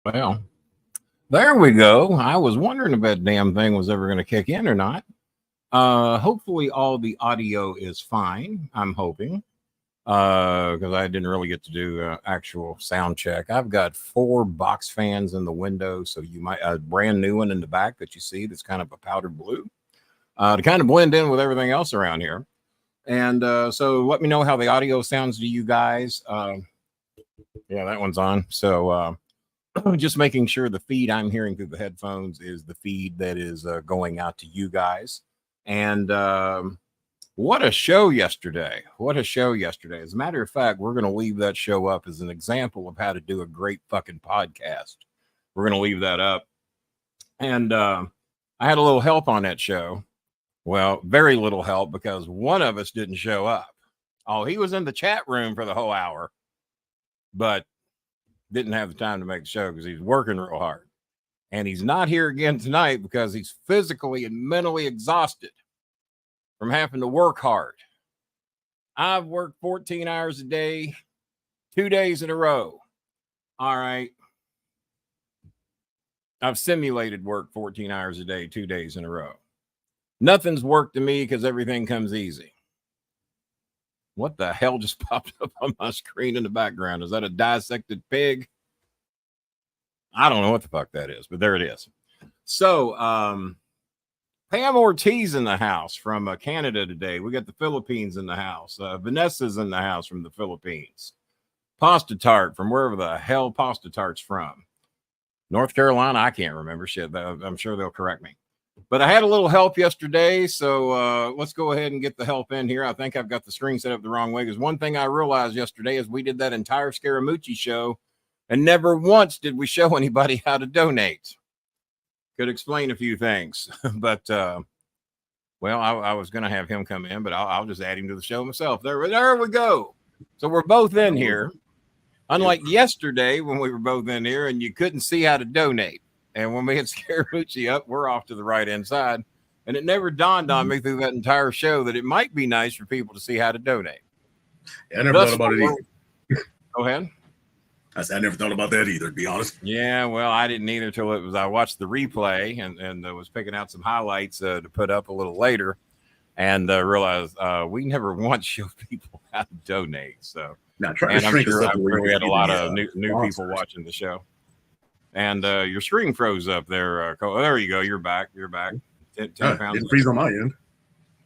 Well, there we go. I was wondering if that damn thing was ever going to kick in or not. Hopefully all the audio is fine. I'm hoping because I didn't really get to do actual sound check. I've got 4 box fans in the window, so you might a brand new one in the back that you see that's kind of a powder blue to kind of blend in with everything else around here. And so let me know how the audio sounds to you guys. Yeah, that one's on. So just making sure the feed I'm hearing through the headphones is the feed that is going out to you guys. And what a show yesterday. What a show yesterday. As a matter of fact, we're going to leave that show up as an example of how to do a great fucking podcast. We're going to leave that up. And I had a little help on that show. Well, very little help because one of us didn't show up. Oh, he was in the chat room for the whole hour, but didn't have the time to make the show because he's working real hard. And he's not here again tonight because he's physically and mentally exhausted from having to work hard. I've worked 14 hours a day, 2 days in a row. All right. I've simulated work 14 hours a day, 2 days in a row. Nothing's worked to me because everything comes easy. What the hell just popped up on my screen in the background? Is that a dissected pig? I don't know what the fuck that is, but there it is. So, Pam Ortiz in the house from Canada today. We got the Philippines in the house. Vanessa's in the house from the Philippines. Pasta Tart from wherever the hell Pasta Tart's from. North Carolina? I can't remember. Shit, I'm sure they'll correct me. But I had a little help yesterday, so let's go ahead and get the help in here. I think I've got the screen set up the wrong way because one thing I realized yesterday is we did that entire Scaramucci show and never once did we show anybody how to donate. Could explain a few things, but well, I was going to have him come in, but I'll just add him to the show myself. There we go. So we're both in here, unlike yesterday when we were both in here and you couldn't see how to donate. And when we had Scaramucci up, we're off to the right-hand side. And it never dawned on me through that entire show that it might be nice for people to see how to donate. Yeah, I never thought about it either. Go ahead. I said I never thought about that either, to be honest. Yeah, well, I didn't either till it was I watched the replay and was picking out some highlights to put up a little later and realized we never once showed people how to donate. So, I'm sure we had a lot of new people watching the show. And your screen froze up there. There you go. You're back. 10 pounds. Didn't freeze on my end.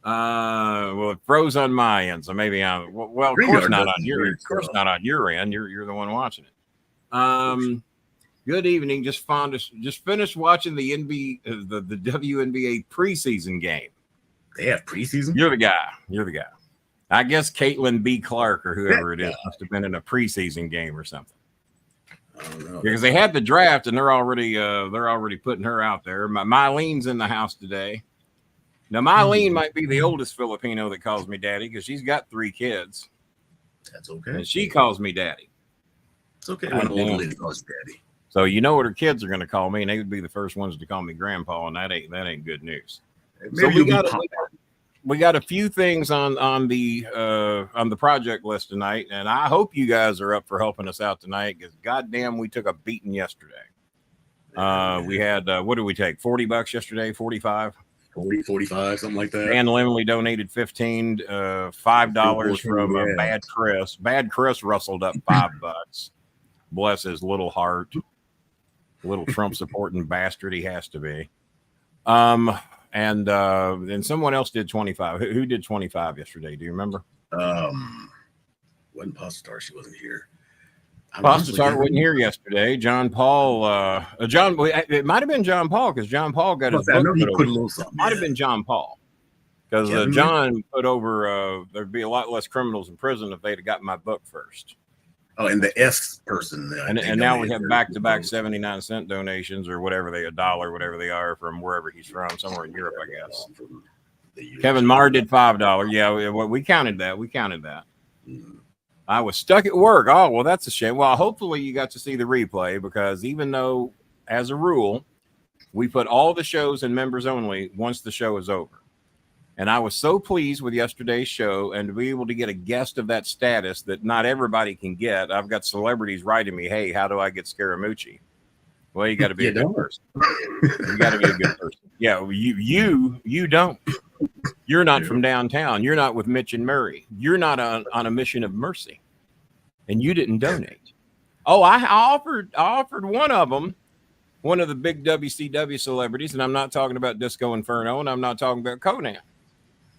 Well, it froze on my end, so maybe I'm. Well, of course not on your end. Of course not on your end. You're the one watching it. Good evening. Just finished watching the the WNBA preseason game. They have preseason. You're the guy. I guess Caitlin B. Clark or whoever it is must have been in a preseason game or something. Because they had the draft and they're already putting her out there. Mylene's in the house today. Now Mylene might be the oldest Filipino that calls me daddy because she's got 3 kids. That's okay. And she calls me daddy. It's okay when an old lady calls daddy. So you know what her kids are going to call me, and they would be the first ones to call me grandpa, and that ain't good news. Maybe so we got a few things on the project list tonight, and I hope you guys are up for helping us out tonight because goddamn, we took a beating yesterday. We had what did we take? $40 yesterday, 45, 40, 45, something like that. Dan Lemley donated 15, $5 from Bad Chris. Bad Chris rustled up $5. Bless his little heart, little Trump supporting bastard he has to be. And then someone else did 25. Who did 25 yesterday? Do you remember? Wasn't Pasta Tart? She wasn't here. Pasta Tart wasn't here yesterday. John Paul. It might have been John Paul because John Paul got his book. I know he put a little something. Might have been John Paul because John put over. There'd be a lot less criminals in prison if they'd have got my book first. Oh, and the S person. And now we have back-to-back 79-cent donations or whatever $1, whatever they are from wherever he's from, somewhere in Europe, I guess. Kevin Marr did $5. Yeah, we counted that. I was stuck at work. Oh, well, that's a shame. Well, hopefully you got to see the replay because even though, as a rule, we put all the shows in members only once the show is over. And I was so pleased with yesterday's show and to be able to get a guest of that status that not everybody can get. I've got celebrities writing me, hey, how do I get Scaramucci? Well, you got to be a good don't. person. You got to be a good person. Yeah, you don't. You're not from downtown. You're not with Mitch and Murray. You're not on a mission of mercy, and you didn't donate. Oh, I offered one of them, one of the big WCW celebrities, and I'm not talking about Disco Inferno, and I'm not talking about Conan,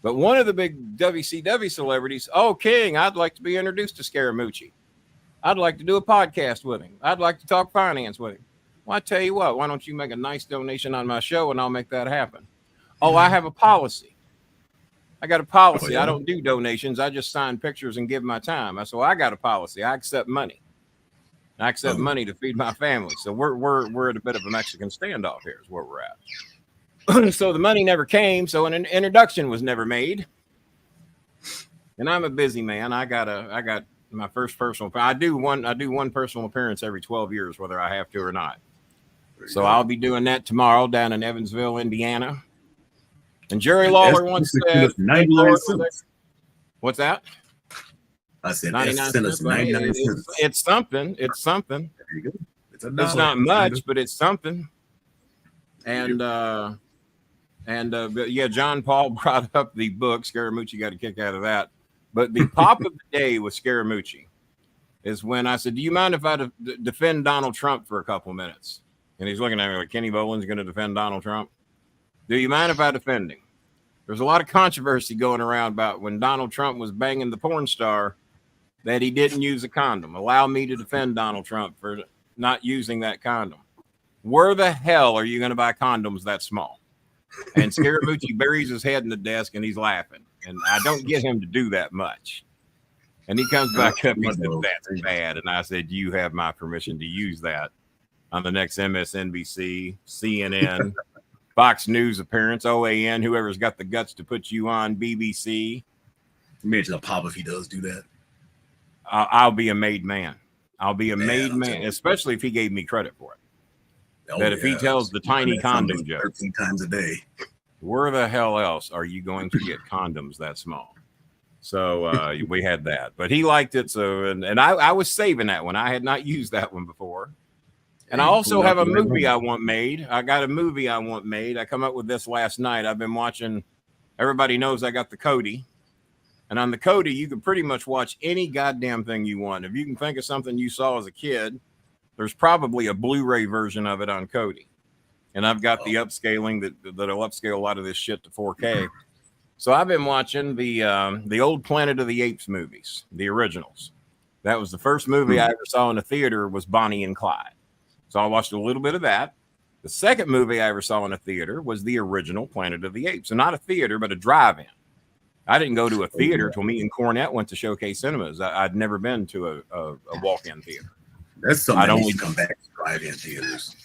but one of the big WCW celebrities. Oh, King, I'd like to be introduced to Scaramucci. I'd like to do a podcast with him. I'd like to talk finance with him. Well, I tell you what, why don't you make a nice donation on my show, and I'll make that happen. Oh, I have a policy. I got a policy. Oh, yeah. I don't do donations. I just sign pictures and give my time. I said, well, I got a policy. I accept money. I accept money to feed my family. So we're at a bit of a Mexican standoff here is where we're at. So the money never came. So an introduction was never made. And I'm a busy man. I got my first personal. I do one personal appearance every 12 years, whether I have to or not. So I'll be doing that tomorrow down in Evansville, Indiana. And Jerry Lawler once said, 99 cents. What's that? I said 99 cents. 99 cents. It's something. It's something. There you go. It's not much, but it's something. And but yeah, John Paul brought up the book. Scaramucci got a kick out of that. But the pop of the day with Scaramucci is when I said, do you mind if I defend Donald Trump for a couple minutes? And he's looking at me like, Kenny Bolin's going to defend Donald Trump. Do you mind if I defend him? There's a lot of controversy going around about when Donald Trump was banging the porn star that he didn't use a condom. Allow me to defend Donald Trump for not using that condom. Where the hell are you going to buy condoms that small? And Scaramucci buries his head in the desk and he's laughing. And I don't get him to do that much. And he comes back up and he said, that's bad. And I said, you have my permission to use that on the next MSNBC, CNN, Fox News appearance, OAN, whoever's got the guts to put you on BBC. Imagine a pop if he does do that. I'll be a made man. I'll be a made man, especially if he gave me credit for it. That if he tells the tiny condom joke 13 times a day, where the hell else are you going to get condoms that small? So we had that, but he liked it. So and I was saving that one. I had not used that one before. And I also have a movie I want made. I got a movie I want made. I come up with this last night. I've been watching. Everybody knows I got the Kodi. And on the Kodi, you can pretty much watch any goddamn thing you want. If you can think of something you saw as a kid, there's probably a Blu-ray version of it on Kodi. And I've got the upscaling that'll upscale a lot of this shit to 4K. So I've been watching the old Planet of the Apes movies, the originals. That was the first movie I ever saw in a theater was Bonnie and Clyde. So I watched a little bit of that. The second movie I ever saw in a theater was the original Planet of the Apes. So not a theater, but a drive-in. I didn't go to a theater till me and Cornette went to Showcase Cinemas. I'd never been to a walk-in theater. That's something that needs to come back to drive-in theaters.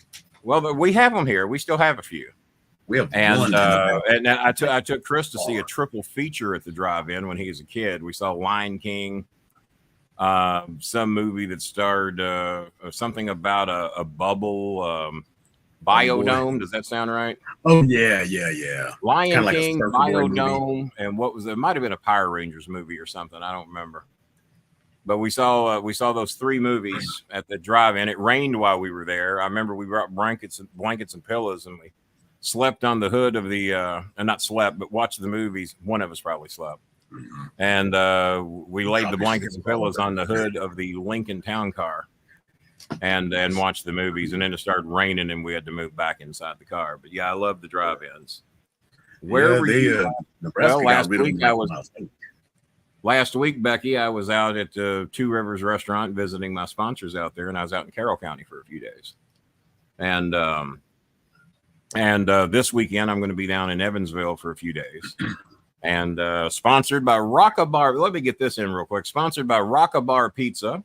Well, we have them here. We still have a few. We have and I took Chris to see a triple feature at the drive-in when he was a kid. We saw Lion King, some movie that starred something about a bubble, Biodome. Does that sound right? Oh yeah. Lion King, Biodome, and what was it? Might have been a Power Rangers movie or something. I don't remember. But we saw those three movies at the drive-in. It rained while we were there. I remember we brought blankets and pillows, and we slept on the hood of the and not slept, but watched the movies. One of us probably slept. And we laid the blankets and pillows on the hood of the Lincoln Town Car and watched the movies. And then it started raining and we had to move back inside the car. But yeah, I love the drive-ins. Where were you? Well, last week, Becky, I was out at Two Rivers Restaurant visiting my sponsors out there, and I was out in Carroll County for a few days. And this weekend, I'm going to be down in Evansville for a few days. And sponsored by Rockabar. Let me get this in real quick. Sponsored by Rockabar Pizza.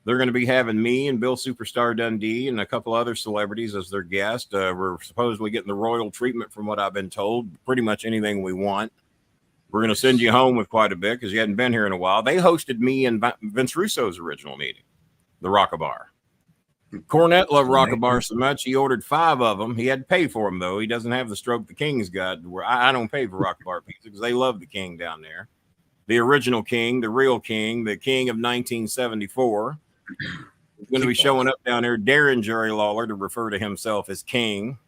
They're going to be having me and Bill Superstar Dundee and a couple other celebrities as their guest. We're supposedly getting the royal treatment from what I've been told. Pretty much anything we want. We're going to send you home with quite a bit because you hadn't been here in a while. They hosted me and Vince Russo's original meeting, the Rockabar. Cornette loved Rockabar so much, he ordered 5 of them. He had to pay for them, though. He doesn't have the stroke the King's got. Where I don't pay for Rockabar pizza because they love the King down there. The original King, the real King, the King of 1974. He's going to be showing up down there. Darren Jerry Lawler, to refer to himself as King.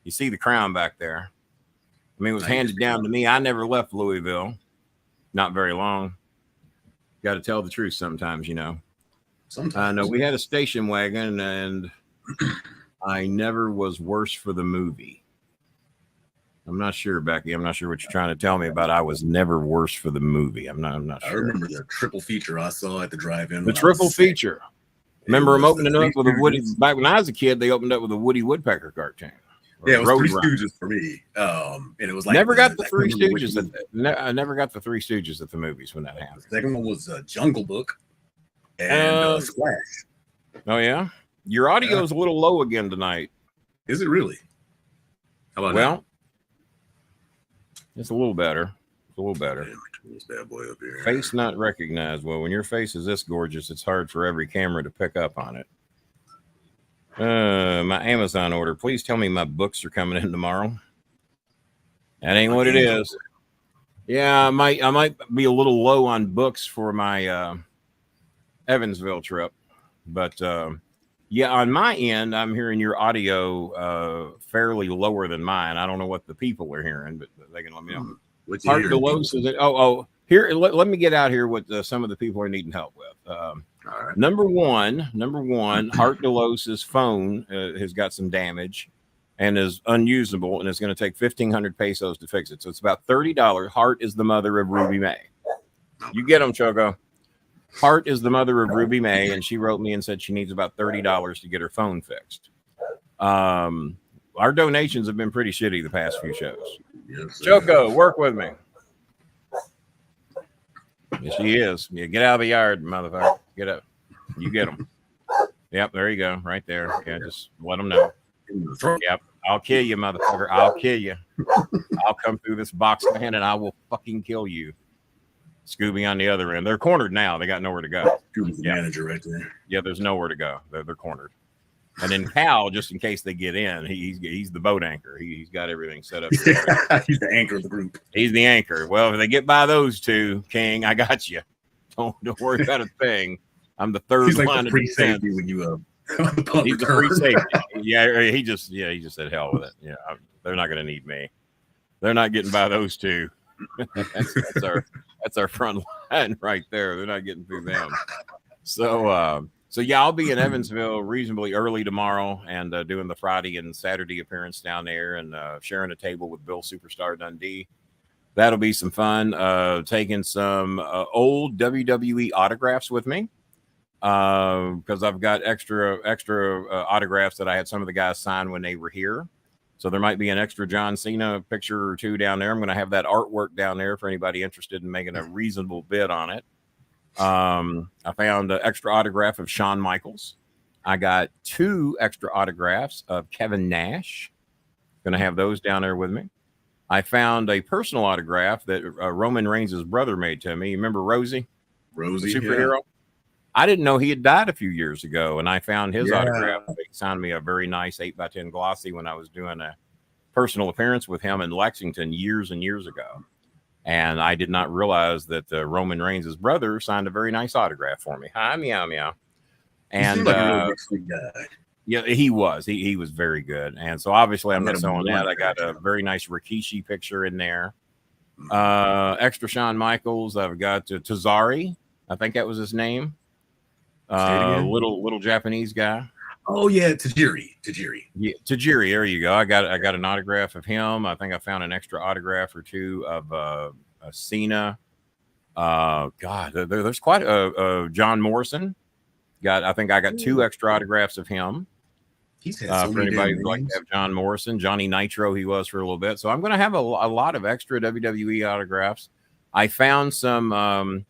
You see the crown back there. I mean, it was handed down to me. I never left Louisville. Not very long. Got to tell the truth sometimes, you know. Sometimes. No, we had a station wagon, and I never was worse for the movie. I'm not sure, Becky. I'm not sure what you're trying to tell me about. I was never worse for the movie. I'm not sure. I remember the triple feature I saw at the drive-in. The triple feature. Remember them opening up with a Woody. Back when I was a kid, they opened up with a Woody Woodpecker cartoon. Yeah, it was Three Stooges for me. And it was like never got the Three Stooges. I never got the Three Stooges at the movies when that happened. The second one was Jungle Book and Splash. Oh yeah, your audio is a little low again tonight. Is it really? How about now? It's a little better. It's a little better. This bad boy up here. Face not recognized. Well, when your face is this gorgeous, it's hard for every camera to pick up on it. My Amazon order. Please tell me my books are coming in tomorrow. That ain't what it is. Yeah, I might be a little low on books for my Evansville trip, but yeah, on my end, I'm hearing your audio fairly lower than mine. I don't know what the people are hearing, but they can let me know. Heart Delos is it? Here. Let me get out here what some of the people are needing help with. All right. Number one, Heart Delos's phone has got some damage and is unusable, and it's going to take 1,500 pesos to fix it. So it's about $30. Heart is the mother of Ruby May. You get them, Choco. Heart is the mother of Ruby May, and she wrote me and said she needs about $30 to get her phone fixed. Our donations have been pretty shitty the past few shows. Yes, Choco, work with me. Yes, she is. Yeah, get out of the yard, motherfucker. Get up. You get them. Yep, there you go. Right there. Yeah, just let them know. Yep, I'll kill you, motherfucker. I'll kill you. I'll come through this box man and I will fucking kill you. Scooby on the other end. They're cornered now. They got nowhere to go. Scooby's the manager right there. Yeah, there's nowhere to go. They're cornered. And then Cal, just in case they get in, he's the boat anchor. He's got everything set up. He's the anchor of the group. He's the anchor. Well, if they get by those two, King, I got you. Don't worry about a thing. I'm the third he's like line the of free defense. safety when you he's the free safety. Yeah, he just said hell with it. Yeah, they're not going to need me. They're not getting by those two. that's our front line right there. They're not getting through them. So yeah, I'll be in Evansville reasonably early tomorrow and doing the Friday and Saturday appearance down there and sharing a table with Bill Superstar Dundee. That'll be some fun. Taking some old WWE autographs with me because I've got extra autographs that I had some of the guys sign when they were here. So there might be an extra John Cena picture or two down there. I'm going to have that artwork down there for anybody interested in making a reasonable bid on it. I found an extra autograph of Shawn Michaels. I got 2 extra autographs of Kevin Nash. Going to have those down there with me. I found a personal autograph that Roman Reigns' brother made to me. You remember Rosie, the superhero? Yeah. I didn't know he had died a few years ago, and I found his autograph. He signed me a very nice 8x10 glossy when I was doing a personal appearance with him in Lexington years and years ago. And I did not realize that Roman Reigns' brother signed a very nice autograph for me. Hi, meow, meow. And he like a real big sweet guy. Yeah, he was. He was very good. And so obviously I'm not selling that. I got a very nice Rikishi picture in there. Extra Shawn Michaels. I've got Tazari. I think that was his name. Little Japanese guy. Oh yeah, Tajiri. Yeah, Tajiri. There you go. I got an autograph of him. I think I found an extra autograph or two of Cena. God, there's quite a John Morrison. I think I got 2 extra autographs of him. He's had so for anybody who'd like to have John Morrison, Johnny Nitro, he was for a little bit. So I'm going to have a lot of extra WWE autographs. I found some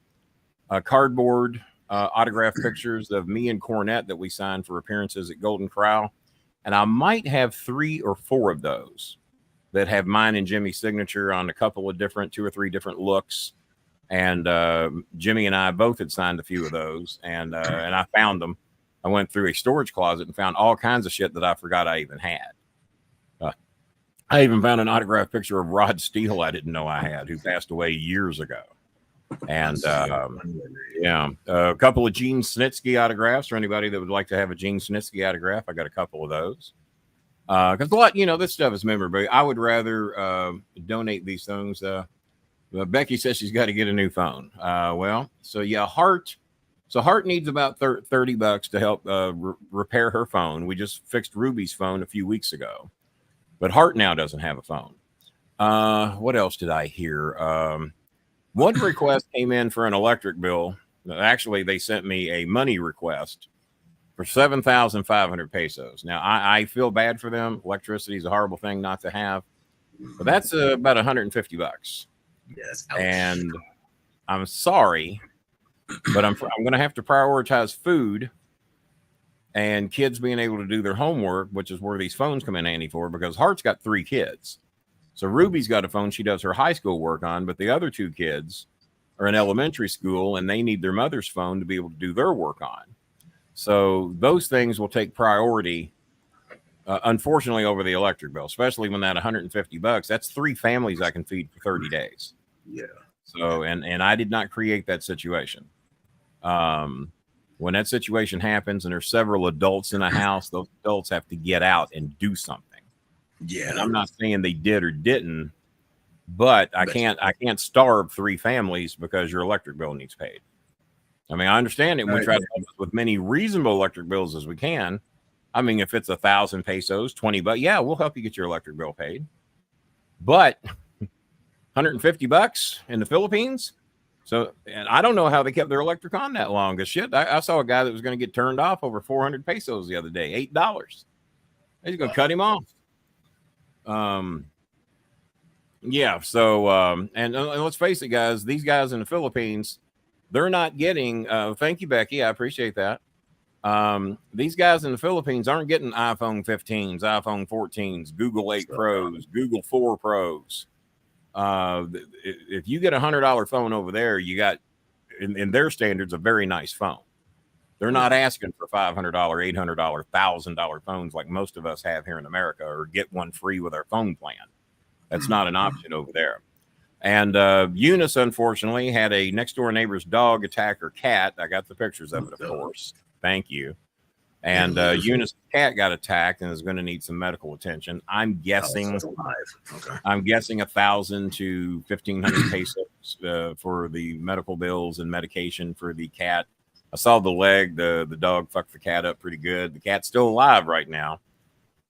cardboard autograph pictures of me and Cornette that we signed for appearances at Golden Corral. And I might have 3 or 4 of those that have mine and Jimmy's signature on a couple of 2 or 3 different looks. And Jimmy and I both had signed a few of those, and I found them. I went through a storage closet and found all kinds of shit that I forgot I even had. I even found an autographed picture of Rod Steele I didn't know I had, who passed away years ago. And yeah, a couple of Gene Snitsky autographs for anybody that would like to have a Gene Snitsky autograph. I got a couple of those. Because a lot, this stuff is memorable. I would rather donate these things. Becky says she's got to get a new phone. So yeah, Hart needs about $30 to help repair her phone. We just fixed Ruby's phone a few weeks ago, but Hart now doesn't have a phone. What else did I hear? One request came in for an electric bill. Actually, they sent me a money request for 7,500 pesos. Now, I feel bad for them. Electricity is a horrible thing not to have, but that's about $150. Yes. And I'm sorry, but I'm going to have to prioritize food and kids being able to do their homework, which is where these phones come in handy for, because Hart's got 3 kids. So Ruby's got a phone she does her high school work on, but the other 2 kids are in elementary school and they need their mother's phone to be able to do their work on. So those things will take priority, unfortunately, over the electric bill, especially when that $150, that's 3 families I can feed for 30 days. Yeah. So, and I did not create that situation. When that situation happens and there's several adults in a house, those adults have to get out and do something. Yeah. And I'm not saying they did or didn't, but I can't starve 3 families because your electric bill needs paid. I mean, I understand it. We try to help with many reasonable electric bills as we can. I mean, if it's 1,000 pesos, $20, yeah, we'll help you get your electric bill paid. But $150 in the Philippines. So, and I don't know how they kept their electric on that long. Because shit, I saw a guy that was going to get turned off over 400 pesos the other day, $8. He's going to cut him off. Yeah. So, and let's face it, guys, these guys in the Philippines, they're not getting, thank you, Becky. I appreciate that. These guys in the Philippines aren't getting iPhone 15s, iPhone 14s, Google 8 Pros, Google 4 Pros. If you get $100 phone over there, you got, in their standards, a very nice phone. They're not asking for $500, $800, $1,000 phones like most of us have here in America, or get one free with our phone plan. That's not an option over there. And Eunice, unfortunately, had a next door neighbor's dog attack her cat. I got the pictures of it, of course. Thank you. And Eunice's cat got attacked and is going to need some medical attention. I'm guessing, I'm guessing 1,000 to 1,500 pesos for the medical bills and medication for the cat. I saw the leg. The dog fucked the cat up pretty good. The cat's still alive right now.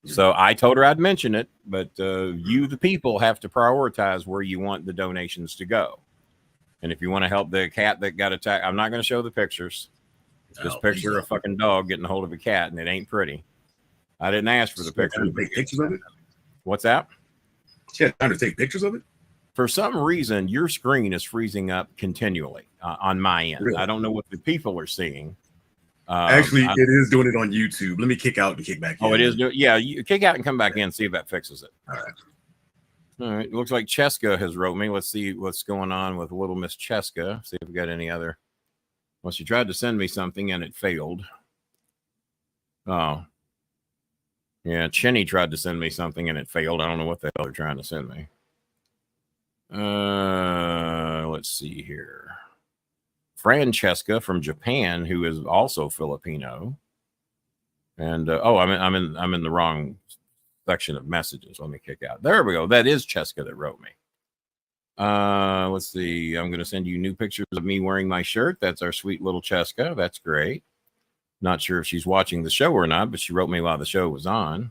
So I told her I'd mention it, but you, the people, have to prioritize where you want the donations to go. And if you want to help the cat that got attacked, I'm not going to show the pictures. Just picture a fucking dog getting a hold of a cat, and it ain't pretty. I didn't ask for the picture. Take pictures of it? What's that? She had time to take pictures of it? For some reason, your screen is freezing up continually on my end. Really? I don't know what the people are seeing. Actually, it is doing it on YouTube. Let me kick out and kick back in. Oh, it is? Yeah, you kick out and come back in, see if that fixes it. All right. All right. It looks like Cheska has wrote me. Let's see what's going on with little Miss Cheska. See if we got any other. Well, she tried to send me something and it failed. Oh. Yeah, Chinny tried to send me something and it failed. I don't know what the hell they're trying to send me. Let's see here. Francesca from Japan, who is also Filipino. And I'm in the wrong section of messages. Let me kick out. There we go. That is Cheska that wrote me. Let's see. I'm going to send you new pictures of me wearing my shirt. That's our sweet little Cheska. That's great. Not sure if she's watching the show or not, but she wrote me while the show was on.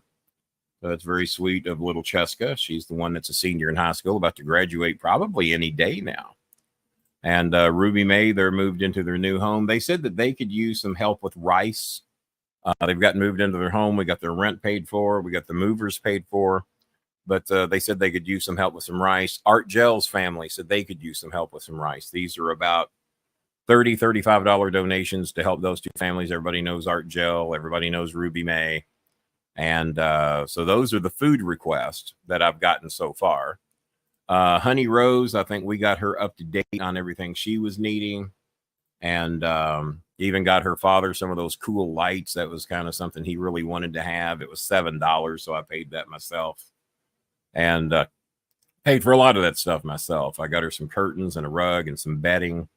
So that's very sweet of little Cheska. She's the one that's a senior in high school, about to graduate probably any day now. And Ruby May, they're moved into their new home. They said that they could use some help with rice. They've got moved into their home. We got their rent paid for. We got the movers paid for. But they said they could use some help with some rice. Art Gel's family said they could use some help with some rice. These are about $30, $35 donations to help those 2 families. Everybody knows Art Gel. Everybody knows Ruby May. And so those are the food requests that I've gotten so far. Honey Rose, I think we got her up to date on everything she was needing. And even got her father some of those cool lights. That was kind of something he really wanted to have. It was $7, so I paid that myself. And paid for a lot of that stuff myself. I got her some curtains and a rug and some bedding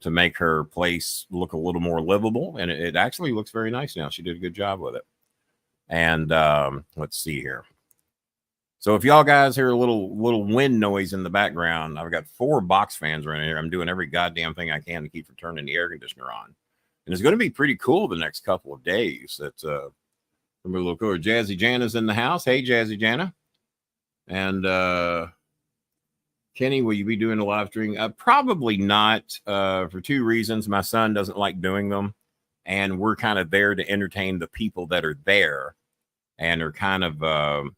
to make her place look a little more livable. And it actually looks very nice now. She did a good job with it. And let's see here. So if y'all guys hear a little wind noise in the background, I've got 4 box fans right here. I'm doing every goddamn thing I can to keep from turning the air conditioner on. And it's going to be pretty cool the next couple of days. It's a little cooler. Jazzy Jana's in the house. Hey, Jazzy Jana. And Kenny, will you be doing a live stream? Probably not, for 2 reasons. My son doesn't like doing them. And we're kind of there to entertain the people that are there and are kind of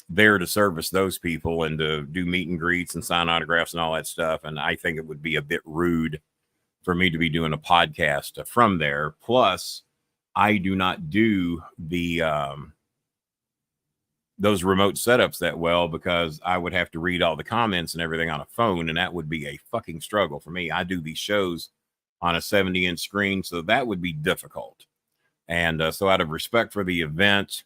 there to service those people and to do meet and greets and sign autographs and all that stuff. And I think it would be a bit rude for me to be doing a podcast from there. Plus, I do not do the those remote setups that well because I would have to read all the comments and everything on a phone, and that would be a fucking struggle for me. I do these shows on a 70-inch screen, so that would be difficult. And so out of respect for the event,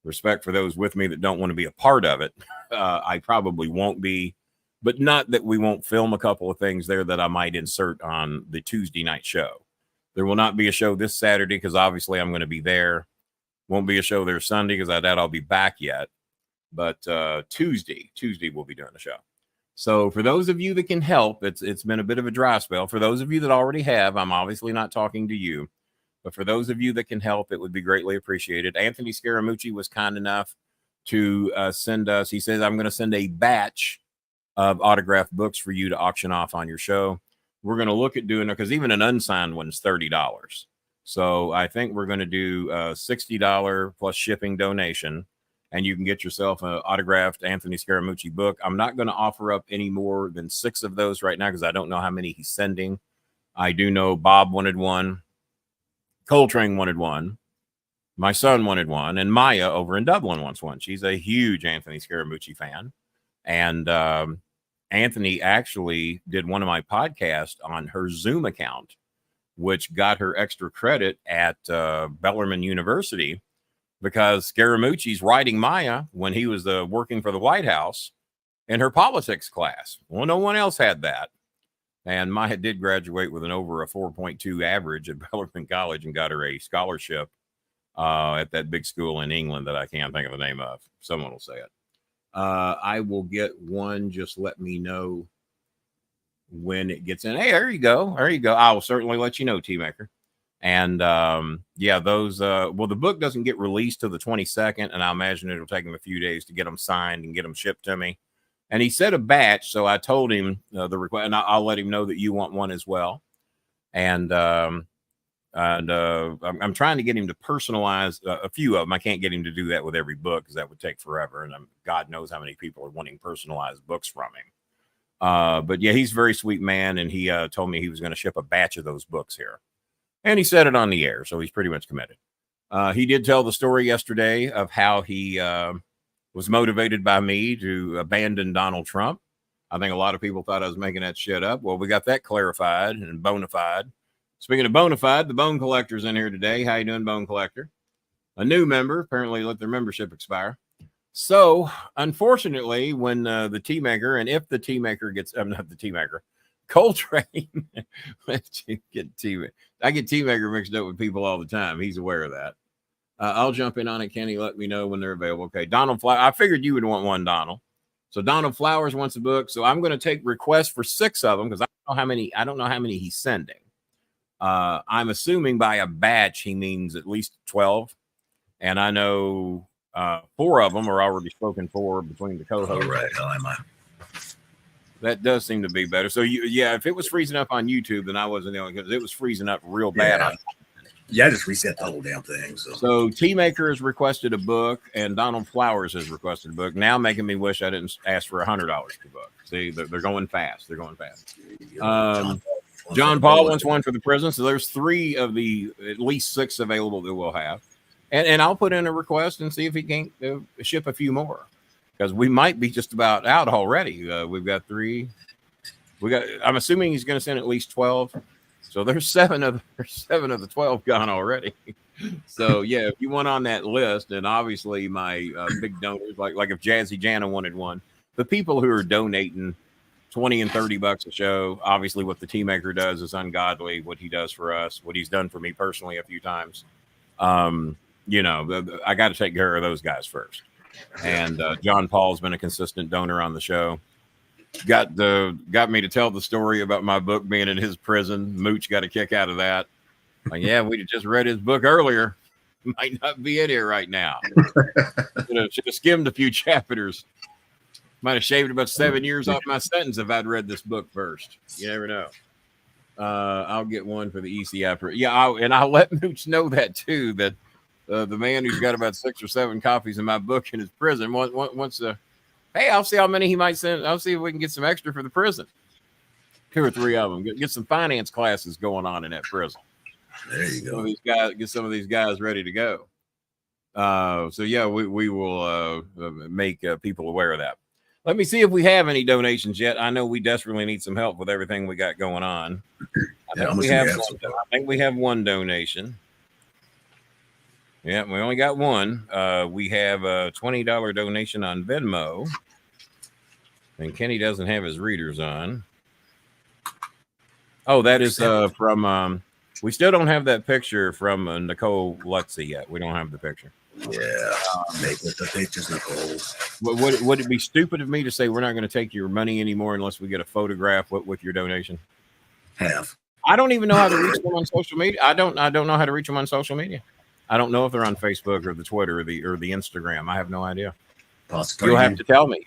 respect for those with me that don't want to be a part of it, I probably won't be, but not that we won't film a couple of things there that I might insert on the Tuesday night show. There will not be a show this Saturday because obviously I'm going to be there. Won't be a show there Sunday because I doubt I'll be back yet. But Tuesday we'll be doing a show. So for those of you that can help, it's been a bit of a dry spell. For those of you that already have, I'm obviously not talking to you. But for those of you that can help, it would be greatly appreciated. Anthony Scaramucci was kind enough to send us. He says, I'm going to send a batch of autographed books for you to auction off on your show. We're going to look at doing it because even an unsigned one's $30. So I think we're going to do a $60 plus shipping donation, and you can get yourself an autographed Anthony Scaramucci book. I'm not going to offer up any more than 6 of those right now because I don't know how many he's sending. I do know Bob wanted one. Coltrane wanted one. My son wanted one. And Maya over in Dublin wants one. She's a huge Anthony Scaramucci fan. And Anthony actually did one of my podcasts on her Zoom account, which got her extra credit at Bellarmine University because Scaramucci's writing Maya when he was working for the White House in her politics class. Well, no one else had that. And Maya did graduate with an over a 4.2 average at Bellarmine College and got her a scholarship at that big school in England that I can't think of the name of. Someone will say it. I will get one. Just let me know when it gets in. Hey, there you go. There you go. I will certainly let you know, T-Maker. And yeah, those, well, the book doesn't get released till the 22nd, and I imagine it'll take him a few days to get them signed and get them shipped to me. And he said a batch, so I told him the request, and I'll let him know that you want one as well. And I'm trying to get him to personalize a few of them. I can't get him to do that with every book because that would take forever, and God knows how many people are wanting personalized books from him. But yeah, he's a very sweet man, and he told me he was going to ship a batch of those books here. And he said it on the air, so he's pretty much committed. He did tell the story yesterday of how he was motivated by me to abandon Donald Trump. I think a lot of people thought I was making that shit up. Well, we got that clarified and bona fide. Speaking of bona fide, the Bone Collector's in here today. How you doing, Bone Collector? A new member. Apparently let their membership expire. So, unfortunately, when the T-Maker, and if the T-Maker gets, not the T-Maker, Coltrane, I get T-Maker mixed up with people all the time. He's aware of that. I'll jump in on it, Kenny. Let me know when they're available. Okay, Donald Flowers. I figured you would want one, Donald. So Donald Flowers wants a book. So I'm going to take requests for 6 of them because I don't know how many he's sending. I'm assuming by a batch he means at least 12, and I know 4 of them are already spoken for between the co-hosts. All right, how am I? That does seem to be better. So yeah, if it was freezing up on YouTube, then I wasn't the only because it was freezing up real bad. Yeah, I just reset the whole damn thing. So T-Maker has requested a book, and Donald Flowers has requested a book. Now making me wish I didn't ask for $100 per book. See, they're going fast. They're going fast. John Paul wants one for the prison. So there's 3 of the at least 6 available that we'll have. And I'll put in a request and see if he can't ship a few more. Because we might be just about out already. We've got 3. I'm assuming he's going to send at least 12. So there's 7 of the 12 gone already. So yeah, if you want on that list, and obviously my big donors, like if Jazzy Jana wanted one, the people who are donating $20 and $30 a show, obviously what the Tea Maker does is ungodly. What he does for us, what he's done for me personally a few times. You know, I got to take care of those guys first. And John Paul's been a consistent donor on the show. Got me to tell the story about my book being in his prison. Mooch got a kick out of that. Like, yeah, we just read his book earlier. Might not be in here right now. Should have skimmed a few chapters. Might have shaved about 7 years off my sentence if I'd read this book first. You never know. I'll get one for the ECI. Yeah, I'll let Mooch know that too. That the man who's got about 6 or 7 copies of my book in his prison wants to. Hey, I'll see how many he might send. I'll see if we can get some extra for the prison. 2 or 3 of them. Get some finance classes going on in that prison. There you go. Get some of these guys ready to go. So yeah, we will make people aware of that. Let me see if we have any donations yet. I know we desperately need some help with everything we got going on. I think we have one donation. Yeah, we only got one. We have a $20 donation on Venmo. And Kenny doesn't have his readers on. Oh, that is from... we still don't have that picture from Nicole Lutzy yet. We don't have the picture. Yeah, make with the pictures, Nicole. Would it be stupid of me to say we're not going to take your money anymore unless we get a photograph with your donation? I don't even know how to reach them on social media. I don't know how to reach them on social media. I don't know if they're on Facebook or the Twitter or the Instagram. I have no idea. You'll have to tell me.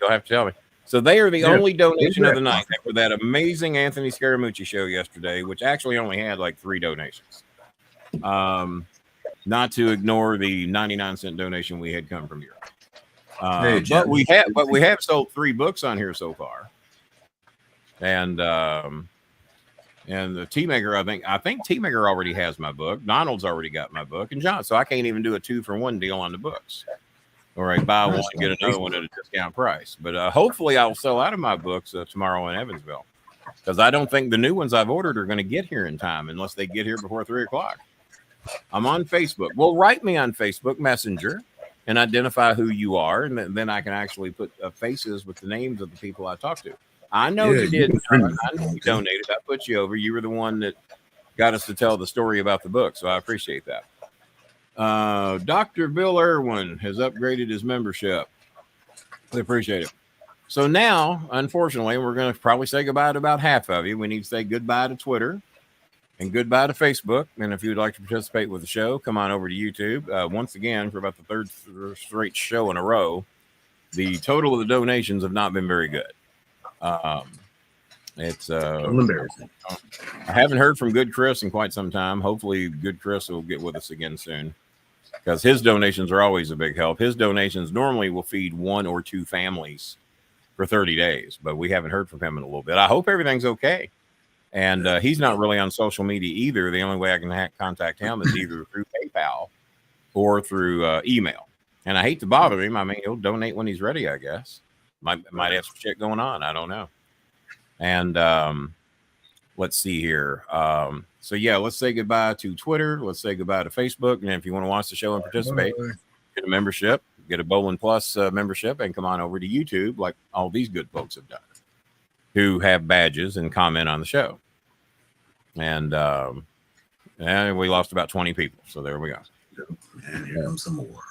So they are the only donation of the night after that amazing Anthony Scaramucci show yesterday, which actually only had like 3 donations. Not to ignore the 99-cent donation we had come from Europe. But we have sold 3 books on here so far. And the Tea Maker, I think Tea Maker already has my book. Donald's already got my book, and John. So I can't even do a 2-for-1 deal on the books. All right, buy one and get another one at a discount price. But hopefully I'll sell out of my books tomorrow in Evansville, because I don't think the new ones I've ordered are going to get here in time unless they get here before 3 o'clock. I'm on Facebook. Well, write me on Facebook Messenger and identify who you are, and then I can actually put faces with the names of the people I talked to. I know you did. I know you donated. I put you over. You were the one that got us to tell the story about the book, so I appreciate that. Dr. Bill Irwin has upgraded his membership. I appreciate it. So now, unfortunately, we're going to probably say goodbye to about half of you. We need to say goodbye to Twitter and goodbye to Facebook. And if you'd like to participate with the show, come on over to YouTube. Once again, for about the 3rd straight show in a row, the total of the donations have not been very good. It's embarrassing. I haven't heard from Good Chris in quite some time. Hopefully Good Chris will get with us again soon, because his donations are always a big help. His donations normally will feed 1 or 2 families for 30 days, but we haven't heard from him in a little bit. I hope everything's okay. And he's not really on social media either. The only way I can contact him is either through PayPal or through email. And I hate to bother him. I mean, he'll donate when he's ready, I guess. Might have some shit going on. I don't know. And let's see here. So yeah, let's say goodbye to Twitter. Let's say goodbye to Facebook. And if you want to watch the show and participate, get a membership, get a Bolin Plus membership, and come on over to YouTube like all these good folks have done, who have badges and comment on the show. And we lost about 20 people. So there we go. And here comes some more.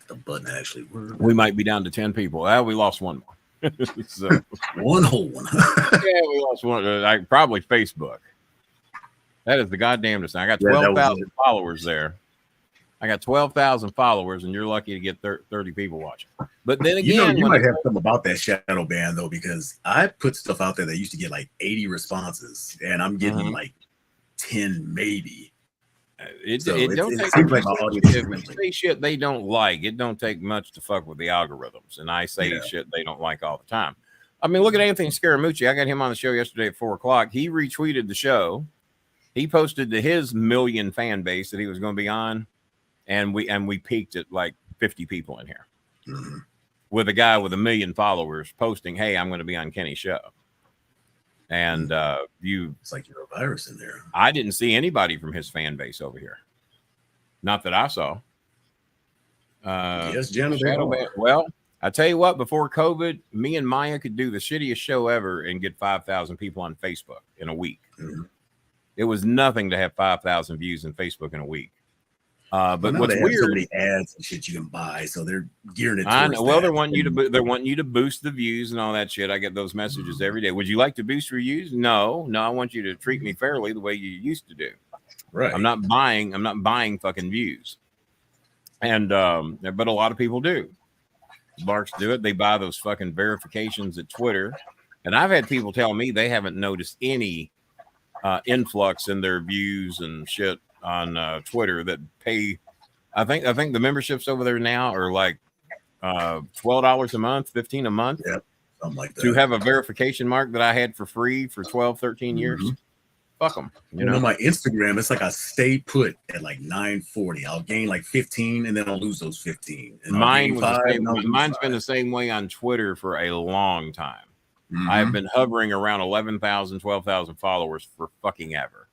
The button actually worked. We might be down to 10 people. We lost one more. So, one whole one. Yeah, we lost one. Probably Facebook. That is the goddamnest thing. I got 12,000 followers there. I got 12,000 followers, and you're lucky to get 30 people watching. But then again, you might have something about that shadow ban though, because I put stuff out there that used to get like 80 responses, and I'm getting like 10 maybe. It don't take much. If we say shit they don't like, it don't take much to fuck with the algorithms. And I say shit they don't like all the time. I mean, look at Anthony Scaramucci. I got him on the show yesterday at 4 o'clock. He retweeted the show. He posted to his million fan base that he was going to be on, and we peaked at like 50 people in here, with a guy with 1 million followers posting, "Hey, I'm going to be on Kenny's show." And it's like you're a virus in there. I didn't see anybody from his fan base over here. Not that I saw. Yes, Jenna. Well, I tell you what, before COVID, me and Maya could do the shittiest show ever and get 5,000 people on Facebook in a week. Mm-hmm. It was nothing to have 5,000 views on Facebook in a week. But now what's they weird? Have so many ads and shit you can buy, so they're gearing it. I know. Well, they're wanting you to boost the views and all that shit. I get those messages every day. Would you like to boost your views? No. I want you to treat me fairly the way you used to do. Right. I'm not buying fucking views. And but a lot of people do. Barks do it. They buy those fucking verifications at Twitter, and I've had people tell me they haven't noticed any influx in their views and shit on Twitter that pay. I think the memberships over there now are like $12 a month, $15 a month. Yeah, something like that. To have a verification mark that I had for free for 12, 13 years. Fuck them. You know, on my Instagram, it's like I stay put at like 940. I'll gain like 15 and then I'll lose those 15. And mine's been the same way on Twitter for a long time. I've been hovering around 11,000, 12,000 followers for fucking ever.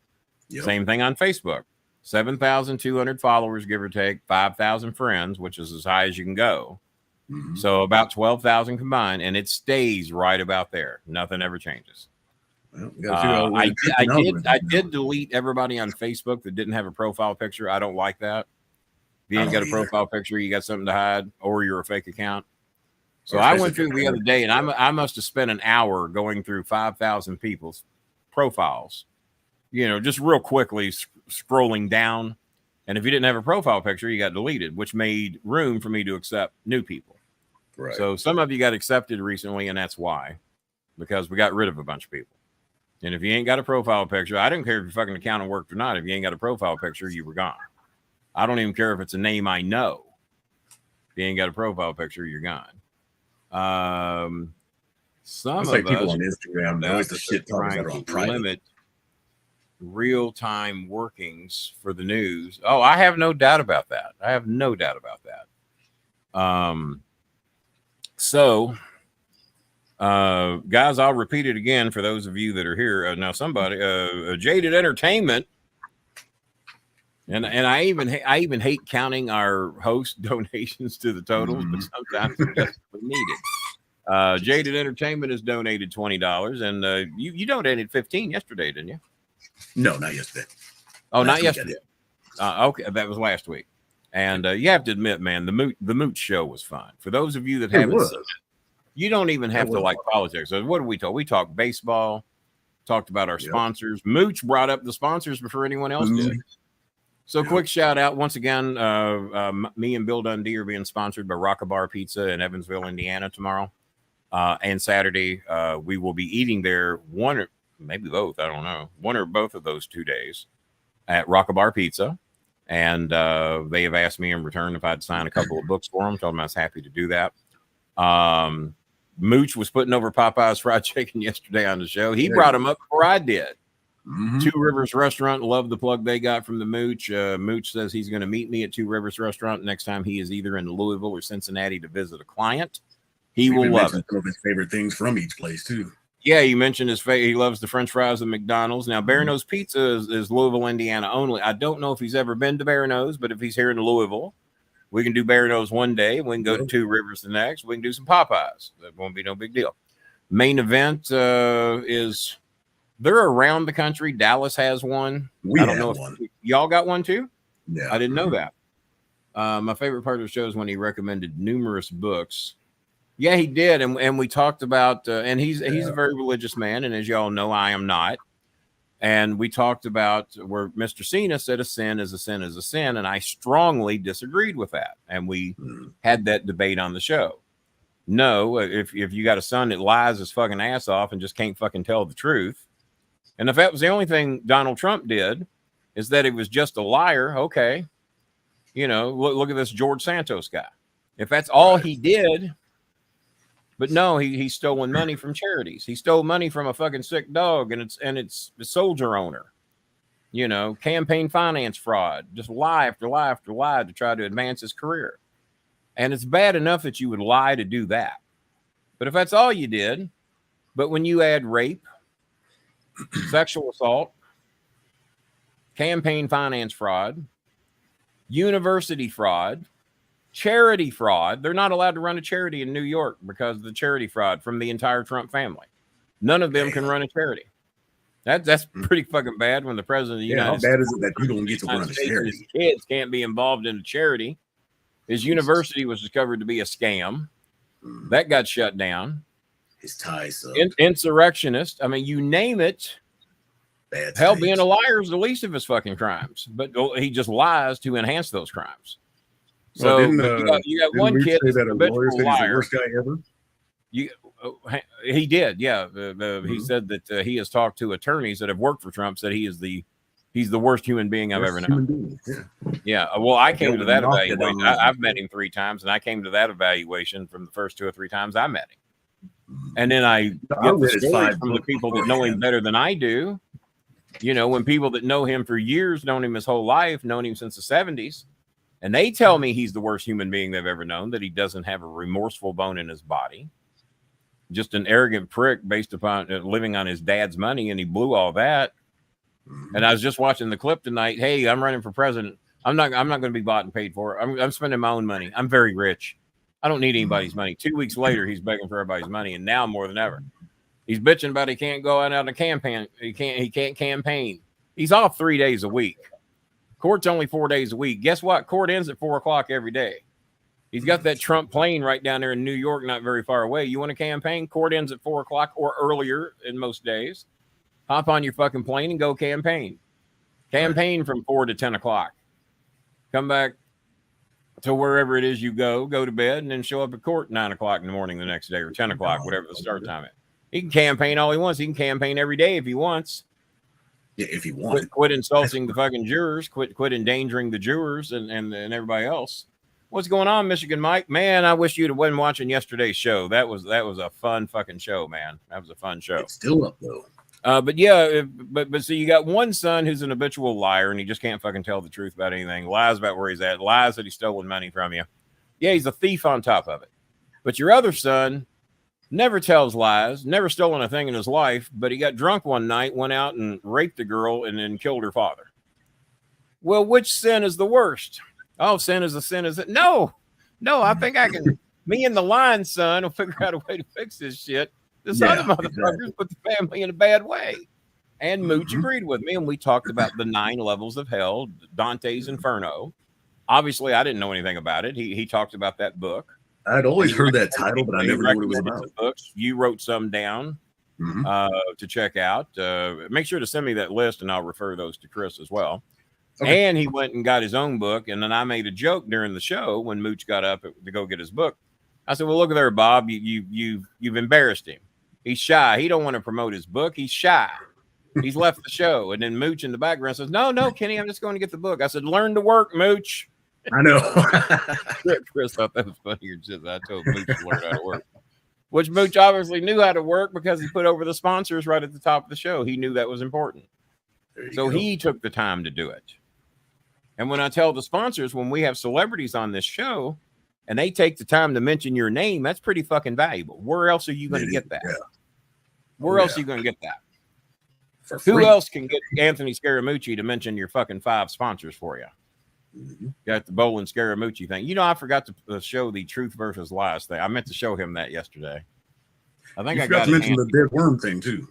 Yep. Same thing on Facebook. 7,200 followers, give or take, 5,000 friends, which is as high as you can go. So about 12,000 combined, and it stays right about there. Nothing ever changes. Well, I did delete everybody on Facebook that didn't have a profile picture. I don't like that. If you ain't got a profile picture, you got something to hide, or you're a fake account. So I went through the other day, and I must have spent an hour going through 5,000 people's profiles. You know, just real quickly scrolling down. And if you didn't have a profile picture, you got deleted, which made room for me to accept new people. Right. So some of you got accepted recently, and that's why, because we got rid of a bunch of people. And if you ain't got a profile picture, I don't care if your fucking account worked or not. If you ain't got a profile picture, you were gone. I don't even care if it's a name I know. If you ain't got a profile picture, you're gone. Some of people on Instagram know it's the shit trying to limit real-time workings for the news. Oh, I have no doubt about that. Guys, I'll repeat it again for those of you that are here. Now, somebody, Jaded Entertainment, and I even hate counting our host donations to the totals, but sometimes it's just needed. Jaded Entertainment has donated $20, and you donated 15 yesterday, didn't you? No, not yesterday. Oh, not yesterday. Okay, that was last week. And you have to admit, man, the Mooch show was fun. For those of you that haven't seen it, you don't even have to like politics. So what did we talk? We talked baseball, talked about our sponsors. Mooch brought up the sponsors before anyone else did. So quick shout out once again. Me and Bill Dundee are being sponsored by Rockabar Pizza in Evansville, Indiana tomorrow. And Saturday, we will be eating there one or maybe both. I don't know. One or both of those 2 days at Rockabar Pizza. And they have asked me in return if I'd sign a couple of books for them. Told them I was happy to do that. Mooch was putting over Popeye's fried chicken yesterday on the show. He brought him up before I did. Two Rivers Restaurant, love the plug they got from the Mooch. Mooch says he's going to meet me at Two Rivers Restaurant next time he is either in Louisville or Cincinnati to visit a client. He will love it. Some of his favorite things from each place too. Yeah, he mentioned he loves the French fries at McDonald's. Now, Barano's Pizza is Louisville, Indiana only. I don't know if he's ever been to Barano's, but if he's here in Louisville, we can do Barano's one day. We can go to Two Rivers the next. We can do some Popeyes. That won't be no big deal. Main event is they're around the country. Dallas has one. I don't know if y'all got one too. Yeah, I didn't know that. My favorite part of the show is when he recommended numerous books. Yeah, he did, and we talked about, and he's a very religious man, and as y'all know, I am not. And we talked about where Mr. Cena said a sin is a sin is a sin, and I strongly disagreed with that. And we had that debate on the show. No, if you got a son that lies his fucking ass off and just can't fucking tell the truth, and if that was the only thing Donald Trump did, is that he was just a liar, okay. You know, look at this George Santos guy. If that's all he did, but no, he's stolen money from charities. He stole money from a fucking sick dog, and it's the soldier owner. You know, campaign finance fraud, just lie after lie after lie to try to advance his career. And it's bad enough that you would lie to do that. But if that's all you did, but when you add rape, sexual assault, campaign finance fraud, university fraud, charity fraud. They're not allowed to run a charity in New York because of the charity fraud from the entire Trump family. None of them can run a charity. That's pretty fucking bad when the president of the United States. How bad is it that you don't get to run a charity? His kids can't be involved in a charity. His university was discovered to be a scam. That got shut down. His ties up. Insurrectionist. I mean, you name it. Bad Hell, things. being a liar is the least of his fucking crimes. But he just lies to enhance those crimes. So you got one kid that's a habitual liar. Worst guy ever. He did, yeah. He said that he has talked to attorneys that have worked for Trump. Said he's the worst human being I've ever known. Yeah. Well, I came to that evaluation. I've met him 3 times, and I came to that evaluation from the first 2 or 3 times I met him. And then I get the stories from the people that know him better than I do. You know, when people that know him for years, known him his whole life, known him since the 70s, and they tell me he's the worst human being they've ever known, that he doesn't have a remorseful bone in his body, just an arrogant prick based upon living on his dad's money, and he blew all that. And I was just watching the clip tonight. Hey, I'm running for president. I'm not going to be bought and paid for. I'm spending my own money. I'm very rich. I don't need anybody's money. 2 weeks later, he's begging for everybody's money, and now more than ever, he's bitching about he can't go out on a campaign. He can't campaign. He's off 3 days a week. Court's only 4 days a week. Guess what? Court ends at 4 o'clock every day. He's got that Trump plane right down there in New York, not very far away. You want to campaign? Court ends at 4 o'clock or earlier in most days. Hop on your fucking plane and go campaign. Campaign from 4 to 10 o'clock. Come back to wherever it is you go to bed, and then show up at court 9 o'clock in the morning the next day, or 10 o'clock, whatever the start time is. He can campaign all he wants. He can campaign every day if he wants. Yeah, if he wants. Quit insulting the fucking jurors. Quit endangering the jurors and everybody else. What's going on, Michigan Mike? Man, I wish you'd have been watching yesterday's show. That was a fun fucking show, man. That was a fun show. It's still up though. But yeah, but so you got one son who's an habitual liar, and he just can't fucking tell the truth about anything. Lies about where he's at. Lies that he's stolen money from you. Yeah, he's a thief on top of it. But your other son never tells lies, never stolen a thing in his life, but he got drunk one night, went out and raped a girl, and then killed her father. Well, which sin is the worst? Oh, sin is a sin. Is it? No, I think I can. Me and the lying son will figure out a way to fix this shit. This other motherfuckers put the family in a bad way. And Mooch agreed with me, and we talked about the 9 levels of hell, Dante's Inferno. Obviously, I didn't know anything about it. He talked about that book. I'd always heard that title, but I never knew what it was about. Books. You wrote some down to check out. Make sure to send me that list, and I'll refer those to Chris as well. Okay. And he went and got his own book, and then I made a joke during the show when Mooch got up to go get his book. I said, "Well, look at there, Bob. You've embarrassed him. He's shy. He don't want to promote his book. He's shy. He's left the show." And then Mooch in the background says, No, Kenny, I'm just going to get the book. I said, "Learn to work, Mooch." I know. Chris thought that was funnier. Just I told Mooch to learn how to work, which Mooch obviously knew how to work because he put over the sponsors right at the top of the show. He knew that was important, so he took the time to do it. And when I tell the sponsors, when we have celebrities on this show and they take the time to mention your name, that's pretty fucking valuable. Where else are you going to get that? Yeah. Where else are you going to get that? Who else can get Anthony Scaramucci to mention your fucking 5 sponsors for you? Got the Bolin Scaramucci thing. You know, I forgot to show the truth versus lies thing. I meant to show him that yesterday. I think I got to mention the dead worm thing too.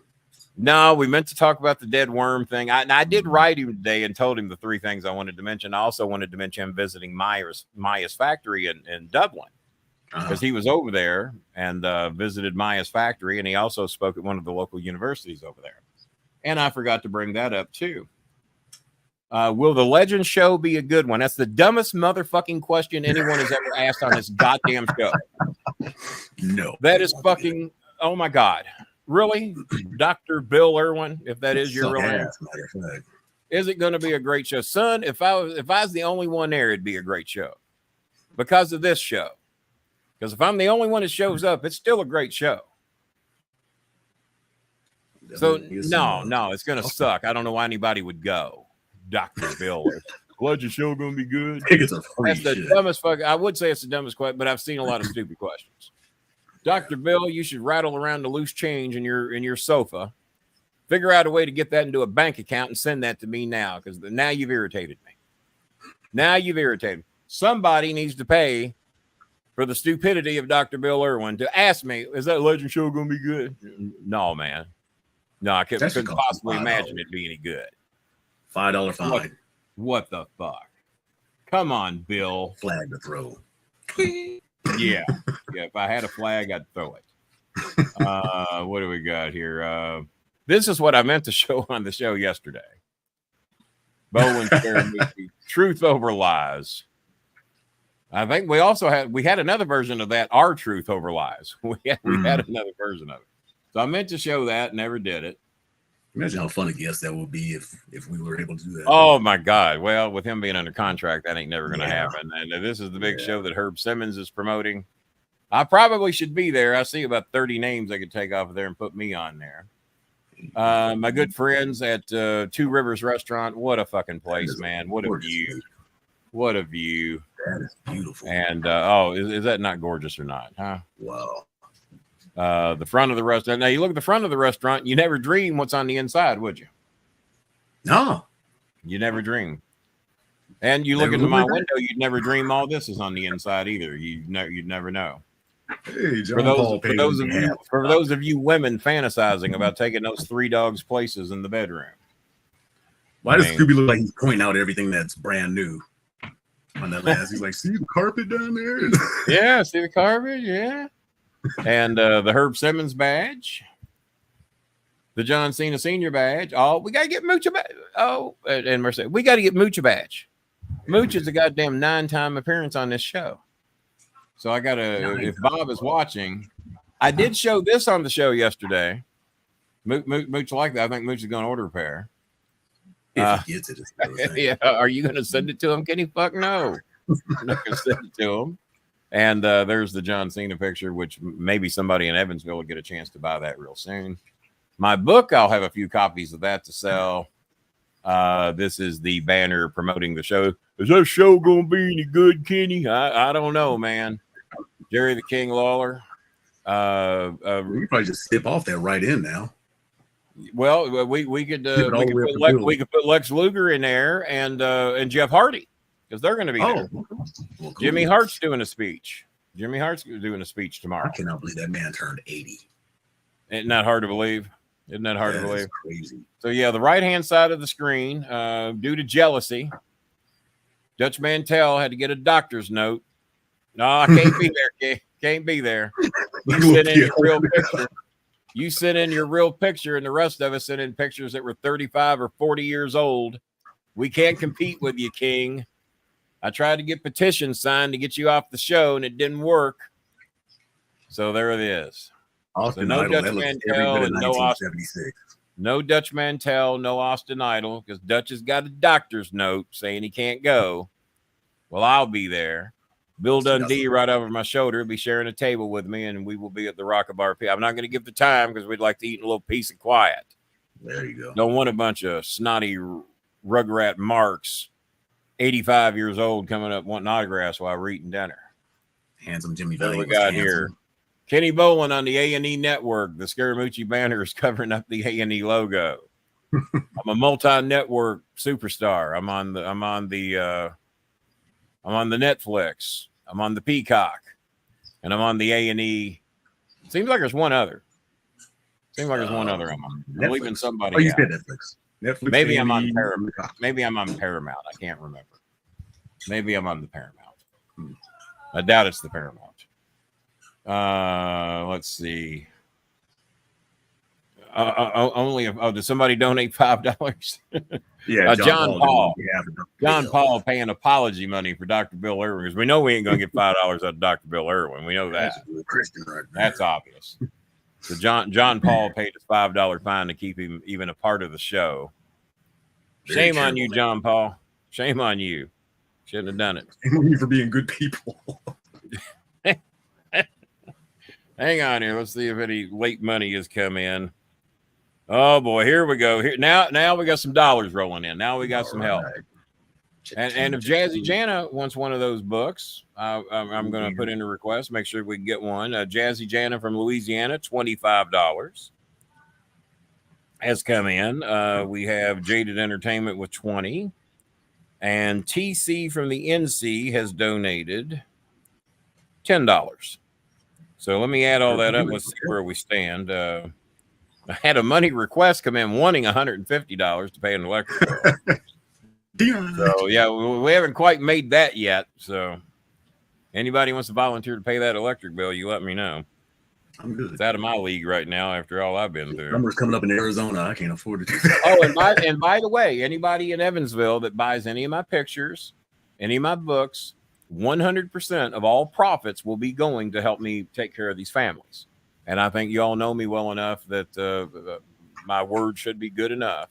No, we meant to talk about the dead worm thing. I did write him today and told him the 3 things I wanted to mention. I also wanted to mention him visiting Maya's factory in Dublin, because he was over there and visited Maya's factory, and he also spoke at one of the local universities over there. And I forgot to bring that up too. Will the Legend show be a good one? That's the dumbest motherfucking question anyone has ever asked on this goddamn show. No, that is fucking. Oh my God. Really? Dr. Bill Irwin, if that is your real name. Is it going to be a great show? Son, if I was the only one there, it'd be a great show. Because of this show. Because if I'm the only one that shows up, it's still a great show. So, no, it's going to suck. I don't know why anybody would go. Dr. Bill. Legend show going to be good? That's the dumbest fuck. I would say it's the dumbest question, but I've seen a lot of stupid questions. Dr. Bill, you should rattle around the loose change in your sofa. Figure out a way to get that into a bank account and send that to me now, because now you've irritated me. somebody needs to pay for the stupidity of Dr. Bill Irwin to ask me, is that Legend show going to be good? No, man. No, I couldn't possibly imagine it being any good. $5 fine. What the fuck? Come on, Bill. Flag to throw. Yeah. If I had a flag, I'd throw it. What do we got here? This is what I meant to show on the show yesterday. Bolin Scaramucci, Truth Over Lies. I think we had another version of that, Our Truth Over Lies. We had another version of it. So I meant to show that, never did it. Imagine how fun a guest that would be if we were able to do that. Oh my God. Well, with him being under contract, that ain't never going to happen. And this is the big show that Herb Simmons is promoting. I probably should be there. I see about 30 names I could take off of there and put me on there. My good friends at Two Rivers Restaurant. What a fucking place, man. What a view. What a view. That is beautiful. And is that not gorgeous or not? Huh? Wow. The front of the restaurant. Now you look at the front of the restaurant, you never dream what's on the inside, would you? No. You never dream. And you look into my window, you'd never dream all this is on the inside either. You'd never know. Hey, for those of you women fantasizing about taking those 3 dogs' places in the bedroom. Why does Scooby look like he's pointing out everything that's brand new on that last? He's like, see the carpet down there? Yeah, see the carpet? Yeah. And the Herb Simmons badge. The John Cena Sr. badge. Oh, we got to get Mooch a badge. Oh, and Mercedes, we got to get Mooch a badge. Mooch is a goddamn 9-time appearance on this show. So I got to, if Bob is watching, I did show this on the show yesterday. Mooch like that. I think Mooch is going to order a pair. If he gets it. Yeah. Are you going to send it to him? Kenny? Fuck no. I'm not going to send it to him. And there's the John Cena picture, which maybe somebody in Evansville will get a chance to buy that real soon. My book, I'll have a few copies of that to sell. This is the banner promoting the show. Is that show going to be any good, Kenny? I don't know, man. Jerry the King Lawler. You probably just skip off that right in now. Well, we could put Lex Luger in there and Jeff Hardy because they're going to be there. Well, cool. Jimmy Hart's doing a speech. Jimmy Hart's doing a speech tomorrow. I cannot believe that man turned 80. Isn't that hard to believe? Isn't that hard to believe? Crazy. So yeah, the right-hand side of the screen, due to jealousy, Dutch Mantell had to get a doctor's note. No, I can't be there. Can't be there. You sent in your real picture. You sent in your real picture, and the rest of us sent in pictures that were 35 or 40 years old. We can't compete with you, King. I tried to get petitions signed to get you off the show, and it didn't work. So there it is. Austin so no Idol, Dutch Mantell and no Austin. No Dutch Mantell, no Austin Idol, because Dutch has got a doctor's note saying he can't go. Well, I'll be there. Bill Dundee right over my shoulder will be sharing a table with me, and we will be at the Rock-A-Bar. I'm not going to give the time because we'd like to eat in a little peace and quiet. There you go. Don't want a bunch of snotty rugrat marks, 85 years old, coming up wanting autographs while we're eating dinner. Handsome Jimmy. What do we got here? Kenny Bolin on the A&E network. The Scaramucci banner is covering up the A&E logo. I'm a multi-network superstar. I'm on the Netflix. I'm on the Peacock, and I'm on the A&E. Seems like there's one other. I'm on. I'm leaving somebody. Oh, you said Netflix. Netflix. Maybe I'm on Paramount. Maybe I'm on Paramount. I can't remember. Maybe I'm on the Paramount. I doubt it's the Paramount. Let's see. Did somebody donate $5? Yeah, John Paul. John Paul paying apology money for Dr. Bill Irwin because we know we ain't gonna get $5 out of Dr. Bill Irwin. We know that. That's obvious. So John Paul paid his $5 fine to keep him even a part of the show. Shame on you, John Paul. Shame on you. Shouldn't have done it. Shame on you for being good people. Hang on here. Let's see if any late money has come in. Oh boy, here we go. Here now we got some dollars rolling in. Now we got some help. And if Jazzy Jana wants one of those books, I'm going to put in a request. Make sure we can get one. Jazzy Jana from Louisiana, $25 has come in. We have Jaded Entertainment with 20, And TC from the NC has donated $10. So let me add all that up. Let's see where we stand. I had a money request come in wanting $150 to pay an electric bill. So yeah, we haven't quite made that yet. So anybody wants to volunteer to pay that electric bill, you let me know. I'm good. It's out of my league right now after all I've been through. Numbers coming up in Arizona. I can't afford to do that. Oh, and by the way, anybody in Evansville that buys any of my pictures, any of my books, 100% of all profits will be going to help me take care of these families. And I think you all know me well enough that my word should be good enough.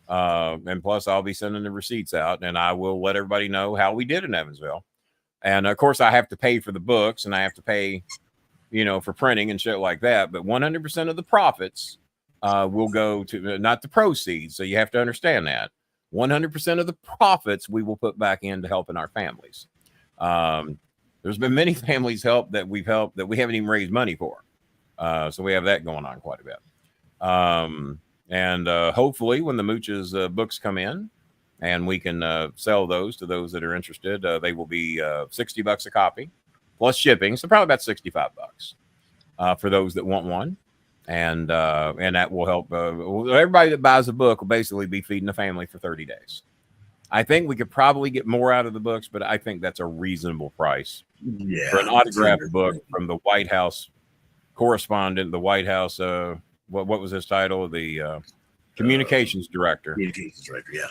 And plus, I'll be sending the receipts out, and I will let everybody know how we did in Evansville. And of course, I have to pay for the books, and I have to pay, for printing and shit like that. But 100% of the profits will go to, not the proceeds. So you have to understand that 100% of the profits we will put back into helping our families. There's been many families that we've helped that we haven't even raised money for. So we have that going on quite a bit. And hopefully when the Mooch's books come in and we can sell those to those that are interested, they will be $60 a copy plus shipping. So probably about $65 for those that want one. And that will help. Everybody that buys a book will basically be feeding the family for 30 days. I think we could probably get more out of the books, but I think that's a reasonable price for an autographed book from the White House correspondent, the White House. What was his title? The communications director. Communications director, yeah.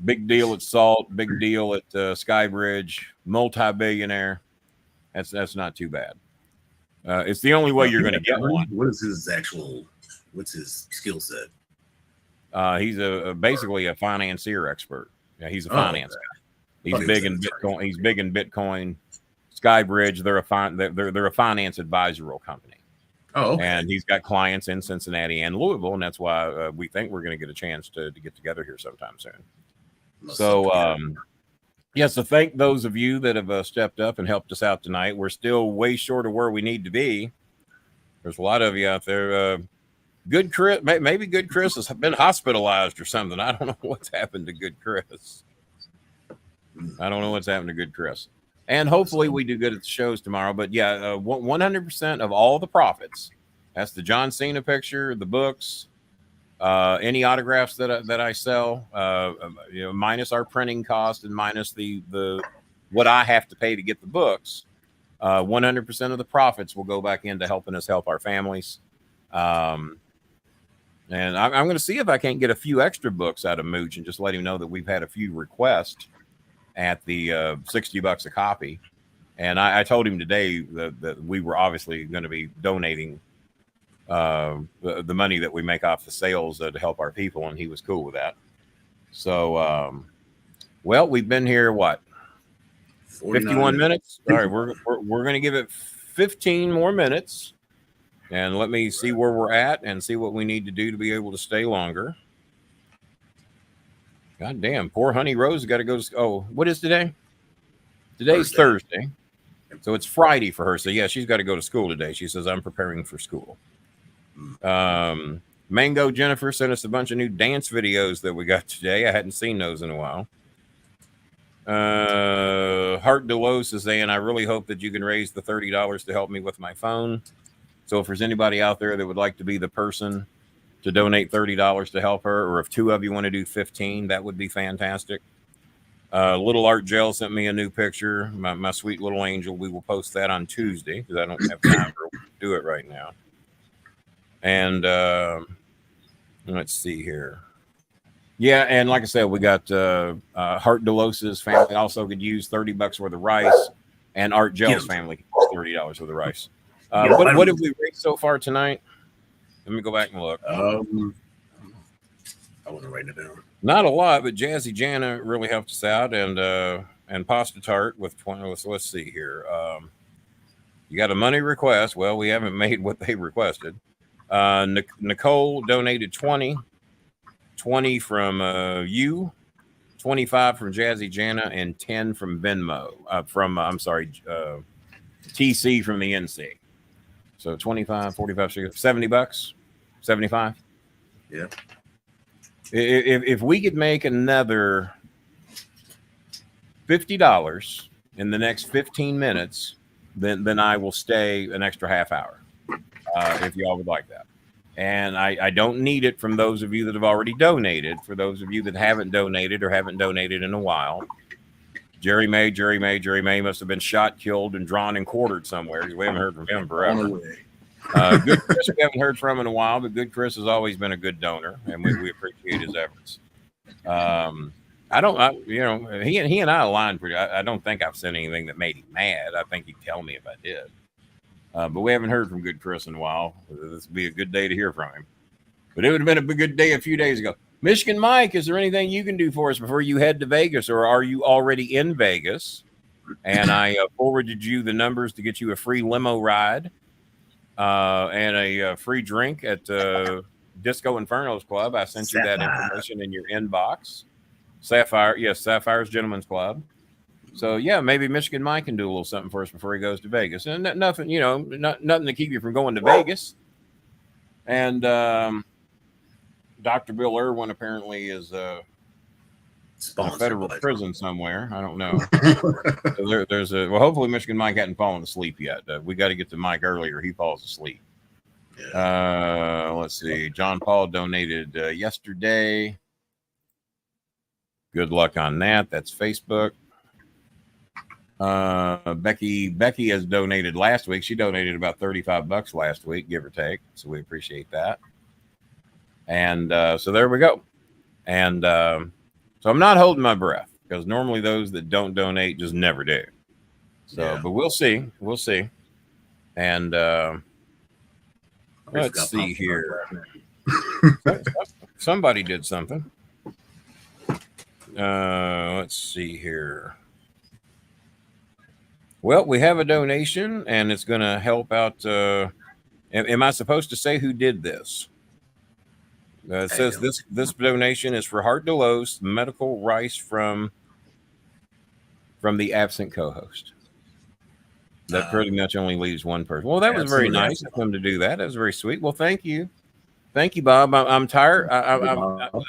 Big deal at SALT. Big deal at Skybridge. Multi-billionaire. That's not too bad. It's the only way you're going to get one. What's his skill set? He's basically a financier expert. Yeah, he's a finance guy. He's big in Bitcoin. He's big in Bitcoin. Skybridge, they're a finance advisory company. Oh, okay. And he's got clients in Cincinnati and Louisville, and that's why we think we're going to get a chance to get together here sometime soon. So thank those of you that have stepped up and helped us out tonight. We're still way short of where we need to be. There's a lot of you out there. Good Chris, maybe Good Chris has been hospitalized or something. I don't know what's happened to Good Chris. And hopefully we do good at the shows tomorrow. But yeah, 100% of all the profits. That's the John Cena picture, the books, any autographs that I sell, minus our printing cost and minus the what I have to pay to get the books. 100% of the profits will go back into helping us help our families. And I'm going to see if I can't get a few extra books out of Mooch and just let him know that we've had a few requests at the $60 a copy. And I told him today that we were obviously going to be donating the money that we make off the sales to help our people, and he was cool with that. So, well, we've been here, 51 minutes? All right, we're going to give it 15 more minutes. And let me see where we're at and see what we need to do to be able to stay longer. God damn, poor Honey Rose got to go to. Oh, what is today? Today's Thursday. So it's Friday for her. So yeah, she's got to go to school today. She says, I'm preparing for school. Mango Jennifer sent us a bunch of new dance videos that we got today. I hadn't seen those in a while. Heart Delos is saying, I really hope that you can raise the $30 to help me with my phone. So if there's anybody out there that would like to be the person to donate $30 to help her, or if two of you want to do 15, that would be fantastic. Little Art Gel sent me a new picture. My sweet little angel. We will post that on Tuesday because I don't have time to do it right now. And let's see here. Yeah, and like I said, we got Heart Delos's family also could use $30 worth of rice, and Art Gel's family $30 worth of rice. What have we raised so far tonight? Let me go back and look. I want to write it down. Not a lot, but Jazzy Jana really helped us out, and Pasta Tart with 20. So let's see here. You got a money request. Well, we haven't made what they requested. Nicole donated 20 from you, 25 from Jazzy Jana, and 10 from Venmo. TC from the NC. So 25, 45, $70, 75. Yeah. If we could make another $50 in the next 15 minutes, then I will stay an extra half hour if y'all would like that. And I don't need it from those of you that have already donated. For those of you that haven't donated or haven't donated in a while, Jerry May must have been shot, killed, and drawn and quartered somewhere because we haven't heard from him forever. Good Chris, we haven't heard from in a while, but Good Chris has always been a good donor, and we appreciate his efforts. He and I aligned pretty. I don't think I've said anything that made him mad. I think he'd tell me if I did. But we haven't heard from Good Chris in a while. This would be a good day to hear from him. But it would have been a good day a few days ago. Michigan Mike, is there anything you can do for us before you head to Vegas, or are you already in Vegas? And I forwarded you the numbers to get you a free limo ride and a free drink at Disco Inferno's Club. I sent you that information in your inbox. Sapphire's Gentlemen's Club. So yeah, maybe Michigan Mike can do a little something for us before he goes to Vegas, and nothing, nothing to keep you from going to Vegas. And Dr. Bill Irwin apparently is in a federal prison somewhere. I don't know. So hopefully Michigan Mike hadn't fallen asleep yet. We got to get to Mike earlier. He falls asleep. Yeah. Let's see. John Paul donated yesterday. Good luck on that. That's Facebook. Becky has donated last week. She donated about $35 last week, give or take. So we appreciate that. And so there we go. And so I'm not holding my breath because normally those that don't donate just never do. So, yeah. But we'll see. We'll see. And let's see here. Somebody did something. Let's see here. Well, we have a donation, and it's going to help out. Am I supposed to say who did this? It says this donation is for Heart Delos, medical rice from the absent co-host. That pretty much only leaves one person. Well, that was very nice of him to do that. That was very sweet. Well, thank you. Thank you, Bob. I'm tired.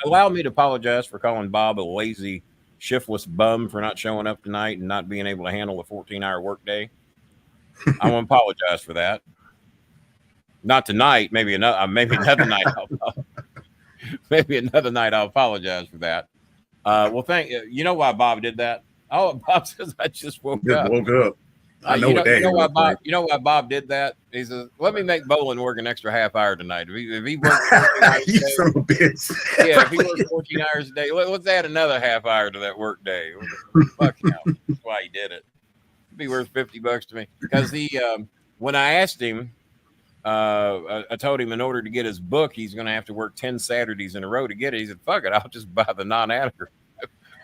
Allow me to apologize for calling Bob a lazy, shiftless bum for not showing up tonight and not being able to handle a 14-hour workday. I want to apologize for that. Not tonight. Maybe another night. Maybe another night. I'll apologize for that. Well, thank you. You know why Bob did that? Oh, Bob says I just woke up. I know you know why Bob did that? He says, "Let me make Bolin work an extra half hour tonight. If he works 14 hours a day, son of a bitch. Yeah, if he works 14 hours a day, let's add another half hour to that work day." Fuck him. That's why he did it. It'd be worth $50 to me because when I asked him, I told him in order to get his book, he's going to have to work 10 Saturdays in a row to get it. He said, "Fuck it, I'll just buy the non-autograph.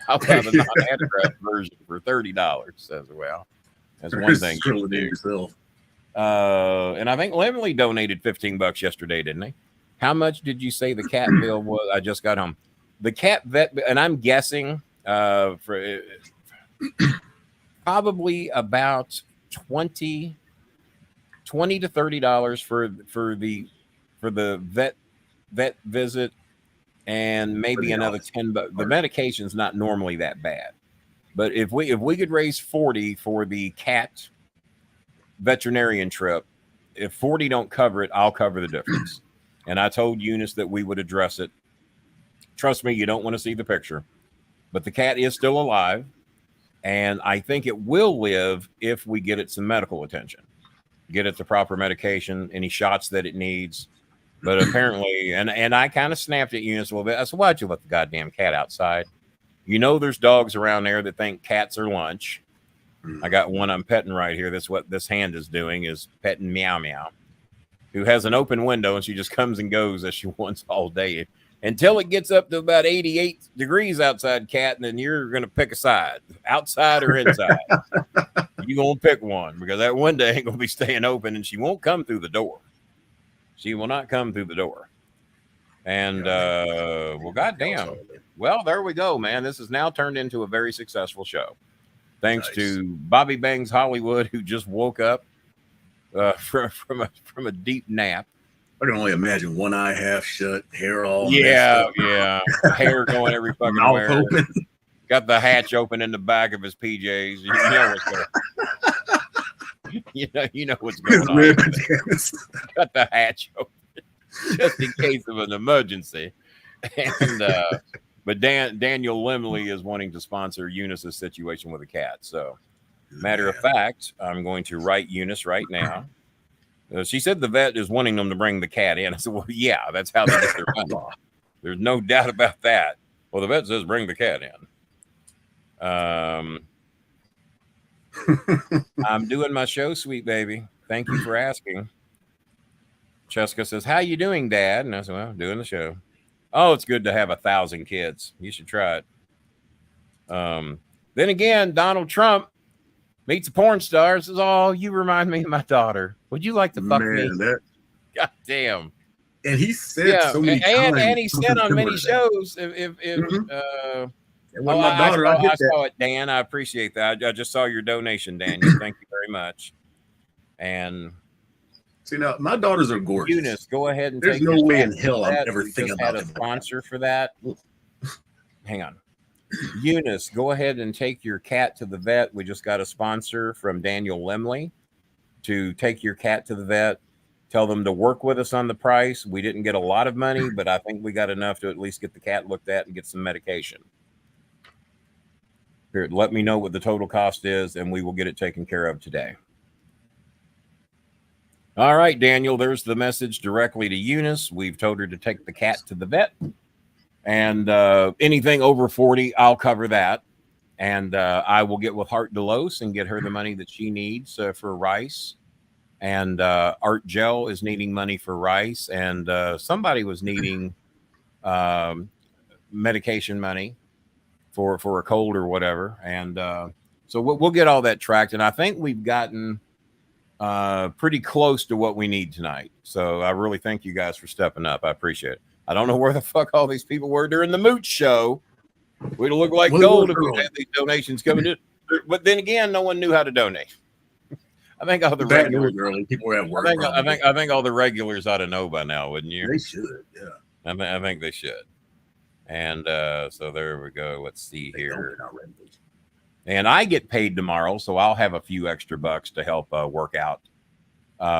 I'll buy the non-autograph version for $30." Says, well. That's one thing you do. And I think Lemley donated $15 yesterday, didn't he? How much did you say the cat bill was? I just got home. The cat vet, and I'm guessing for probably about $20 to $30 for the vet visit, and maybe another $10. The medication's not normally that bad. But if we could raise 40 for the cat veterinarian trip, if 40 don't cover it, I'll cover the difference. And I told Eunice that we would address it. Trust me, you don't want to see the picture. But the cat is still alive, and I think it will live if we get it some medical attention. Get it the proper medication, any shots that it needs. But apparently, and I kind of snapped at Eunice a little bit. I said, "Why'd you let the goddamn cat outside? You know there's dogs around there that think cats are lunch." I got one I'm petting right here. That's what this hand is doing, is petting Meow Meow, who has an open window, and she just comes and goes as she wants all day until it gets up to about 88 degrees outside, cat, and then you're going to pick a side, outside or inside. You're going to pick one because that window ain't going to be staying open, and she won't come through the door. She will not come through the door. And, well, goddamn. Well, there we go, man. This has now turned into a very successful show. Thanks to Bobby Bangs Hollywood, who just woke up from a deep nap. I can only imagine one eye half shut, hair all yeah, hair going every fucking mouth where. open. got the hatch open in the back of his PJs. You know what's going. You know what's going on. Got the hatch open just in case of an emergency. And but Daniel Limley is wanting to sponsor Eunice's situation with a cat. So, matter of fact, I'm going to write Eunice right now. She said the vet is wanting them to bring the cat in. I said, well, yeah, that's how they get their money. There's no doubt about that. Well, the vet says bring the cat in. I'm doing my show, sweet baby. Thank you for asking. Cheska says, how you doing, Dad? And I said, well, doing the show. Oh, it's good to have 1,000 kids. You should try it. Then again, Donald Trump meets a porn star. Says, oh, you remind me of my daughter. Would you like to fuck me? God damn. And he said so many times. And he said on many shows, my daughter, I saw it, Dan. I appreciate that. I just saw your donation, Daniel. Thank you very much. And see, now my daughters are gorgeous. Eunice, go ahead and there's take no way in hell I'm ever thinking about a sponsor for that. Hang on. Eunice, go ahead and take your cat to the vet. We just got a sponsor from Daniel Limley to take your cat to the vet. Tell them to work with us on the price. We didn't get a lot of money, but I think we got enough to at least get the cat looked at and get some medication. Here, let me know what the total cost is, and we will get it taken care of today. All right, Daniel, there's the message directly to Eunice. We've told her to take the cat to the vet. And anything over 40, I'll cover that. And I will get with Hart DeLose and get her the money that she needs for rice. And Art Gel is needing money for rice. And somebody was needing medication money for a cold or whatever. And so we'll get all that tracked. And I think we've gotten pretty close to what we need tonight. So I really thank you guys for stepping up. I appreciate it. I don't know where the fuck all these people were during the Mooch show. We'd look like gold if we had these donations coming in. But then again, no one knew how to donate. I think all the regulars, people were at work. I think all the regulars ought to know by now, wouldn't you? They should, yeah. I think they should. And so there we go. Let's see here. And I get paid tomorrow, so I'll have a few extra bucks to help work out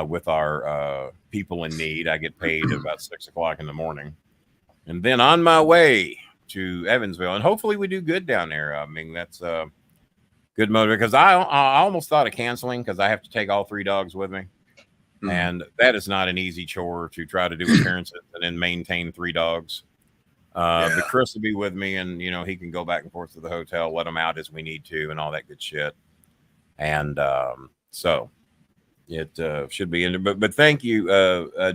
with our people in need. I get paid at about 6 o'clock in the morning. And then on my way to Evansville, and hopefully we do good down there. I mean, that's good motive, because I almost thought of canceling because I have to take all 3 dogs with me. And that is not an easy chore to try to do appearances and then maintain 3 dogs. But Chris will be with me, and he can go back and forth to the hotel, let them out as we need to, and all that good shit. And so it should be in there. But thank you,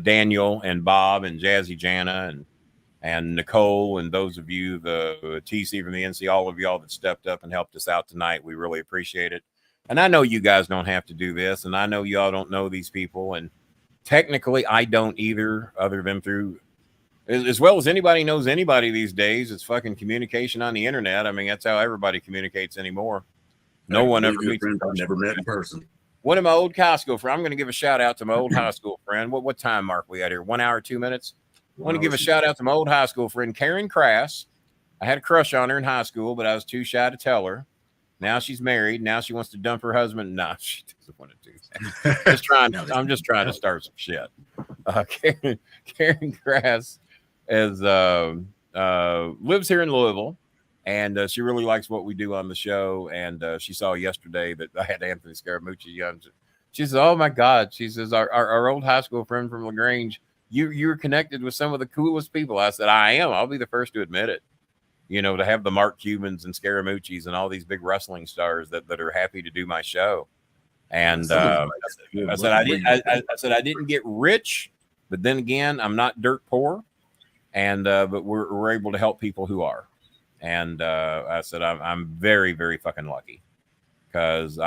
Daniel and Bob and Jazzy Jana and Nicole, and those of you, the TC from the NC, all of y'all that stepped up and helped us out tonight. We really appreciate it. And I know you guys don't have to do this, and I know y'all don't know these people, and technically I don't either, other than through, as well as anybody knows anybody these days. It's fucking communication on the internet. I mean, that's how everybody communicates anymore. No one ever meets. I've never met in person. One of my old high school friends. I'm going to give a shout out to my old high school friend. What time mark we at here? 1 hour, 2 minutes. I want to give a shout out to my old high school friend, Karen Crass. I had a crush on her in high school, but I was too shy to tell her. Now she's married. Now she wants to dump her husband. No, she doesn't want to do that. I'm just trying to start some shit. Karen Crass lives here in Louisville, and she really likes what we do on the show. And she saw yesterday that I had Anthony Scaramucci on. She says, "Oh my God!" She says, "Our old high school friend from LaGrange. You're connected with some of the coolest people." I said, "I am. I'll be the first to admit it." To have the Mark Cubans and Scaramucci's and all these big wrestling stars that are happy to do my show. And I said I didn't get rich, but then again, I'm not dirt poor. And but we're able to help people who are. And I said I'm very, very fucking lucky, because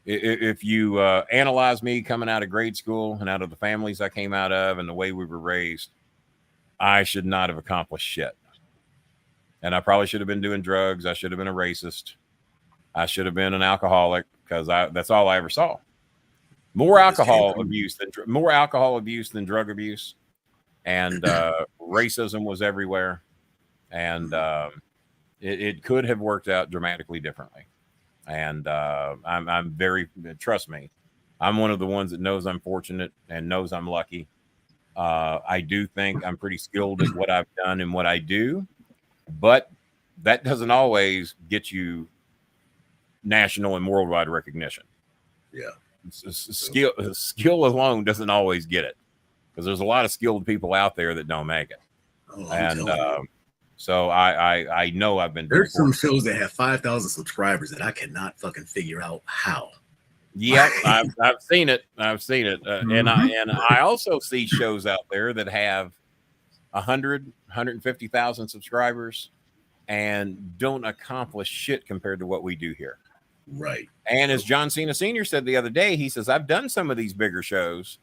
if you analyze me coming out of grade school and out of the families I came out of and the way we were raised, I should not have accomplished shit. And I probably should have been doing drugs. I should have been a racist. I should have been an alcoholic, because that's all I ever saw. More alcohol abuse than drug abuse. And racism was everywhere. And It could have worked out dramatically differently. And I'm very, trust me, I'm one of the ones that knows I'm fortunate and knows I'm lucky. I do think I'm pretty skilled at what I've done and what I do, but that doesn't always get you national and worldwide recognition. Yeah. Skill alone doesn't always get it, because there's a lot of skilled people out there that don't make it. So I know I've been. There's some shows that have 5,000 subscribers that I cannot fucking figure out how. Yep, I've seen it. And I also see shows out there that have 150,000 subscribers and don't accomplish shit compared to what we do here. Right. And as John Cena Sr. said the other day, he says, I've done some of these bigger shows,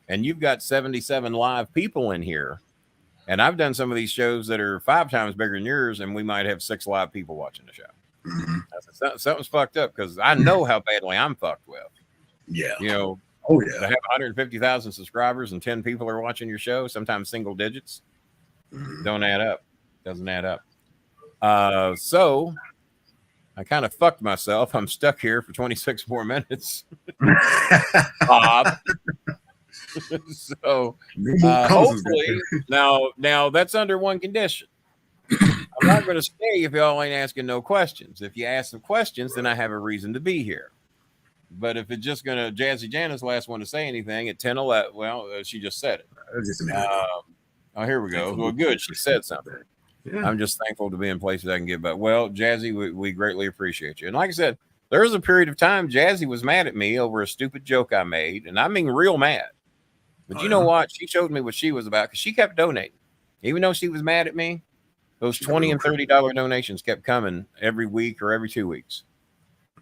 and you've got 77 live people in here. And I've done some of these shows that are 5 times bigger than yours, and we might have 6 live people watching the show. Mm-hmm. Something's fucked up, because I know how badly I'm fucked with. Yeah. You know, to have 150,000 subscribers and 10 people are watching your show, sometimes single digits, don't add up. Doesn't add up. So I kind of fucked myself. I'm stuck here for 26 more minutes. Bob. So hopefully now that's under one condition. I'm not going to stay if y'all ain't asking no questions. If you ask some questions, then I have a reason to be here. But if it's just going to, Jazzy Jana's last one to say anything at 10:11, well, she just said it. Oh, here we go. Well, good. She said something. Yeah. I'm just thankful to be in places I can give back. Well, Jazzy, we greatly appreciate you. And like I said, there was a period of time Jazzy was mad at me over a stupid joke I made, and I mean real mad. But you know what? She showed me what she was about, because she kept donating. Even though she was mad at me, those $20 and $30 donations kept coming every week or every 2 weeks.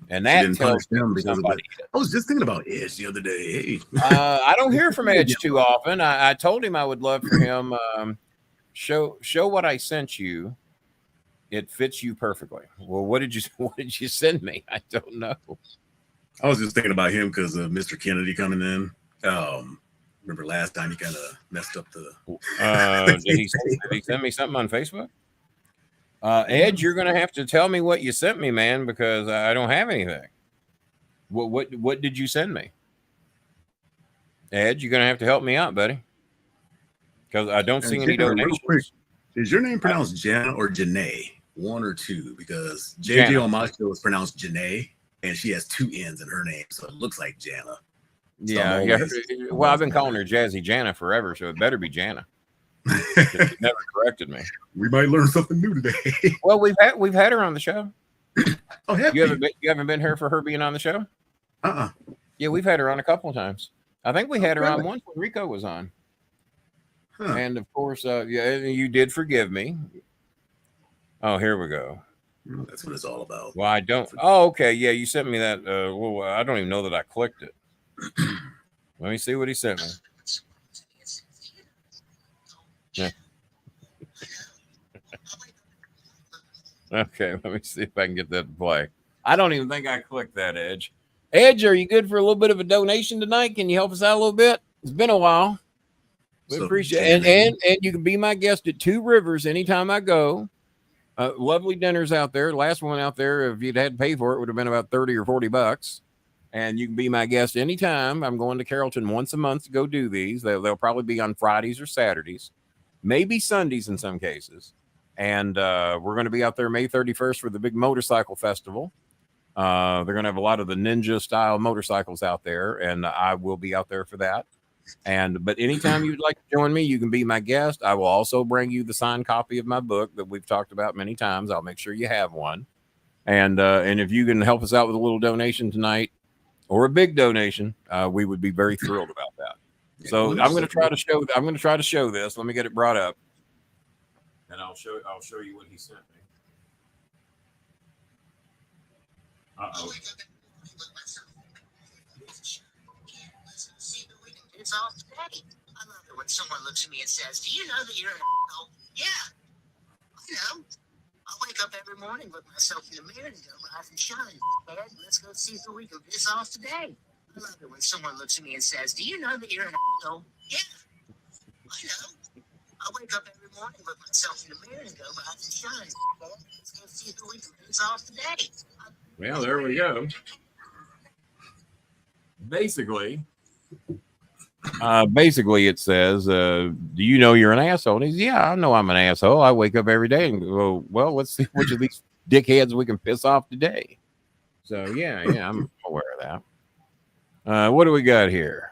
And that tells somebody. I was just thinking about Edge the other day. I don't hear from Edge too often. I told him I would love for him show what I sent you. It fits you perfectly. Well, what did you send me? I don't know. I was just thinking about him because of Mr. Kennedy coming in. Remember last time he kind of messed up the. Did he send me something on Facebook? Edge, you're gonna have to tell me what you sent me, man, because I don't have anything. What did you send me? Edge, you're gonna have to help me out, buddy, because I don't see any donations. Is your name pronounced Jana or Janae? One or two? Because JJ on my show is pronounced Janae, and she has 2 N's in her name, so it looks like Jana. Yeah. Well, I've been calling her Jazzy Jana forever, so it better be Jana. She never corrected me. We might learn something new today. Well, we've had her on the show. Oh, you haven't been here for her being on the show? Yeah, we've had her on a couple of times. I think we had her on once when Rico was on. And of course, you did forgive me. Oh, here we go. That's what it's all about. Well, I don't. Oh, okay. Yeah, you sent me that. Well, I don't even know that I clicked it. Let me see what he sent me. Yeah. Okay, let me see if I can get that to play. I don't even think I clicked that, Edge. Edge, are you good for a little bit of a donation tonight? Can you help us out a little bit? It's been a while. We appreciate it. And you can be my guest at 2 Rivers anytime I go. Lovely dinners out there. Last one out there, if you'd had to pay for it, would have been about $30 or $40. And you can be my guest anytime. I'm going to Carrollton once a month to go do these. They'll probably be on Fridays or Saturdays, maybe Sundays in some cases. And we're going to be out there May 31st for the big motorcycle festival. They're going to have a lot of the ninja style motorcycles out there, and I will be out there for that. But anytime you'd like to join me, you can be my guest. I will also bring you the signed copy of my book that we've talked about many times. I'll make sure you have one. And if you can help us out with a little donation tonight, or a big donation, we would be very thrilled about that. So I'm going to try to show. I'm going to try to show this. Let me get it brought up, and I'll show you what he sent me. Uh-oh. It's off today. I love it when someone looks at me and says, "Do you know that you're an asshole?" Yeah, I know. I wake up every morning, look myself in the mirror, and go, "Rise and shine, man. Let's go see if we can piss off today." I love it when someone looks at me and says, "Do you know that you're an asshole?" Yeah, I know. I wake up every every morning, look myself in the mirror and go, rise and shine. Let's go see who we can piss off today. Well, there we go. Basically, it says, do you know you're an asshole? And he's, yeah, I know I'm an asshole. I wake up every day and go, well, let's see which of these dickheads we can piss off today. So, yeah, I'm aware of that. What do we got here?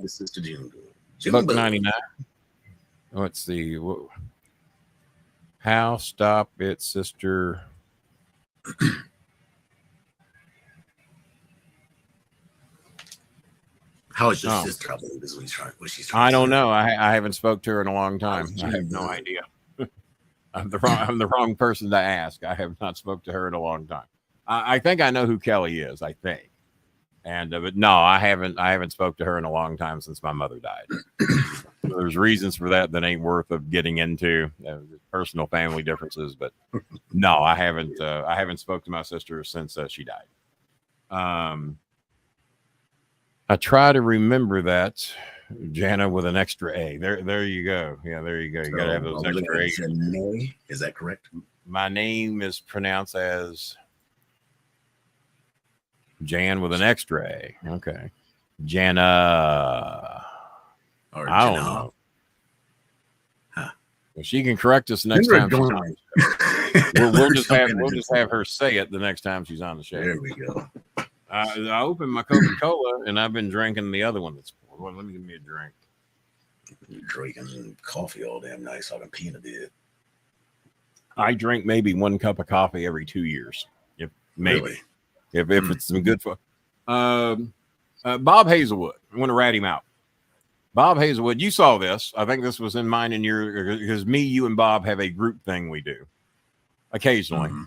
Sister June. Buck 99. Let's see. How stop it, sister. How is your sister? I believe is what she's trying. I don't know. I haven't spoke to her in a long time. I have no idea. I'm the wrong person to ask. I have not spoke to her in a long time. I think I know who Kelly is. I think. And but no, I haven't spoke to her in a long time since my mother died. There's reasons for that ain't worth of getting into, personal family differences. But no, I haven't spoke to my sister since she died. I try to remember that, Jana, with an extra A. There you go. Yeah, there you go. You gotta have those extra A's. Is that correct? My name is pronounced as Jan with an extra A. Okay. Jana. Or I don't know. Huh. Well, she can correct us next time. We'll just have her say it the next time she's on the show. There we go. I opened my Coca-Cola and I've been drinking the other one that's poured. Well, let me give me a drink. You're drinking coffee all damn night, so I can pee in a bit. I drink maybe 1 cup of coffee every 2 years. Maybe. Really? If it's some good fun. Bob Hazelwood. I want to rat him out. Bob Hazelwood, you saw this. I think this was in mine and your, because me, you, and Bob have a group thing we do occasionally. Mm-hmm.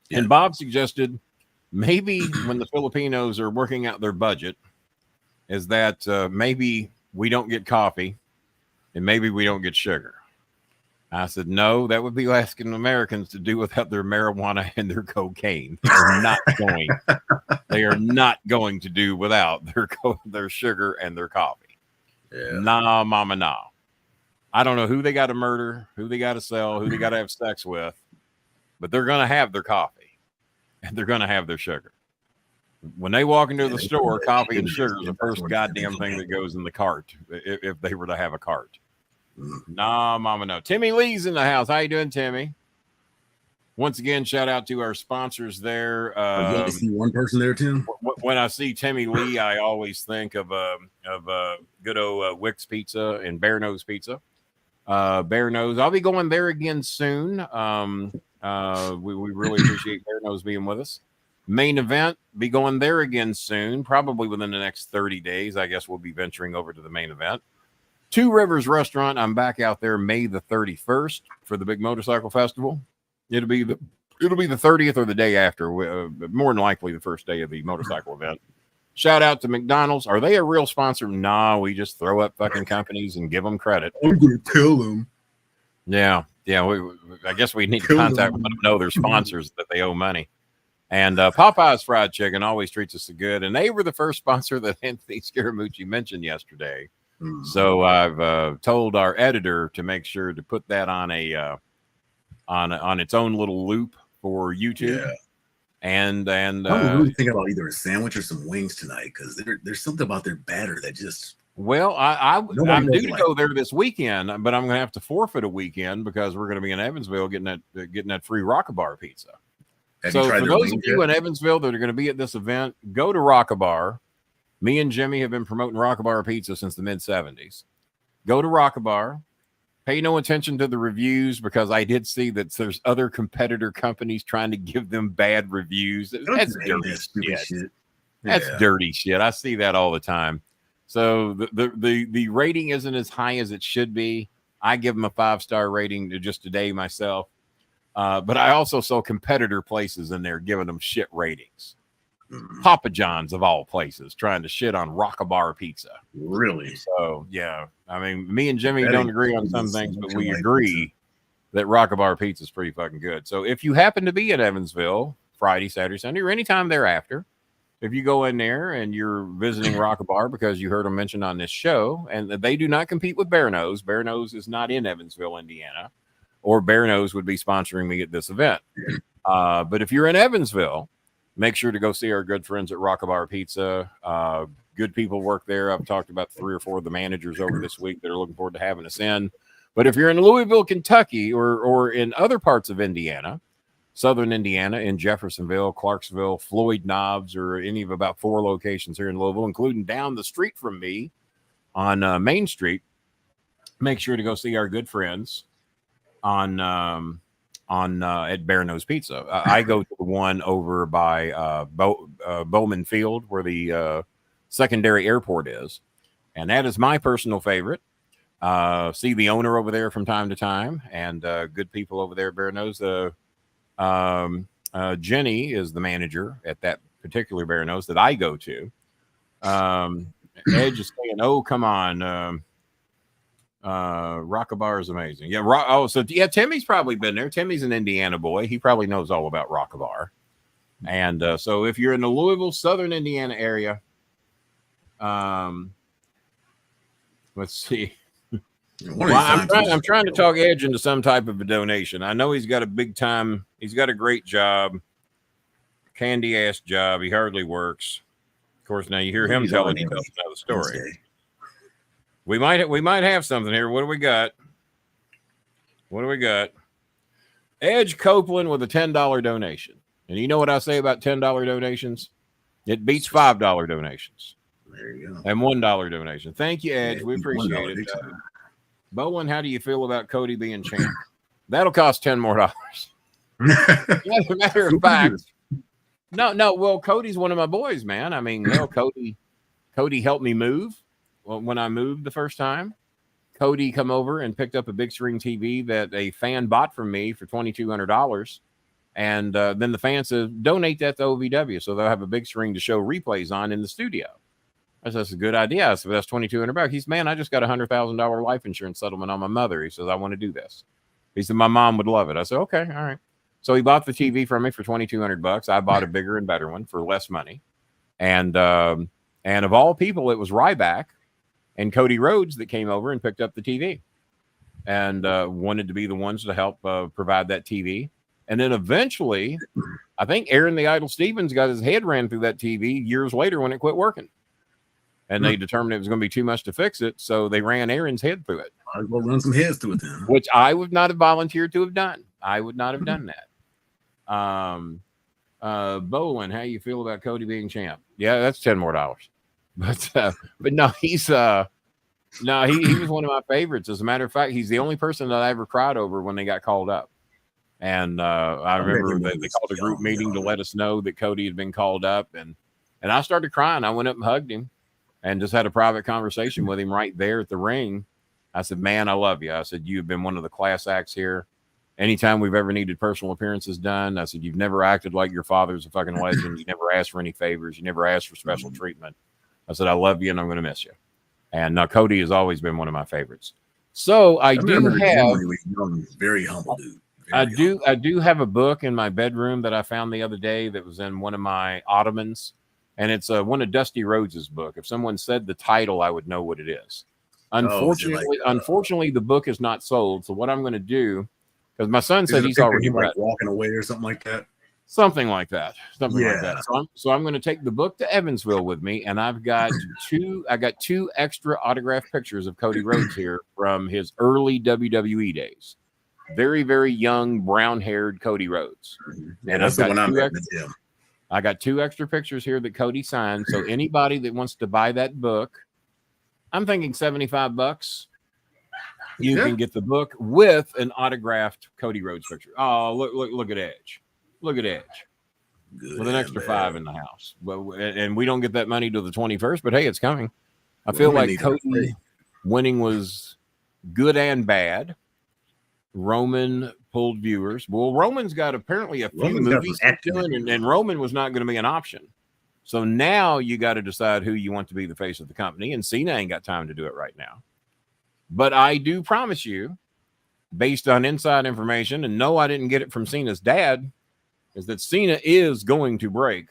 Yeah. And Bob suggested maybe when the Filipinos are working out their budget, is that maybe we don't get coffee and maybe we don't get sugar. I said, no, that would be asking Americans to do without their marijuana and their cocaine. They are not going to do without their sugar and their coffee. Yeah. Nah, mama, nah. I don't know who they got to murder, who they got to sell, who they got to have sex with, but they're going to have their coffee and they're going to have their sugar. When they walk into the store, coffee and sugar is the first goddamn thing that goes in the cart if they were to have a cart. Nah, mama, no. Timmy Lee's in the house. How you doing, Timmy? Once again, shout out to our sponsors there. You only see one person there, Tim? When I see Timmy Lee, I always think of good old Wick's Pizza and Bear Nose Pizza. Bear Nose. I'll be going there again soon. We really appreciate Bear Nose being with us. Main Event, be going there again soon, probably within the next 30 days. I guess we'll be venturing over to the Main Event. Two Rivers Restaurant, I'm back out there May the 31st for the big motorcycle festival. It'll be the 30th or the day after, more than likely the first day of the motorcycle event. Shout out to McDonald's. Are they a real sponsor? Nah, we just throw up fucking companies and give them credit. I'm going to tell them. Yeah. I guess we need to contact them, let them know they're sponsors, that they owe money. And Popeye's Fried Chicken always treats us so good. And they were the first sponsor that Anthony Scaramucci mentioned yesterday. So I've told our editor to make sure to put that on on its own little loop for YouTube. Yeah. And I'm really thinking about either a sandwich or some wings tonight, because there's something about their batter that just. Well, I'm due to go there this weekend, but I'm going to have to forfeit a weekend because we're going to be in Evansville getting that free Rockabar pizza. So for those of you in Evansville that are going to be at this event, go to Rockabar. Me and Jimmy have been promoting Rockabar pizza since the mid-'70s. Go to Rockabar. Pay no attention to the reviews, because I did see that there's other competitor companies trying to give them bad reviews. That's dirty shit. That's dirty shit. I see that all the time. So the rating isn't as high as it should be. I give them a 5-star rating just today myself. But I also saw competitor places in there giving them shit ratings. Papa John's of all places trying to shit on Rockabar pizza. Really? So yeah, I mean, me and Jimmy don't agree on some things, but we agree that Rockabar pizza is pretty fucking good. So if you happen to be at Evansville Friday, Saturday, Sunday, or anytime thereafter, if you go in there and you're visiting Rock-A-Bar because you heard them mentioned on this show, and they do not compete with Bear Nose. Bear Nose is not in Evansville, Indiana, or Bear Nose would be sponsoring me at this event. But if you're in Evansville, make sure to go see our good friends at Rock-A-Bar Pizza. Good people work there. I've talked about 3 or 4 of the managers over this week that are looking forward to having us in. But if you're in Louisville, Kentucky, or in other parts of Indiana, Southern Indiana, in Jeffersonville, Clarksville, Floyd Knobs, or any of about 4 locations here in Louisville, including down the street from me on Main Street, make sure to go see our good friends on at Bear Nose Pizza. I go to the one over by Bowman Field, where the secondary airport is, and that is my personal favorite. See the owner over there from time to time, and good people over there at Bear Nose. Jenny is the manager at that particular Bear Nose that I go to. Edge is saying, "Oh, come on, Rock-A-Bar is amazing." Yeah, Timmy's probably been there. Timmy's an Indiana boy. He probably knows all about Rock-A-Bar. And so if you're in the Louisville, Southern Indiana area, let's see. Well, I'm trying to talk Edge into some type of a donation. I know he's got a big time. He's got a great job, candy ass job. He hardly works. Of course, now you hear him telling you another story. We might have something here. What do we got? Edge Copeland with a $10 donation. And you know what I say about $10 donations? It beats $5 donations. There you go. And $1 donation. Thank you, Edge. We appreciate it. Bolin, how do you feel about Cody being champ? That'll cost $10 more. As a matter of fact, no. Well, Cody's one of my boys, man. I mean, Cody helped me move when I moved the first time. Cody come over and picked up a big screen TV that a fan bought from me for $2,200, and then the fan said, "Donate that to OVW, so they'll have a big screen to show replays on in the studio." I said, "That's a good idea." I said, "That's $2,200. He said, "Man, I just got a $100,000 life insurance settlement on my mother." He says, "I want to do this." He said, "My mom would love it." I said, "Okay, all right." So he bought the TV from me for $2,200. I bought a bigger and better one for less money. And of all people, it was Ryback and Cody Rhodes that came over and picked up the TV and wanted to be the ones to help provide that TV. And then eventually, I think Aaron the Idol Stevens got his head ran through that TV years later when it quit working. And they determined it was going to be too much to fix it, so they ran Aaron's head through it. I'll go run some heads through it then. Which I would not have volunteered to have done. I would not have done that. Bolin, how you feel about Cody being champ? Yeah, that's $10 more. But no, he's he was one of my favorites. As a matter of fact, he's the only person that I ever cried over when they got called up. And I remember they called a group meeting to let us know that Cody had been called up, and I started crying. I went up and hugged him and just had a private conversation with him right there at the ring. I said, "Man, I love you." I said, "You've been one of the class acts here. Anytime we've ever needed personal appearances done," I said, "You've never acted like your father's a fucking legend. You never asked for any favors. You never asked for special treatment." I said, "I love you and I'm going to miss you." And now Cody has always been one of my favorites. So I do have very humble dude. I do have a book in my bedroom that I found the other day that was in one of my ottomans. And it's one of Dusty Rhodes's book. If someone said the title, I would know what it is. Unfortunately, the book is not sold. So what I'm going to do, because my son said he's already read walking away or something like that. Something like that. So I'm going to take the book to Evansville with me, and I've got two extra autographed pictures of Cody Rhodes here from his early WWE days. Very, very young, brown-haired Cody Rhodes. Yeah, that's the one I'm at the gym. I got 2 extra pictures here that Cody signed. So anybody that wants to buy that book, I'm thinking $75. You can get the book with an autographed Cody Rhodes picture. Oh, look at Edge. Look at Edge. Good, with an extra $5 in the house. And we don't get that money till the 21st, but hey, it's coming. I feel like Cody winning was good and bad. Roman pulled viewers. Well, Roman's got apparently a few movies doing, and Roman was not going to be an option. So now you got to decide who you want to be the face of the company, and Cena ain't got time to do it right now. But I do promise you, based on inside information, and no, I didn't get it from Cena's dad, is that Cena is going to break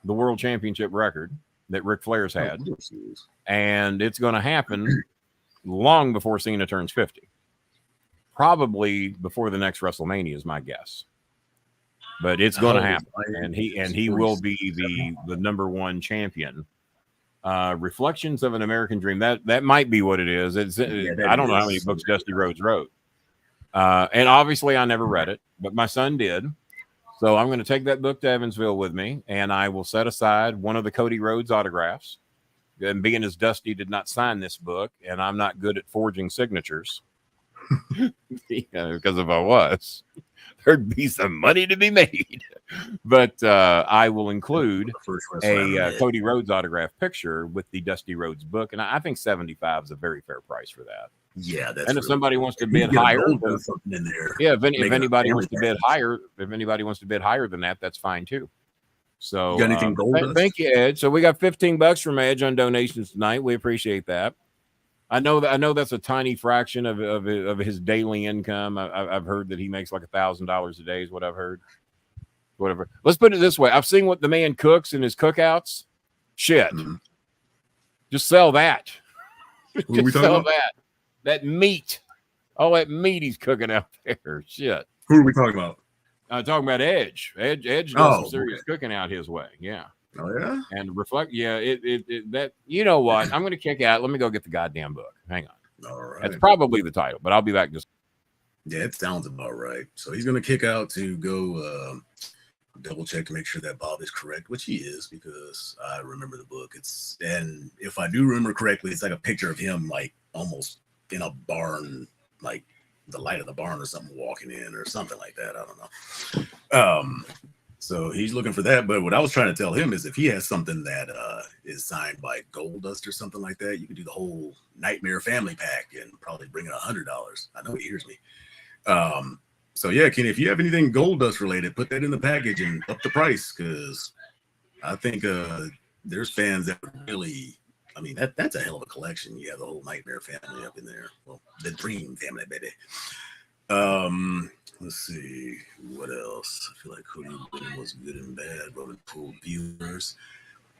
the world championship record that Ric Flair's had. Of course he is. And it's going to happen long before Cena turns 50. Probably before the next WrestleMania is my guess. But it's going to happen. And he will be the number one champion. Reflections of an American Dream. That might be what it is. I don't know how many books Dusty Rhodes wrote. And obviously I never read it, but my son did. So I'm going to take that book to Evansville with me, and I will set aside one of the Cody Rhodes autographs. And being as Dusty did not sign this book, and I'm not good at forging signatures, because if I was, there'd be some money to be made. But I will include a Cody Rhodes autograph picture with the Dusty Rhodes book, and I think $75 is a very fair price for that. Yeah, that's and if somebody wants to bid higher, something in there. Yeah, if anybody wants to bid higher, than that, that's fine too. So, you got anything gold? Thank you, Ed. So we got $15 from Edge on donations tonight. We appreciate that. I know that's a tiny fraction of his daily income. I've heard that he makes like $1,000 a day is what I've heard. Whatever. Let's put it this way: I've seen what the man cooks in his cookouts. Shit, just sell that. Just sell that. That meat. All that meat he's cooking out there. Shit. Who are we talking about? I'm talking about Edge. Edge does some serious cooking out his way. Yeah. Oh, yeah? And reflect. Yeah. That, you know what? I'm going to kick out. Let me go get the goddamn book. Hang on. All right. That's probably the title, but I'll be back just. Yeah, it sounds about right. So he's going to kick out to go double check to make sure that Bob is correct, which he is, because I remember the book. And if I do remember correctly, it's like a picture of him like almost in a barn, like the light of the barn or something, walking in or something like that. I don't know. So he's looking for that. But what I was trying to tell him is if he has something that is signed by Goldust or something like that, you can do the whole Nightmare Family Pack and probably bring in $100. I know he hears me. So yeah, Kenny, if you have anything Goldust related, put that in the package and up the price, because I think there's fans that would really. I mean, that's a hell of a collection. You have the whole Nightmare Family up in there. Well, the Dream Family, baby. Let's see. What else? I feel like Cody was good and bad. Roman pulled viewers.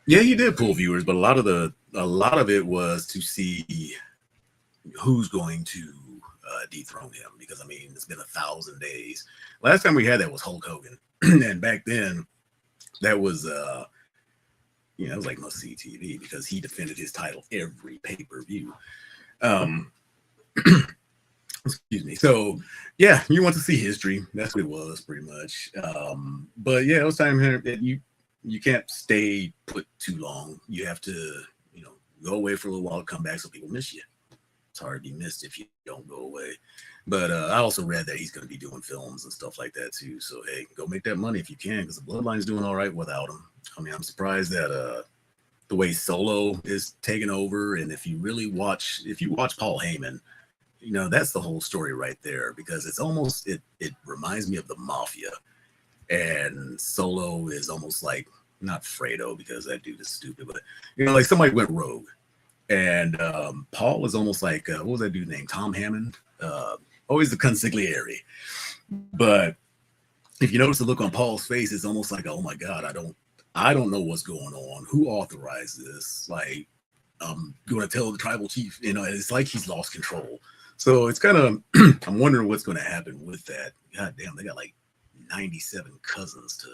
Yeah, he did pull viewers, but a lot of it was to see who's going to dethrone him. Because, I mean, it's been 1,000 days. Last time we had that was Hulk Hogan. And back then, that was... it was like must-see TV because he defended his title every pay-per-view. Excuse me. So, yeah, you want to see history. That's what it was, pretty much. But, yeah, it was time that you can't stay put too long. You have to, go away for a little while, come back so people miss you. It's hard to be missed if you don't go away. But I also read that he's going to be doing films and stuff like that, too. So, hey, go make that money if you can, because the Bloodline's doing all right without him. I mean, I'm surprised that the way Solo is taking over, and if you watch Paul Heyman, that's the whole story right there, because it's almost it reminds me of the Mafia, and Solo is almost like not Fredo because that dude is stupid, but like somebody went rogue, and Paul is almost like what was that dude named Tom Hammond? Always the consigliere, but if you notice the look on Paul's face, it's almost like, oh my God, I don't know what's going on. Who authorized this? Like, I'm going to tell the tribal chief, it's like he's lost control. So it's kind of, I'm wondering what's going to happen with that. God damn, they got like 97 cousins to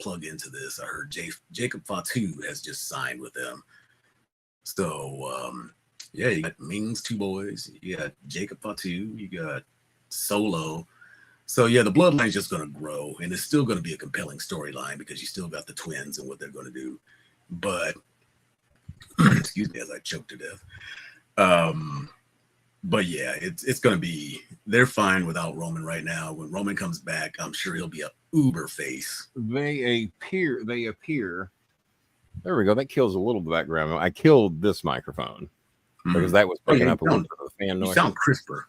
plug into this. I heard Jacob Fatu has just signed with them. So, yeah, you got Ming's two boys. You got Jacob Fatu. You got Solo. So, yeah, the Bloodline's just going to grow, and it's still going to be a compelling storyline because you still got the twins and what they're going to do. But, excuse me as I choke to death. But, yeah, it's going to be – they're fine without Roman right now. When Roman comes back, I'm sure he'll be a uber face. They appear – there we go. That kills a little bit of background. I killed this microphone because that was picking up a little bit of the fan noise. You sound crisper.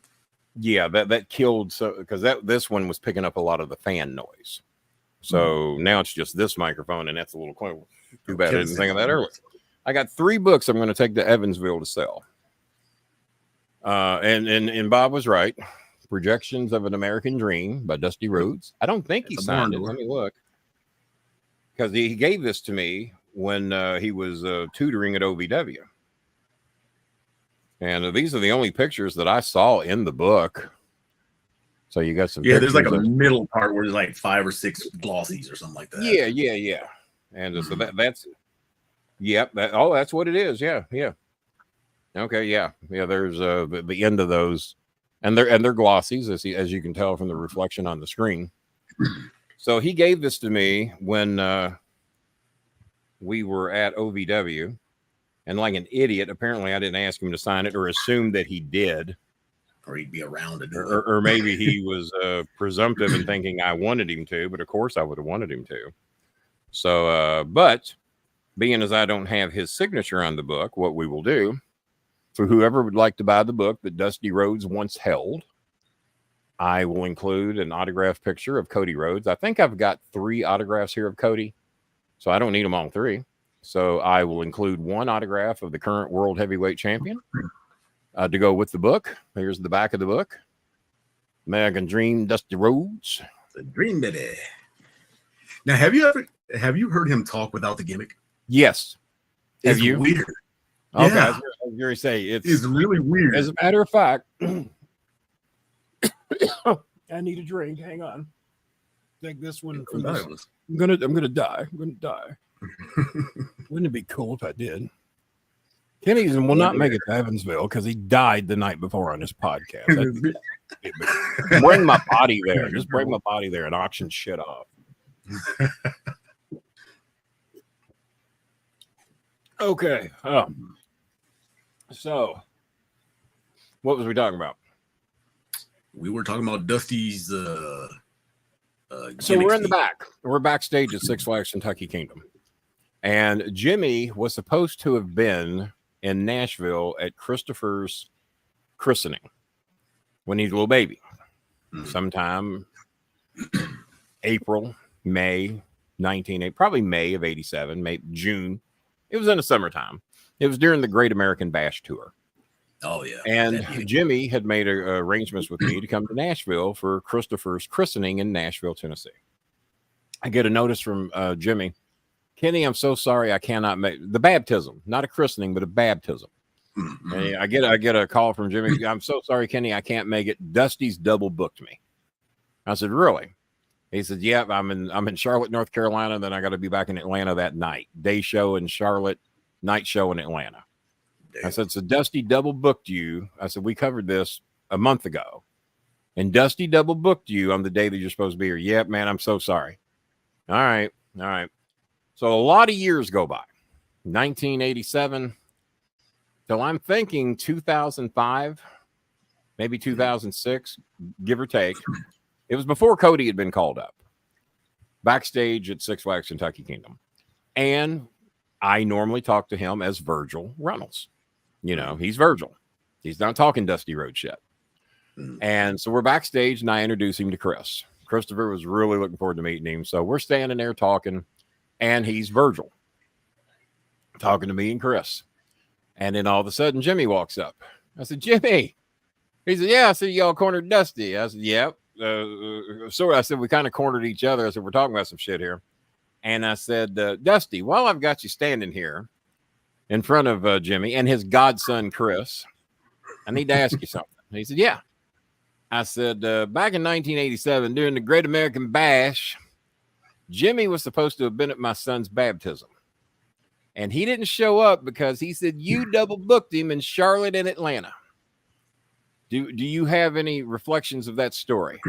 Yeah, that killed because this one was picking up a lot of the fan noise. So now it's just this microphone, and that's a little close. Too bad I didn't think of that earlier. I got 3 books I'm going to take to Evansville to sell. And Bob was right. Projections of an American Dream by Dusty Rhodes. I don't think he signed it. Let me look. because he gave this to me when he was tutoring at OVW. And these are the only pictures that I saw in the book. So you got some. Yeah, there's like a middle part where there's like 5 or 6 glossies or something like that. Yeah. And so that's, yep. That's what it is. Yeah. Okay. Yeah. There's the end of those, and they're glossies as you can tell from the reflection on the screen. So he gave this to me when we were at OVW, and like an idiot, apparently I didn't ask him to sign it or assume that he did. Or he'd be around to do it. Or maybe he was presumptive in thinking I wanted him to, but of course I would have wanted him to. So, but being as I don't have his signature on the book, what we will do, for whoever would like to buy the book that Dusty Rhodes once held, I will include an autographed picture of Cody Rhodes. I think I've got 3 autographs here of Cody, so I don't need them all 3. So I will include 1 autograph of the current world heavyweight champion. To go with the book. Here's the back of the book. American Dream, Dusty Rhodes. The Dream Baby. Now, have you heard him talk without the gimmick? Yes. It's weird. Okay, Yeah. I was going to say it's really weird. As a matter of fact, I need a drink. Hang on. Take this one from this. I'm gonna die. I'm gonna die. Wouldn't it be cool if I did? Kenny will not make it to Evansville because he died the night before on this podcast. Bring my body there. Just bring my body there and auction shit off. Okay. So, what was we talking about? We were talking about Dusty's. So we're in the back. We're backstage at Six Flags Kentucky Kingdom, and Jimmy was supposed to have been in Nashville at Christopher's christening when he's a little baby, sometime May of 87, maybe June. It was in the summertime. It was during the Great American Bash Tour. Oh, yeah. And Jimmy had made arrangements with me to come to Nashville for Christopher's christening in Nashville, Tennessee. I get a notice from Jimmy. Kenny, I'm so sorry I cannot make the baptism, not a christening, but a baptism. And I get a call from Jimmy. I'm so sorry, Kenny, I can't make it. Dusty's double booked me. I said, really? He said, yeah, I'm in Charlotte, North Carolina. Then I got to be back in Atlanta that night. Day show in Charlotte, night show in Atlanta. Damn. I said, so Dusty double booked you. I said, we covered this a month ago. And Dusty double booked you on the day that you're supposed to be here. Yep, man, I'm so sorry. All right. So a lot of years go by. 1987 till I'm thinking 2005, maybe 2006, give or take. It was before Cody had been called up backstage at Six Flags Kentucky Kingdom. And I normally talk to him as Virgil Reynolds. You know, he's Virgil. He's not talking Dusty Rhodes shit. And so we're backstage and I introduce him to Chris. Christopher was really looking forward to meeting him. So we're standing there talking, and he's Virgil talking to me and Chris. And then all of a sudden, Jimmy walks up. I said, Jimmy. He said, yeah. I said, y'all cornered Dusty. I said, yep. So I said, we kind of cornered each other. I said, we're talking about some shit here. And I said, Dusty, while I've got you standing here in front of Jimmy and his godson, Chris, I need to ask you something. He said, yeah. I said, back in 1987, during the Great American Bash, Jimmy was supposed to have been at my son's baptism. And he didn't show up because he said you double booked him in Charlotte and Atlanta. Do you have any reflections of that story?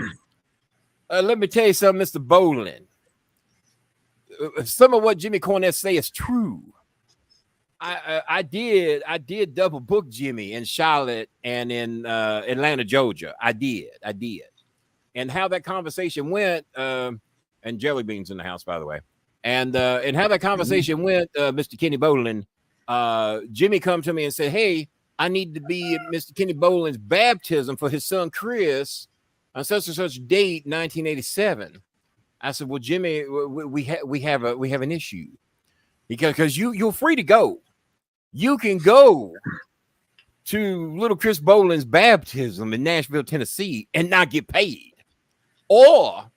Let me tell you something, Mr. Bolin. Some of what Jimmy Cornette say is true. I did double book Jimmy in Charlotte and in Atlanta, Georgia. I did. And how that conversation went, and Jelly Beans in the house, by the way. And how that conversation went, Mr. Kenny Bolin, Jimmy come to me and said, hey, I need to be at Mr. Kenny Bolin's baptism for his son Chris on such and such date, 1987. I said, well, Jimmy, we have an issue because you're free to go. You can go to little Chris Bolin's baptism in Nashville, Tennessee, and not get paid, or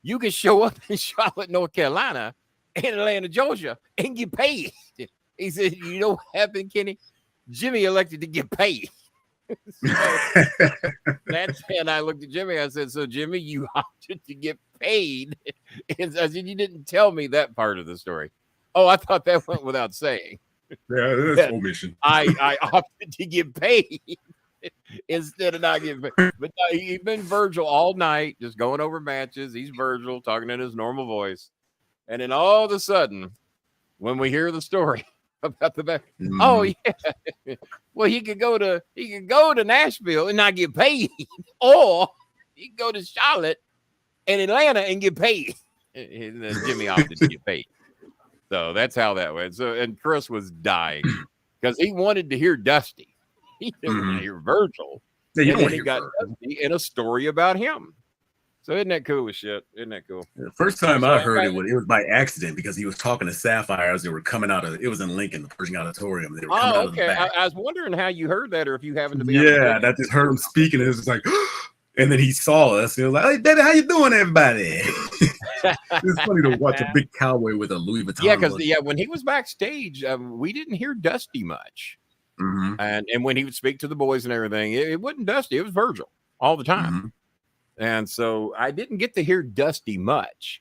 you can show up in Charlotte, North Carolina, in Atlanta, Georgia, and get paid. He said, you know what happened, Kenny? Jimmy elected to get paid. So that's and I looked at Jimmy. I said, so Jimmy, you opted to get paid. And I said, you didn't tell me that part of the story. Oh, I thought that went without saying. Yeah, that's omission. I opted to get paid instead of not getting paid. But no, he's been Virgil all night, just going over matches. He's Virgil talking in his normal voice. And then all of a sudden, when we hear the story about the back, oh yeah, well he could go to Nashville and not get paid, or he could go to Charlotte and Atlanta and get paid. And then Jimmy opted to get paid. So that's how that went. So and Chris was dying because he wanted to hear Dusty. He didn't want to hear Virgil. Yeah, and then he got Dusty and a story about him. So isn't that cool as shit? Isn't that cool? The first time I heard it was by accident because he was talking to Sapphire as they were coming out of it was in Lincoln, the Pershing Auditorium. They were coming out of the back. I was wondering how you heard that, or if you happened to be. Yeah, that just heard him speaking. It was just like, and then he saw us. And he was like, "Hey, baby, how you doing, everybody?" It's funny to watch a big cowboy with a Louis Vuitton. Yeah, because when he was backstage, we didn't hear Dusty much, and when he would speak to the boys and everything, it wasn't Dusty. It was Virgil all the time. And so I didn't get to hear Dusty much.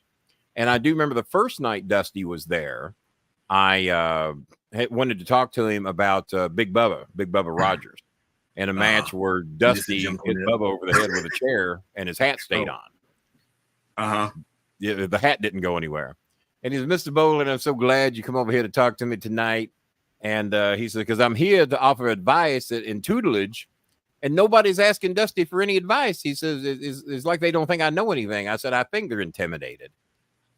And I do remember the first night Dusty was there, I wanted to talk to him about Big Bubba Rogers, and a match where Dusty hit Bubba over the head with a chair and his hat stayed on. Yeah, the hat didn't go anywhere. And he said, Mr. Bolin, I'm so glad you come over here to talk to me tonight. And he said, because I'm here to offer advice in tutelage. And nobody's asking Dusty for any advice. He says, it's like they don't think I know anything. I said, I think they're intimidated.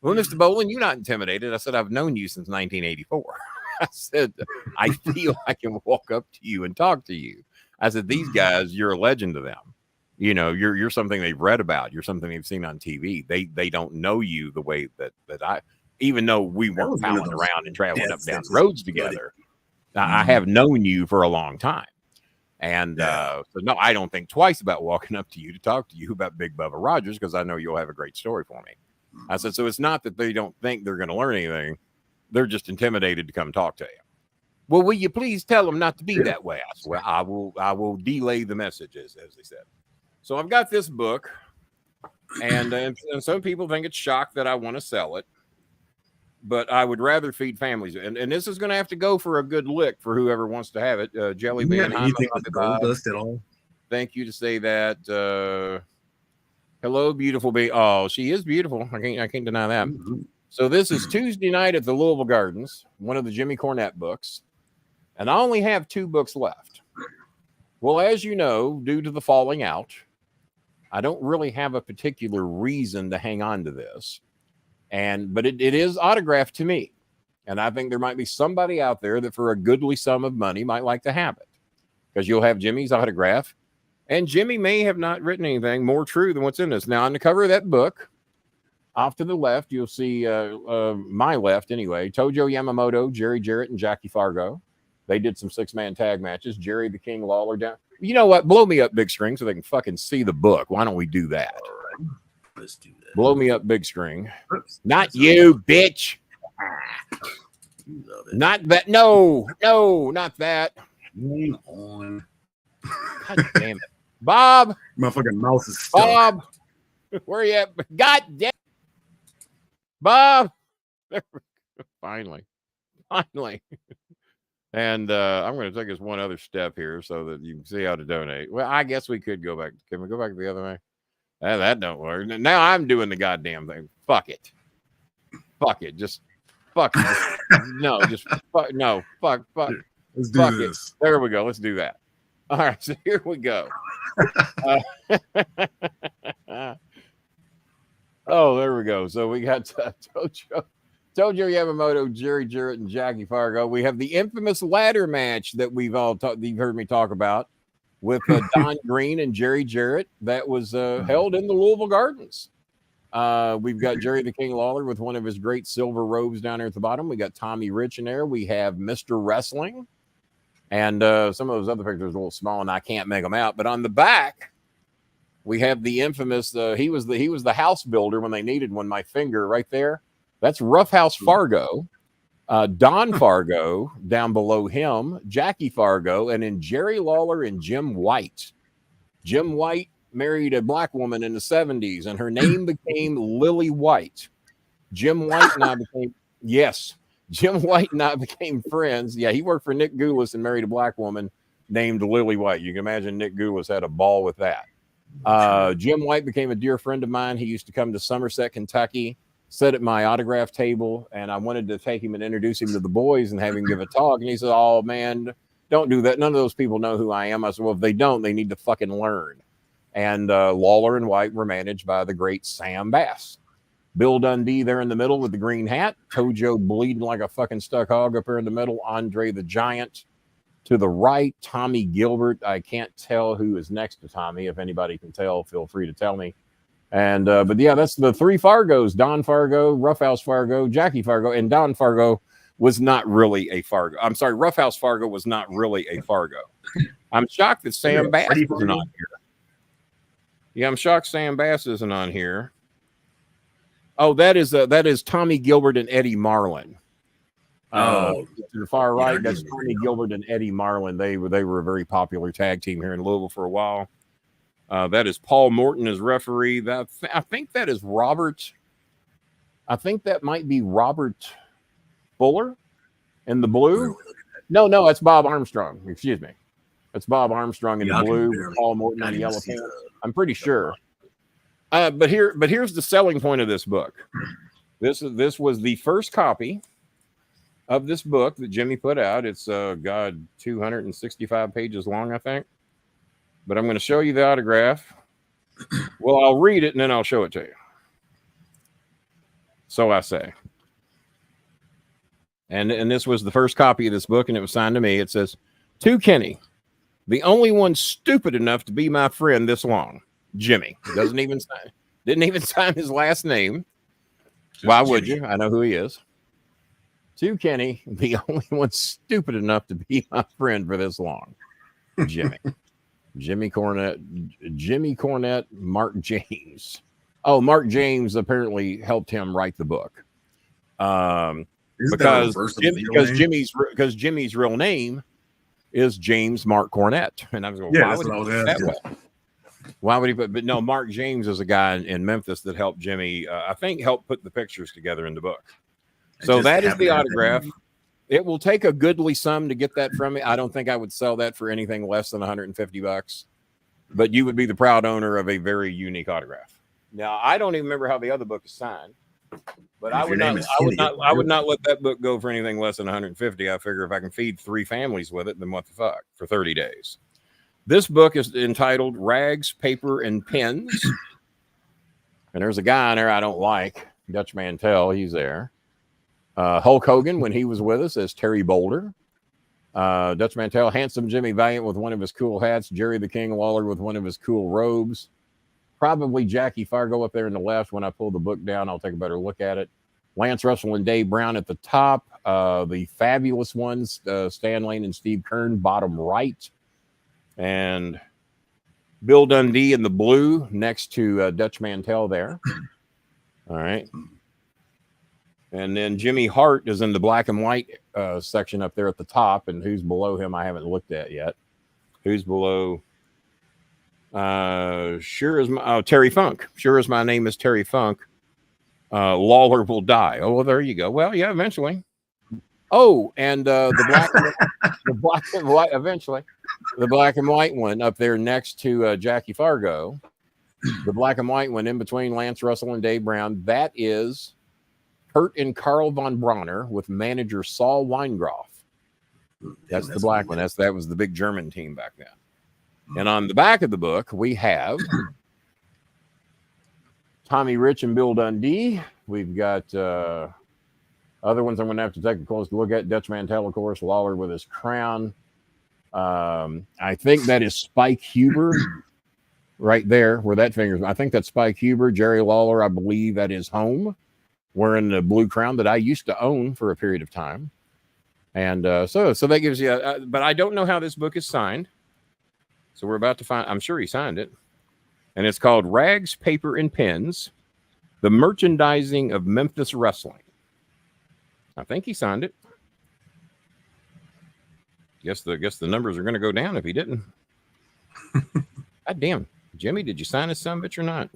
Well, Mr. Bolin, you're not intimidated. I said, I've known you since 1984. I said, I feel I can walk up to you and talk to you. I said, these guys, you're a legend to them. You know, you're something they've read about. You're something they've seen on TV. They don't know you the way that I, even though we weren't palling around and traveling up down roads together. I have known you for a long time. And so no, I don't think twice about walking up to you to talk to you about Big Bubba Rogers, because I know you'll have a great story for me. I said, so it's not that they don't think they're going to learn anything. They're just intimidated to come talk to you. Well, will you please tell them not to be that way? I swear, I will delay the messages, as they said. So I've got this book, and some people think it's shock that I want to sell it. But I would rather feed families. And this is going to have to go for a good lick for whoever wants to have it. Jelly Bean. You think it's gold dust at all? Thank you to say that. Hello, beautiful baby. Oh, she is beautiful. I can't deny that. So this is Tuesday night at the Louisville Gardens, one of the Jimmy Cornette books. And I only have 2 books left. Well, as you know, due to the falling out, I don't really have a particular reason to hang on to this. But it is autographed to me. And I think there might be somebody out there that for a goodly sum of money might like to have it, because you'll have Jimmy's autograph. And Jimmy may have not written anything more true than what's in this. Now, on the cover of that book, off to the left, you'll see my left anyway, Tojo Yamamoto, Jerry Jarrett, and Jackie Fargo. They did some 6-man tag matches. Jerry the King Lawler down. You know what? Blow me up big string so they can fucking see the book. Why don't we do that? All right. Let's do that. Blow me up big string. Oops. Not you, bitch. Not that. No, not that. Hang on. God damn it. Bob. My fucking mouse is stuck. Bob. Where you at? God damn. Bob. Finally. And I'm going to take us one other step here so that you can see how to donate. Well, I guess we could go back. Can we go back the other way? That don't work. Now I'm doing the goddamn thing. Fuck it. Just fuck it. No, just fuck. No, fuck. Let's do this. It. There we go. Let's do that. All right. So here we go. Oh, there we go. So we got Tojo Yamamoto, Jerry Jarrett, and Jackie Fargo. We have the infamous ladder match that we've all you've heard me talk about, with Don Green and Jerry Jarrett. That was held in the Louisville Gardens. We've got Jerry the King Lawler with one of his great silver robes down there at the bottom. We got Tommy Rich in there. We have Mr. Wrestling. And some of those other pictures are a little small and I can't make them out. But on the back, we have the infamous, he was the house builder when they needed one. My finger right there. That's Roughhouse Fargo. Don Fargo down below him, Jackie Fargo, and then Jerry Lawler and Jim White. Jim White married a black woman in the 70s, and her name became Lily White. Jim White and I became, yes, Jim White and I became friends. Yeah, he worked for Nick Goulas and married a black woman named Lily White. You can imagine Nick Goulas had a ball with that. Jim White became a dear friend of mine. He used to come to Somerset, Kentucky, sit at my autograph table, and I wanted to take him and introduce him to the boys and have him give a talk. And he said, "Oh, man, don't do that. None of those people know who I am." I said, "Well, if they don't, they need to fucking learn." And Lawler and White were managed by the great Sam Bass. Bill Dundee there in the middle with the green hat. Tojo bleeding like a fucking stuck hog up there in the middle. Andre the Giant to the right. Tommy Gilbert. I can't tell who is next to Tommy. If anybody can tell, feel free to tell me. And but yeah, that's the three Fargos: Don Fargo, Roughhouse Fargo, Jackie Fargo, and Don Fargo was not really a Fargo. I'm sorry, Roughhouse Fargo was not really a Fargo. I'm shocked that Sam Bass isn't on here. Yeah, I'm shocked Sam Bass isn't on here. Oh, that is Tommy Gilbert and Eddie Marlin. To the far right, yeah, that's Tommy Gilbert and Eddie Marlin. They were a very popular tag team here in Louisville for a while. That is Paul Morton as referee. I think that is Robert. I think that might be Robert Fuller in the blue. No, it's Bob Armstrong. Excuse me. It's Bob Armstrong in the blue, Paul Morton in the yellow pants. I'm pretty sure. But here's the selling point of this book. This was the first copy of this book that Jimmy put out. It's 265 pages long, I think. But I'm going to show you the autograph. Well, I'll read it and then I'll show it to you. So I say. And this was the first copy of this book, and it was signed to me. It says, "To Kenny, the only one stupid enough to be my friend this long, Jimmy." Didn't even sign his last name. Just why would Jimmy. You? I know who he is. "To Kenny, the only one stupid enough to be my friend for this long, Jimmy." Jimmy Cornette, Mark James. Oh, Mark James apparently helped him write the book. Because Jimmy's real name is James Mark Cornette. And I was going, why would he put it that way? Why would he put, but no, Mark James is a guy in Memphis that helped Jimmy, I think helped put the pictures together in the book. So that is the autograph. It will take a goodly sum to get that from me. I don't think I would sell that for anything less than $150, but you would be the proud owner of a very unique autograph. Now, I don't even remember how the other book is signed, but I would not let that book go for anything less than $150. I figure if I can feed 3 families with it, then what the fuck, for 30 days. This book is entitled Rags, Paper, and Pens. And there's a guy in there I don't like, Dutch Mantell. He's there. Hulk Hogan, when he was with us, as Terry Boulder. Dutch Mantell, Handsome Jimmy Valiant with one of his cool hats. Jerry the King Lawler with one of his cool robes. Probably Jackie Fargo up there in the left. When I pull the book down, I'll take a better look at it. Lance Russell and Dave Brown at the top. The fabulous ones, Stan Lane and Steve Kern, bottom right. And Bill Dundee in the blue next to Dutch Mantell there. All right. And then Jimmy Hart is in the black and white section up there at the top. And who's below him, I haven't looked at yet. Who's below? Terry Funk. Sure as my name is Terry Funk. Lawler will die. Oh, well, there you go. Well, yeah, eventually. Oh, and the black and white, eventually. The black and white one up there next to Jackie Fargo. The black and white one in between Lance Russell and Dave Brown. That is Kurt and Carl von Bronner with manager Saul Weingroff. That's the black one. That was the big German team back then. And on the back of the book, we have Tommy Rich and Bill Dundee. We've got other ones I'm going to have to take a close look at. Dutch Mantell, of course, Lawler with his crown. I think that is Spike Huber right there where that finger's. I think that's Spike Huber. Jerry Lawler, I believe, at his home, wearing the blue crown that I used to own for a period of time. And so that gives you, but I don't know how this book is signed. So we're about to find, I'm sure he signed it. And it's called Rags, Paper, and Pens, The Merchandising of Memphis Wrestling. I think he signed it. Guess the numbers are going to go down if he didn't. God damn, Jimmy, did you sign his son bitch or not?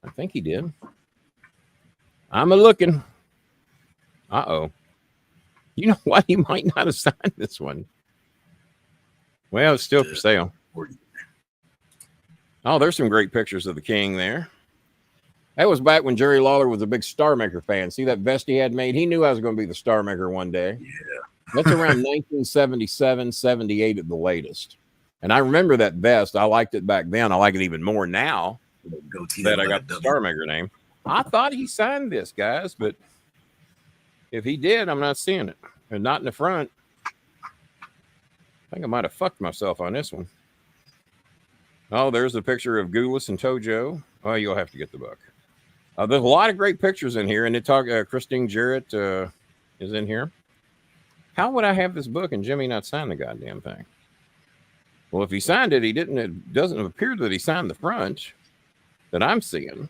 I think he did. I'm a looking. Uh-oh. You know what? He might not have signed this one. Well, it's still for sale. Oh, there's some great pictures of the king there. That was back when Jerry Lawler was a big Star Maker fan. See that vest he had made? He knew I was going to be the Star Maker one day. Yeah. That's around 1977, 78 at the latest. And I remember that vest. I liked it back then. I like it even more now that I got the Star Maker name. I thought he signed this, guys, but if he did, I'm not seeing it. And not in the front. I think I might have fucked myself on this one. Oh, there's a picture of Gulas and Tojo. Oh, you'll have to get the book. There's a lot of great pictures in here, and they talk. Christine Jarrett is in here. How would I have this book and Jimmy not sign the goddamn thing? Well, if he signed it, he didn't. It doesn't appear that he signed the front that I'm seeing.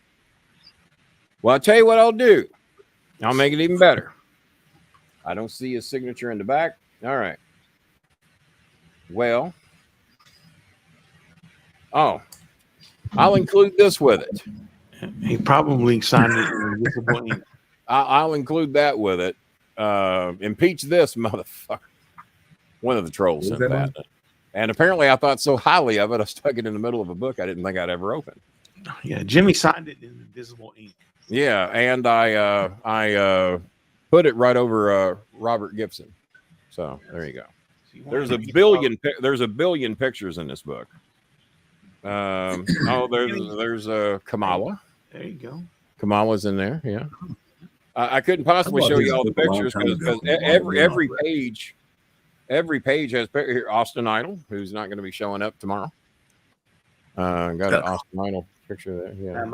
Well, I'll tell you what I'll do. I'll make it even better. I don't see his signature in the back. All right. Well, I'll include this with it. He probably signed it in visible ink. I'll include that with it. Impeach this motherfucker. One of the trolls sent that. And apparently I thought so highly of it, I stuck it in the middle of a book I didn't think I'd ever open. Yeah, Jimmy signed it in invisible ink. Yeah, and I put it right over Robert Gibson. So there you go. There's a billion pictures in this book. There's Kamala. There you go. Kamala's in there. Yeah. I couldn't possibly show you all the pictures because every page has here. Austin Idol, who's not going to be showing up tomorrow. Got an Austin Idol picture there. Yeah,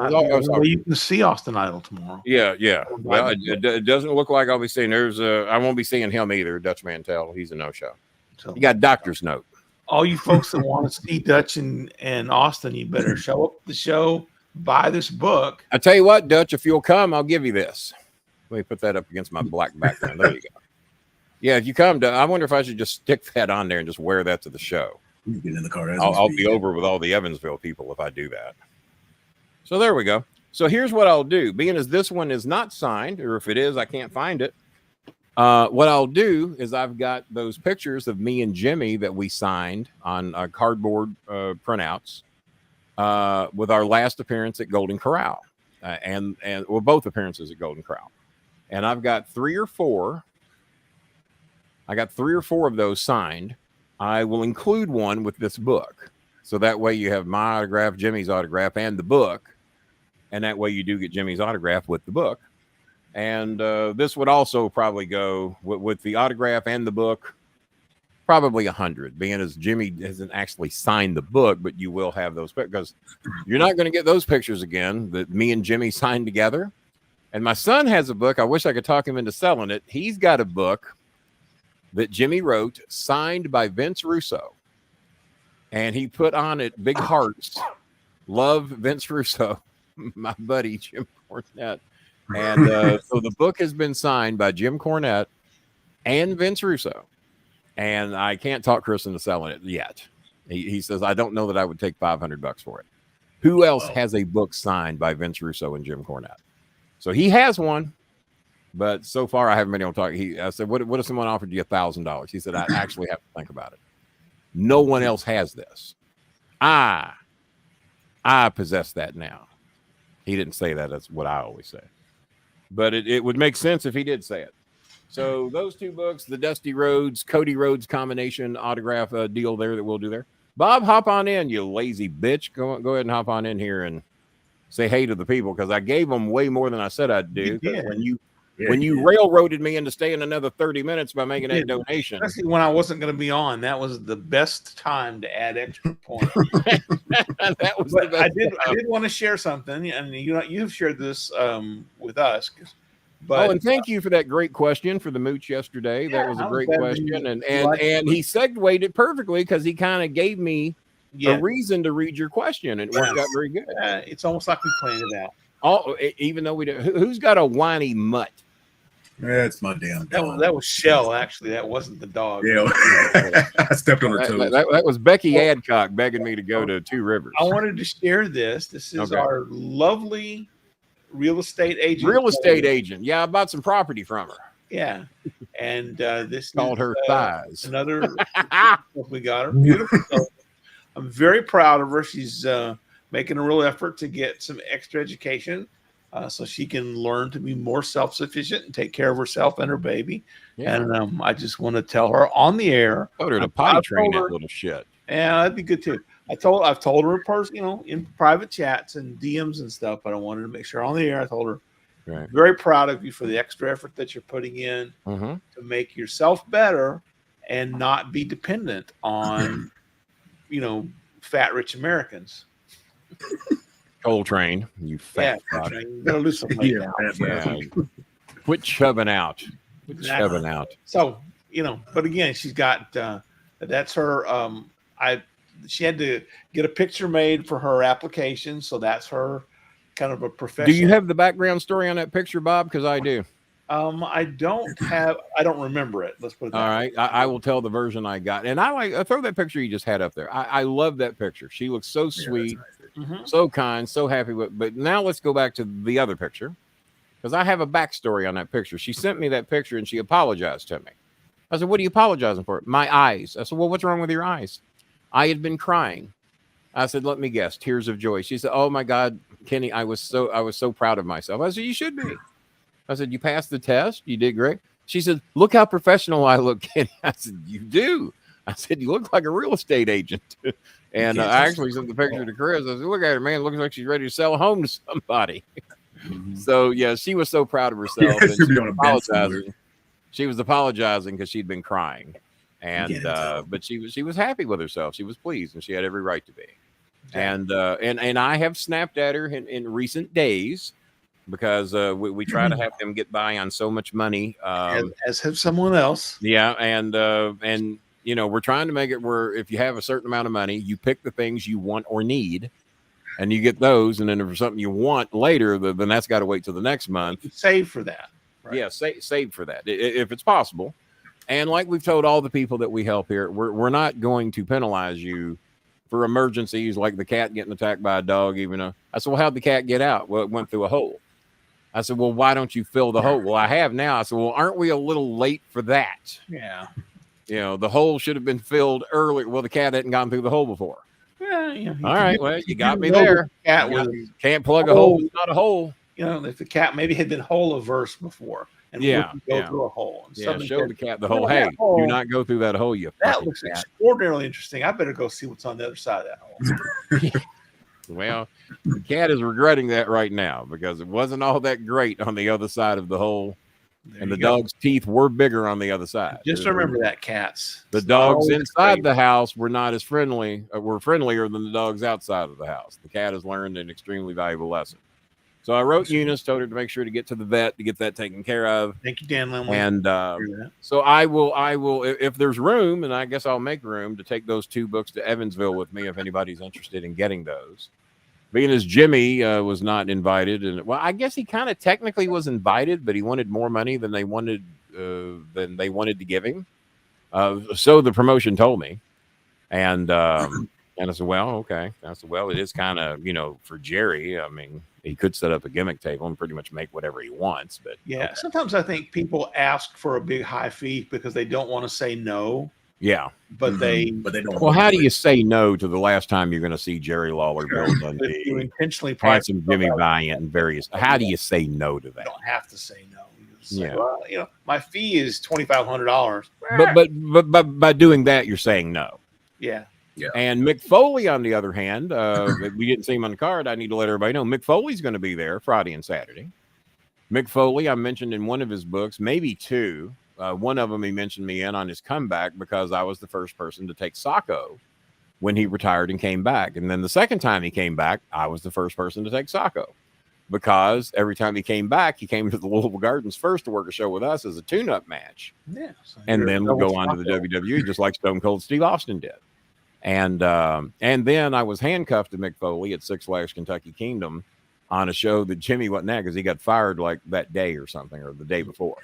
you can see Austin Idol tomorrow. Yeah. Well, it doesn't look like I'll be seeing. I won't be seeing him either. Dutch Mantel, he's a no-show. So you got doctor's note. All you folks that want to see Dutch and Austin, you better show up at the show, buy this book. I tell you what, Dutch, if you'll come, I'll give you this. Let me put that up against my black background. There you go. Yeah, if you come to, I wonder if I should just stick that on there and just wear that to the show. You get in the car. I'll be over with all the Evansville people if I do that. So there we go. So here's what I'll do. Being as this one is not signed, or if it is, I can't find it. What I'll do is I've got those pictures of me and Jimmy that we signed on cardboard printouts with our last appearance at Golden Corral and both appearances at Golden Corral. And I've got three or four of those signed. I will include one with this book. So that way you have my autograph, Jimmy's autograph, and the book. And that way you do get Jimmy's autograph with the book. And this would also probably go with the autograph and the book, probably 100, being as Jimmy hasn't actually signed the book, but you will have those because you're not going to get those pictures again that me and Jimmy signed together. And my son has a book. I wish I could talk him into selling it. He's got a book that Jimmy wrote, signed by Vince Russo. And he put on it big hearts. Love Vince Russo, my buddy Jim Cornette. And so the book has been signed by Jim Cornette and Vince Russo. And I can't talk Chris into selling it yet. He says, I don't know that I would take $500 for it. Who else has a book signed by Vince Russo and Jim Cornette? So he has one, but so far I haven't been able to talk. I said, what if someone offered you $1,000? He said, I actually have to think about it. No one else has this. I possess that now. He didn't say that. That's what I always say. But it would make sense if he did say it. So those two books, the Dusty Rhodes, Cody Rhodes combination autograph deal there that we'll do there. Bob, hop on in, you lazy bitch. Go ahead and hop on in here and say hey to the people because I gave them way more than I said I'd do. When you railroaded me into staying another 30 minutes by making that donation. Especially when I wasn't going to be on. That was the best time to add extra points. I did want to share something, and you've shared this with us. And thank you for that great question for the Mooch yesterday. That was a great question. And he segued it perfectly because he kind of gave me a reason to read your question, and it worked out very good. It's almost like we planned it out. Even though we do, who's got a whiny mutt? That's my damn dog. That was Shell, actually. That wasn't the dog. Yeah, I stepped on her toes. That was Becky Adcock begging me to go to Two Rivers. I wanted to share this. This is our lovely real estate agent. Real estate agent. Yeah, I bought some property from her. Yeah. And this called her thighs. Another we got her. Beautiful. So I'm very proud of her. She's making a real effort to get some extra education so she can learn to be more self-sufficient and take care of herself and her baby. Yeah. And I just want to tell her on the air. Told her to potty train that little shit. Yeah, that'd be good too. I've told her in person, in private chats and DMs and stuff, but I wanted to make sure on the air. I told her, right. Very proud of you for the extra effort that you're putting in to make yourself better and not be dependent on, fat rich Americans. Coltrane, you fat fuck. You gotta lose some weight now. Quit chubbing out. Chubbing out. So, but again, she's got that's her. She had to get a picture made for her application, so that's her kind of a professional. Do you have the background story on that picture, Bob? Because I do. I don't remember it. Let's put it that way. All right. I will tell the version I got. And I throw that picture you just had up there. I love that picture. She looks so sweet, so kind, so happy with. But now let's go back to the other picture, because I have a backstory on that picture. She sent me that picture and she apologized to me. I said, "What are you apologizing for?" "My eyes." I said, "Well, what's wrong with your eyes?" "I had been crying." I said, "Let me guess, tears of joy." She said, "Oh my God, Kenny, I was so proud of myself." I said, "You should be." I said, "You passed the test. You did great." She said, "Look how professional I look, Kenny." I said, "You do." I said, "You look like a real estate agent." And I actually sent the picture to Chris. I said, "Look at her, man. It looks like she's ready to sell a home to somebody." So yeah, she was so proud of herself. And she was apologizing. She was apologizing because she'd been crying. And but she was happy with herself. She was pleased, and she had every right to be. And I have snapped at her in recent days, because we try to have them get by on so much money, as have someone else. Yeah, and we're trying to make it where if you have a certain amount of money, you pick the things you want or need, and you get those. And then if there's something you want later, then that's got to wait till the next month. Save for that. Right? Yeah, save for that if it's possible. And like we've told all the people that we help here, we're not going to penalize you for emergencies like the cat getting attacked by a dog. I said, "Well, how'd the cat get out?" "Well, it went through a hole." I said, "Well, why don't you fill the hole?" "Well, I have now." I said, "Well, aren't we a little late for that?" Yeah. The hole should have been filled earlier. Well, the cat hadn't gone through the hole before. Yeah. All right. Well, you got me there. Can't plug a hole. It's not a hole. If the cat maybe had been hole-averse before. And go through a hole. And show the cat the hole. Hey, do not go through that hole. That looks extraordinarily interesting. I better go see what's on the other side of that hole. Well, the cat is regretting that right now, because it wasn't all that great on the other side of the hole. And the dog's teeth were bigger on the other side. Just remember that, cats. The dogs inside the house were not as friendly, were friendlier than the dogs outside of the house. The cat has learned an extremely valuable lesson. So I wrote Eunice, told her to make sure to get to the vet to get that taken care of. Thank you, Dan Lemley. And so I will, if there's room, and I guess I'll make room to take those 2 books to Evansville with me if anybody's interested in getting those. Being as Jimmy was not invited, and well, I guess he kind of technically was invited, but he wanted more money than they wanted to give him. So the promotion told me, and I said, "Well, okay." I said, "Well, it is kind of for Jerry. I mean, he could set up a gimmick table and pretty much make whatever he wants." But yeah, okay. Sometimes I think people ask for a big high fee because they don't want to say no. Yeah, but they don't. Well, how do you say no to the last time you're going to see Jerry Lawler, Bill Dundee, you intentionally handsome Jimmy Valiant, and various? How do you say no to that? You don't have to say no. Say, well, my fee is $2,500. But by doing that, you're saying no. Yeah. Yeah. And Mick Foley, on the other hand, we didn't see him on the card. I need to let everybody know Mick Foley's going to be there Friday and Saturday. Mick Foley, I mentioned in one of his books, maybe 2. One of them he mentioned me in on his comeback, because I was the first person to take Sacco when he retired and came back. And then the second time he came back, I was the first person to take Sacco, because every time he came back, he came to the Louisville Gardens first to work a show with us as a tune-up match. Yeah. So and then we'll go on to the WWE, just like Stone Cold Steve Austin did. And then I was handcuffed to Mick Foley at Six Flags Kentucky Kingdom on a show that Jimmy wasn't at because he got fired like that day or something, or the day before.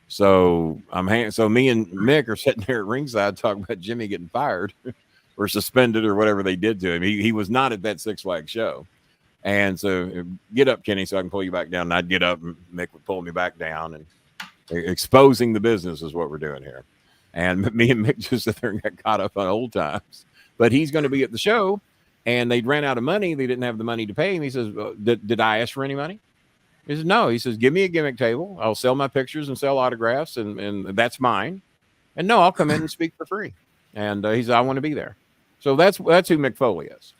So so me and Mick are sitting there at ringside talking about Jimmy getting fired or suspended or whatever they did to him. He was not at that Six Flags show. And so, get up, Kenny, so I can pull you back down. And I'd get up, and Mick would pull me back down, and exposing the business is what we're doing here. And me and Mick just sit there and got caught up on old times. But he's going to be at the show, and they ran out of money. They didn't have the money to pay him. He says, did I ask for any money? He says, no. He says, give me a gimmick table. I'll sell my pictures and sell autographs, and that's mine. And no, I'll come in and speak for free. And he said, I want to be there. So that's who Mick Foley is.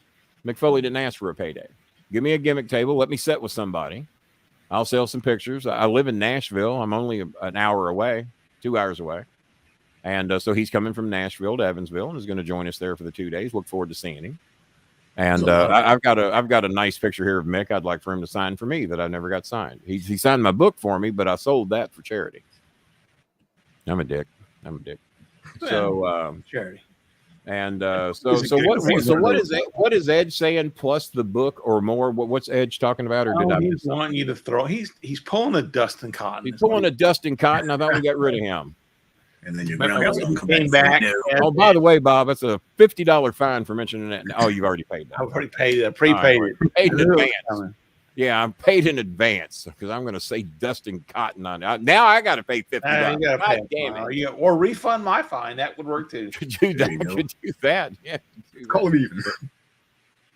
Mick Foley didn't ask for a payday. Give me a gimmick table. Let me sit with somebody. I'll sell some pictures. I live in Nashville. I'm only an hour away, 2 hours away. And so he's coming from Nashville to Evansville and is going to join us there for the 2 days. Look forward to seeing him. And I've got a nice picture here of Mick. I'd like for him to sign for me that I never got signed. He signed my book for me, but I sold that for charity. I'm a dick. So charity. And what is Edge saying? Plus the book or more? What's Edge talking about? Or did I he's wanting you to throw? He's pulling a Dustin Cotton. He's pulling a Dustin Cotton. I thought we got rid of him. And then your grandma's gonna come came back. Oh, by the way, Bob, that's a $50 fine for mentioning that. Oh, you've already paid that. I've already paid it. Prepaid it. Paid in advance. Yeah, I'm paid in advance because I'm going to say Dustin Cotton on it. Now I got to pay $50. You gotta pay damn it. Or refund my fine. That would work too. Could do that. Yeah. Call it even.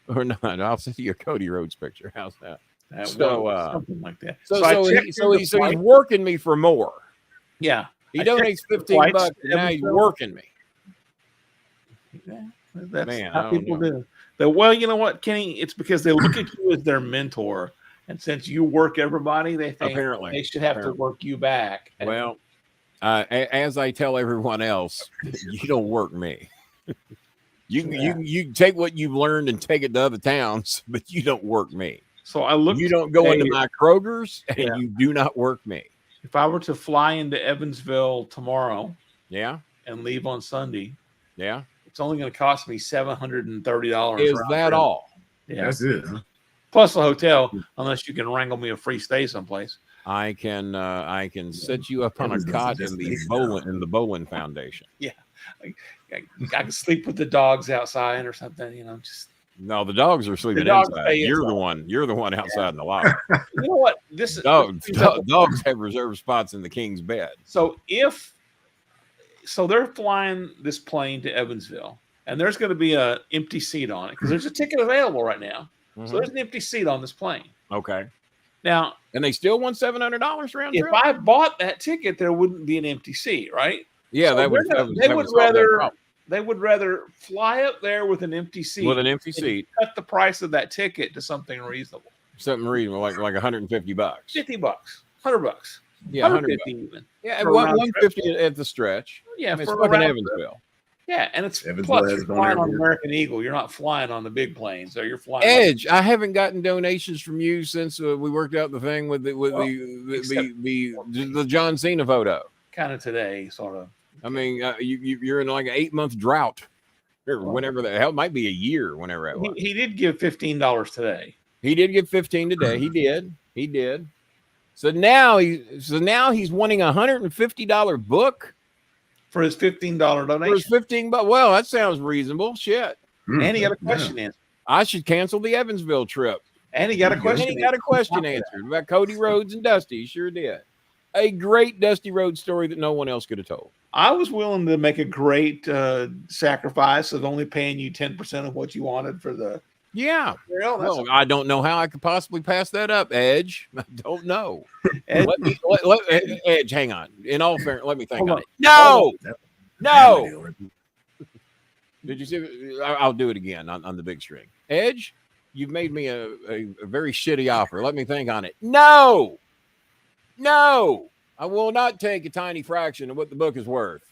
Or not. I'll send you a Cody Rhodes picture. How's that? Something like that. So he's working me for more. Yeah. He donates $15 and now he's working me. Yeah, that's how people do. Well, you know what, Kenny? It's because they look at you as their mentor, and since you work everybody, they think they should have to work you back. Well, as I tell everyone else, you don't work me. You take what you've learned and take it to other towns, but you don't work me. So I look. You don't go into my Kroger's, and you do not work me. If I were to fly into Evansville tomorrow, and leave on Sunday, it's only going to cost me $730. Is that all? Yeah, that's it. Huh? Plus the hotel, unless you can wrangle me a free stay someplace. I can set you up on a cot in the Bolin Foundation. Yeah, I can sleep with the dogs outside or something. No, the dogs are sleeping inside. You're the one outside in the lobby. You know what? Dogs have reserved spots in the king's bed. So they're flying this plane to Evansville, and there's going to be an empty seat on it because there's a ticket available right now. Mm-hmm. So there's an empty seat on this plane. Okay. Now, and they still want $700 round trip? If I bought that ticket, there wouldn't be an empty seat, right? Yeah, so they would rather fly up there with an empty seat. Cut the price of that ticket to something reasonable. Something reasonable, like $150. $50, $100. Yeah, $150 even. Yeah, $150 at the stretch. Yeah, it's fucking Evansville. Yeah, and it's plus you're flying on American Eagle. You're not flying on the big planes, so you're flying. Edge, I haven't gotten donations from you since we worked out the thing with the John Cena photo. Kind of today, sort of. I mean, you're in like an 8-month drought, or whenever the hell, it might be a year. Whenever it was. He did give $15 today. He did give $15 today. He did. So now he's wanting a $150 book for his $15 donation. For his $15. Well, that sounds reasonable. Shit. And he got a question answered. I should cancel the Evansville trip. And he got a question. Answered about Cody Rhodes and Dusty. He sure did. A great Dusty Rhodes story that no one else could have told. I was willing to make a great sacrifice of only paying you 10% of what you wanted for the. Yeah. Well, I don't know how I could possibly pass that up, Edge. I don't know. Edge, hang on. In all fairness, let me think on it. No. Did you see? I'll do it again on the big string. Edge, you've made me a very shitty offer. Let me think on it. No. I will not take a tiny fraction of what the book is worth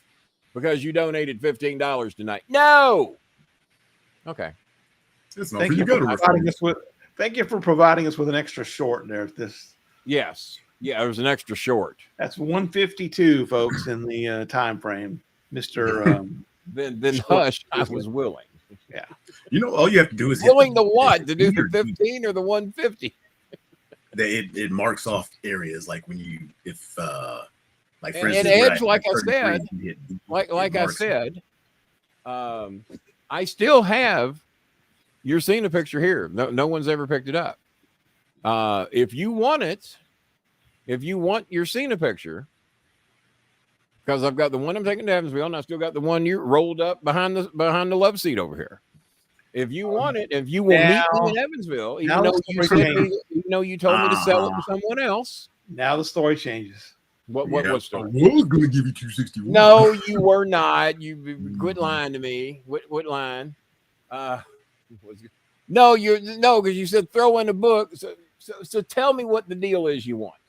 because you donated $15 tonight. No. Okay. Thank you for providing us with an extra short there. Yes. Yeah, there was an extra short. That's 152, folks, in the time frame. Mr. Then hush, I was willing. Yeah. All you have to do is willing to what? To do the 15 or the 150? it marks off areas like when you like for And instance, Edge, like I said, I said, I still have you're seeing a picture here. No one's ever picked it up. If you want it, if you want your Cena picture, because I've got the one I'm taking to Evansville, and I still got the one you rolled up behind the love seat over here. If you want it, if you will meet me in Evansville, even though you told me to sell it to someone else. Now the story changes. What story? I was going to give you 261. No, you were not. You quit lying to me. Quit lying. No, because you said throw in a book. So tell me what the deal is you want.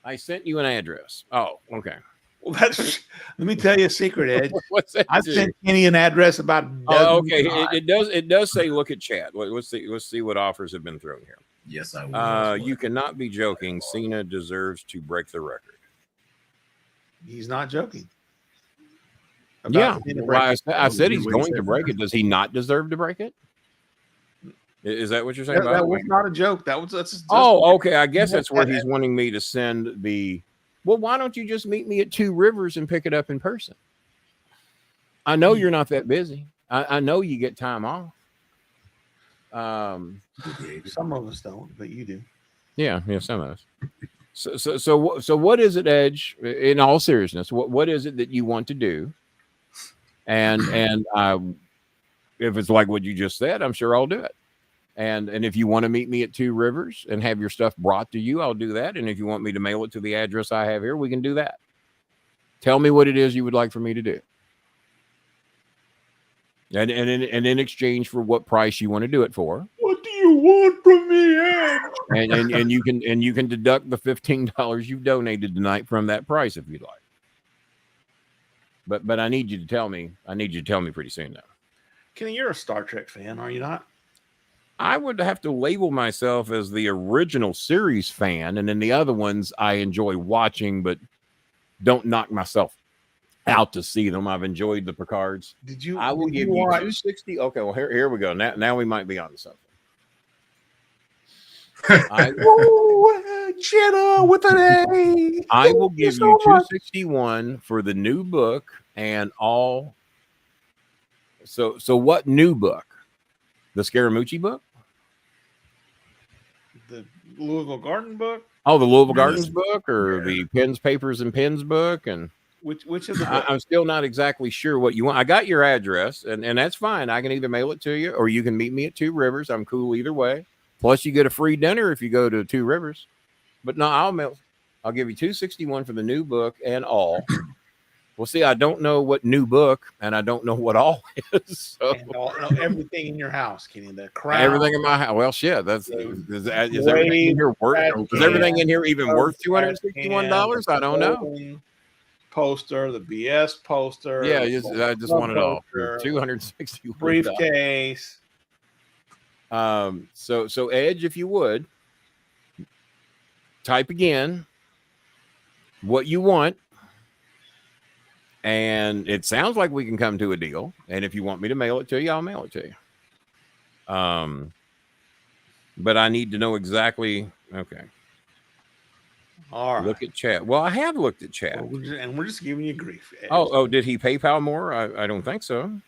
I sent you an address. Oh, okay. Well, let me tell you a secret, Ed. What's that? I sent Kenny an address about. Okay. It does say look at chat. Let's see what offers have been thrown here. Yes, I will. You cannot be joking. Cena deserves to break the record. He's not joking. Yeah, well, I said he's going to break it. Does he not deserve to break it? Is that what you're saying? That was not a joke. That's okay. I guess that's where he's wanting me to send the. Well, why don't you just meet me at Two Rivers and pick it up in person? I know you're not that busy. I know you get time off. Some of us don't, but you do. Yeah, some of us. So what is it, Edge? In all seriousness, what is it that you want to do? And if it's like what you just said, I'm sure I'll do it. And if you want to meet me at Two Rivers and have your stuff brought to you, I'll do that. And if you want me to mail it to the address I have here, we can do that. Tell me what it is you would like for me to do. And in exchange for what price you want to do it for. What do you want from me, Ed? And you can deduct the $15 you've donated tonight from that price if you'd like. But I need you to tell me. I need you to tell me pretty soon now. Kenny, you're a Star Trek fan, are you not? I would have to label myself as the original series fan, and then the other ones I enjoy watching, but don't knock myself out to see them. I've enjoyed the Picards. I will give you 260. Okay, well here we go. Now we might be on to something. Jenna with an A. I will give you 261 for the new book and all. So what new book? The Scaramucci book? The Louisville Garden book? Oh, the Louisville Gardens book, or the Pens, Papers, and Pens book, and which of the I'm still not exactly sure what you want. I got your address, and that's fine. I can either mail it to you, or you can meet me at Two Rivers. I'm cool either way. Plus, you get a free dinner if you go to Two Rivers. But no, I'll give you 261 for the new book and all. Well, see, I don't know what new book, and I don't know what all is. So. And everything in your house, Kenny. The crown. Everything in my house. Well, shit. Is everything in here worth? Is everything in here even worth $261? I don't know. Poster, the BS poster. Yeah, I just want it all. 261 briefcase. So Edge, if you would type again what you want. And it sounds like we can come to a deal. And if you want me to mail it to you, I'll mail it to you. But I need to know exactly. Okay. All right. Look at chat. Well, I have looked at chat. And we're just giving you grief. Oh, did he PayPal more? I don't think so.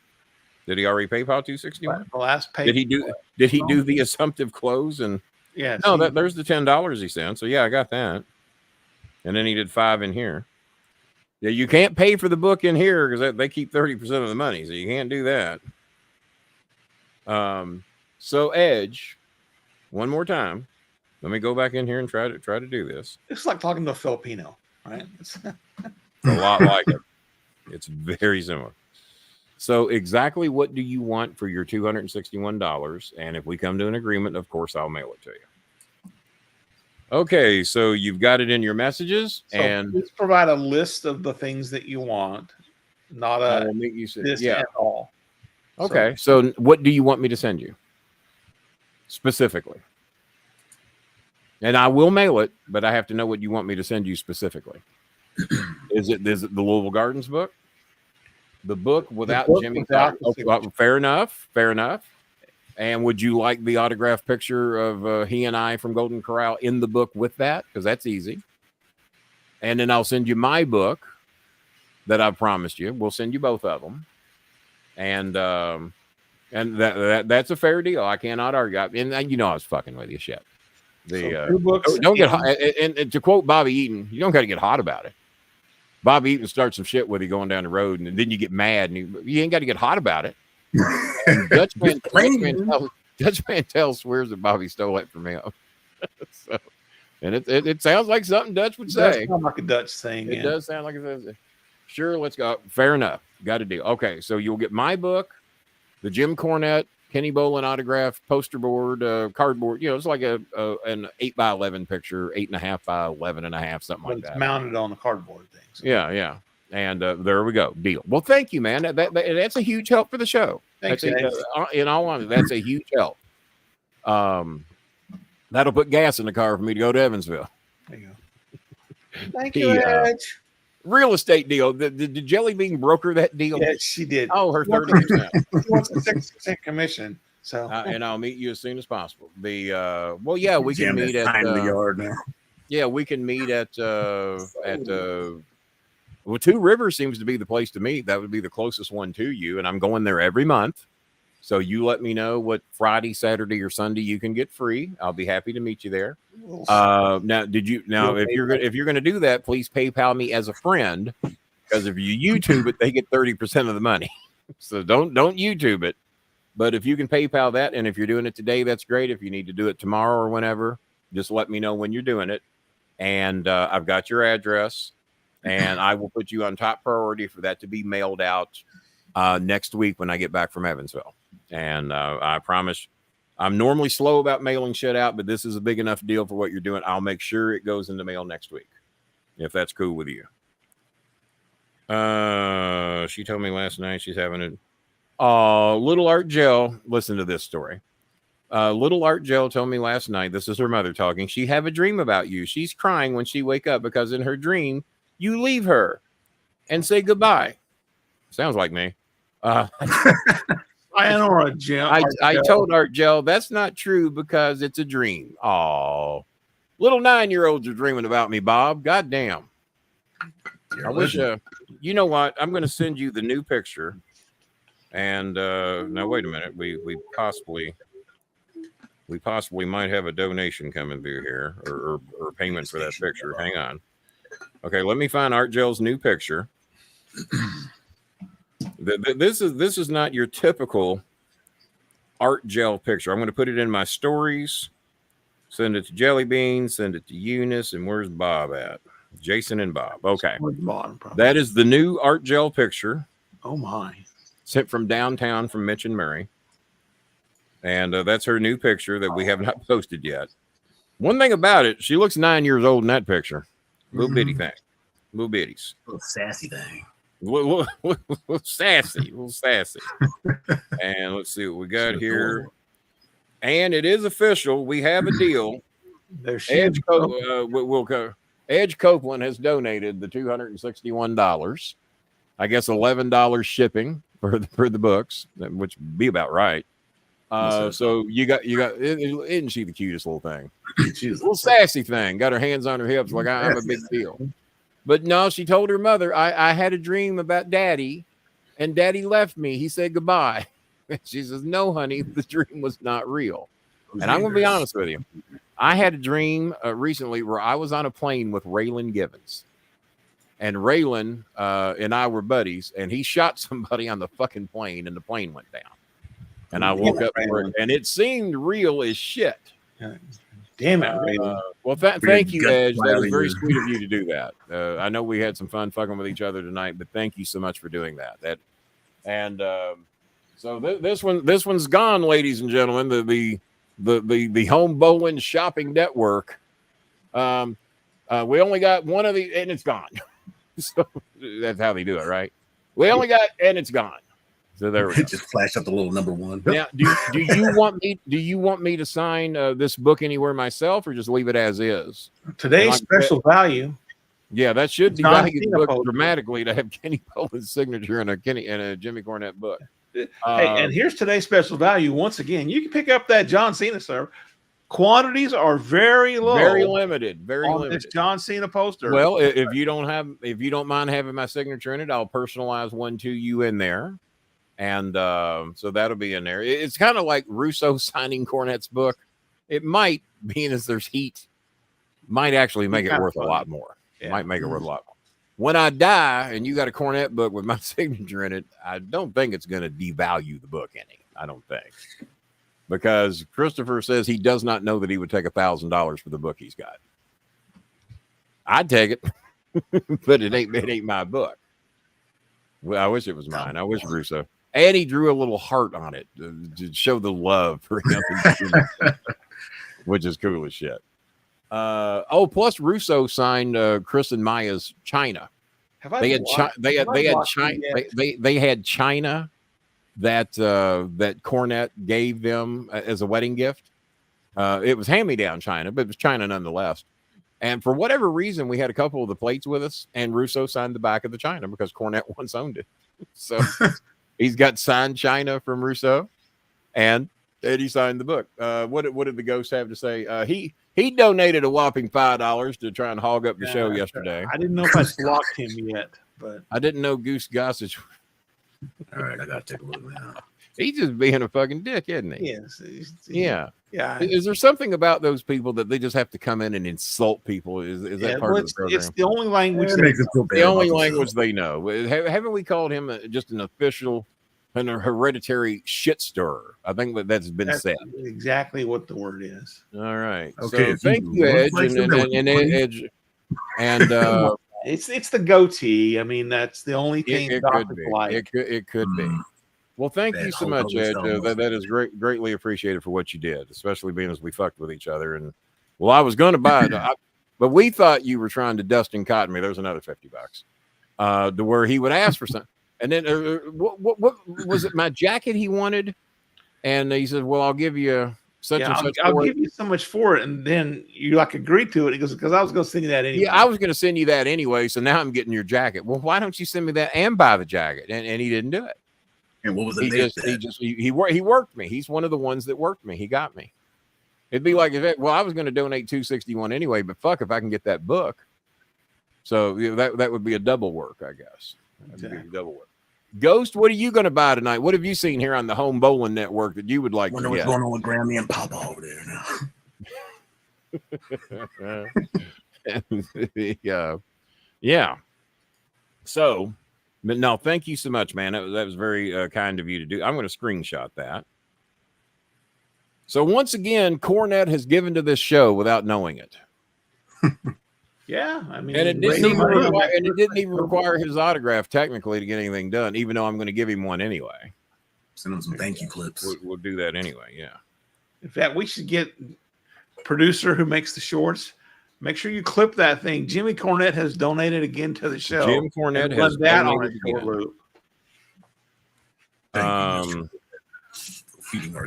Did he already PayPal 261? The last pay. Did he do the assumptive close? And yeah. No, there's the $10 he sent. So yeah, I got that. And then he did 5 in here. Yeah, you can't pay for the book in here because they keep 30% of the money, so you can't do that. So Edge, one more time. Let me go back in here and try to do this. It's like talking to a Filipino, right? It's a lot like it. It's very similar. So exactly what do you want for your $261? And if we come to an agreement, of course, I'll mail it to you. Okay, so you've got it in your messages, and please provide a list of the things that you want, not a this at all. Okay, so what do you want me to send you specifically? And I will mail it, but I have to know what you want me to send you specifically. Is it the Louisville Gardens book? The book without Jimmy? Fair enough. And would you like the autographed picture of he and I from Golden Corral in the book with that? Because that's easy. And then I'll send you my book that I promised you. We'll send you both of them. And that's a fair deal. I cannot argue. And you know I was fucking with you, shit. Don't get hot. And to quote Bobby Eaton, you don't got to get hot about it. Bobby Eaton starts some shit with you going down the road, and then you get mad, and you ain't got to get hot about it. Dutch Mantel swears that Bobby stole it from him. So, and it sounds like something Dutch would say. It does sound like a Dutch thing. It does sound like a sure. Let's go. Fair enough. Got a deal. Okay, so you'll get my book, the Jim Cornette, Kenny Bolin autograph poster board, cardboard. You know, it's like an 8x11 picture, 8.5 by 11.5, something like that. It's mounted on the cardboard thing. So. Yeah. And there we go. Deal. Well, thank you, man. That's a huge help for the show. Thanks, in all honesty, that's a huge help. That'll put gas in the car for me to go to Evansville. There you go. Thank you, Edge. Real estate deal. Did Jelly Bean broker that deal? Yes, she did. Oh, her 30%. She wants a 6% commission. So, and I'll meet you as soon as possible. We can meet at the yard now. Yeah, we can meet at well, Two Rivers seems to be the place to meet. That would be the closest one to you, and I'm going there every month. So you let me know what Friday, Saturday, or Sunday you can get free. I'll be happy to meet you there. Now, if you're going to do that, please PayPal me as a friend, because if you YouTube it, they get 30% of the money. So don't YouTube it. But if you can PayPal that, and if you're doing it today, that's great. If you need to do it tomorrow or whenever, just let me know when you're doing it. And I've got your address, and I will put you on top priority for that to be mailed out next week when I get back from Evansville. And I promise, I'm normally slow about mailing shit out, but this is a big enough deal for what you're doing. I'll make sure it goes in the mail next week, if that's cool with you. She told me last night she's having Little Art Gel. Listen to this story. Little Art Gel told me last night, this is her mother talking, she have a dream about you. She's crying when she wake up because in her dream, you leave her and say goodbye. Sounds like me. I told Art Gel that's not true because it's a dream. Oh, little 9-year-olds are dreaming about me, Bob. Goddamn. I wish. You know what? I'm going to send you the new picture. And now wait a minute. We possibly might have a donation coming through here or payment for that picture. Hang on. Okay, let me find Art Gel's new picture. This is not your typical Art Gel picture. I'm going to put it in my stories, send it to Jelly Bean, send it to Eunice, and where's Bob at? Jason and Bob. Okay, that is the new Art Gel picture. Oh my! Sent from downtown from Mitch and Murray, and that's her new picture that we have not posted yet. One thing about it, she looks 9 years old in that picture. Little bitty thing, little bitties, little sassy thing. Little sassy. And let's see what we got here. And it is official. We have a deal. Edge Copeland has donated the $261. I guess $11 shipping for the books, which would be about right. So you got isn't she the cutest little thing? She's a little sassy thing. Got her hands on her hips like I'm a big deal. But no, she told her mother, I had a dream about Daddy, and Daddy left me. He said goodbye. She says, no, honey, the dream was not real. And I'm going to be honest with you. I had a dream recently where I was on a plane with Raylan Givens. And Raylan and I were buddies, and he shot somebody on the fucking plane, and the plane went down. And I woke up for it, and it seemed real as shit. Damn it, Raylan. Well, thank you, Edge. That was very sweet of you to do that. I know we had some fun fucking with each other tonight, but thank you so much for doing that. So this one's gone, ladies and gentlemen. The Home Bolin Shopping Network. We only got one of the, and it's gone. So that's how they do it, right? We only got, and it's gone. So there we go. Just flash up the little number one. Now, do you want me to sign this book anywhere myself, or just leave it as is? Today's special value. Yeah, that should be valued dramatically to have Kenny Bolin's signature in a Jimmy Cornette book. Hey, and here's today's special value. Once again, you can pick up that John Cena, sir. Quantities are very low, very limited, very on limited. this John Cena poster. Well, if you don't mind having my signature in it, I'll personalize one to you in there, and so that'll be in there. It's kind of like Russo signing Cornette's book. It might, being as there's heat, might actually make it worth a lot more. It might make it worth a lot more. When I die and you got a Cornette book with my signature in it, I don't think it's going to devalue the book any. I don't think. Because Christopher says he does not know that he would take $1,000 for the book he's got. I'd take it, but it ain't my book. Well, I wish it was mine. I wish Russo. And he drew a little heart on it to show the love for him, which is cool as shit. Plus Russo signed Chris and Maya's China. They had China that Cornette gave them as a wedding gift. It was hand-me-down China, but it was China nonetheless. And for whatever reason, we had a couple of the plates with us, and Russo signed the back of the China because Cornette once owned it. So he's got signed China from Russo, and he signed the book. What did the ghost have to say? He donated a whopping $5 to try and hog up the show yesterday. I didn't know if I blocked him yet, but I didn't know Goose Gossage. All right, I gotta take a look now. He's just being a fucking dick, isn't he? yes, Yeah. yeah. Is there something about those people that they just have to come in and insult people? Is that part of the program? It's the only language. It makes them feel bad The only about language themselves. they know. Haven't we called him just an official and a hereditary shit stirrer? I think that's been said. Exactly what the word is. All right. Okay, So thank you, Edge, and Edge, and It's the goatee. I mean, that's the only thing it could doctors be. like. It could be. Well, thank you so much, Edge. That is greatly appreciated for what you did, especially being as we fucked with each other. And well, I was going to buy it, but we thought you were trying to Dustin Cotton me. There's another $50, to where he would ask for something. And then what was it? My jacket he wanted, and he said, "Well, I'll give you such and such. I'll give you so much for it." And then you agreed to it. He goes, "Because I was going to send you that anyway." Yeah, I was going to send you that anyway. So now I'm getting your jacket. Well, why don't you send me that and buy the jacket? And he didn't do it. And what was the He worked me. He's one of the ones that worked me. He got me. It'd be like I was going to donate $261 anyway, but fuck if I can get that book. So that would be a double work, I guess. That'd be double work. Ghost, what are you going to buy tonight? What have you seen here on the Home Bolin Network that you would like to get? What's going on with Grammy and Papa over there now? Yeah. So, but no, thank you so much, man. That was very kind of you to do. I'm going to screenshot that. So once again, Cornette has given to this show without knowing it. Yeah, I mean, And it didn't even require his autograph technically to get anything done, even though I'm going to give him one anyway. Send him some thank you clips. We'll do that anyway. Yeah. In fact, we should get producer who makes the shorts. Make sure you clip that thing. Jimmy Cornette has donated again to the show. Jim Cornette has that on donated a short loop.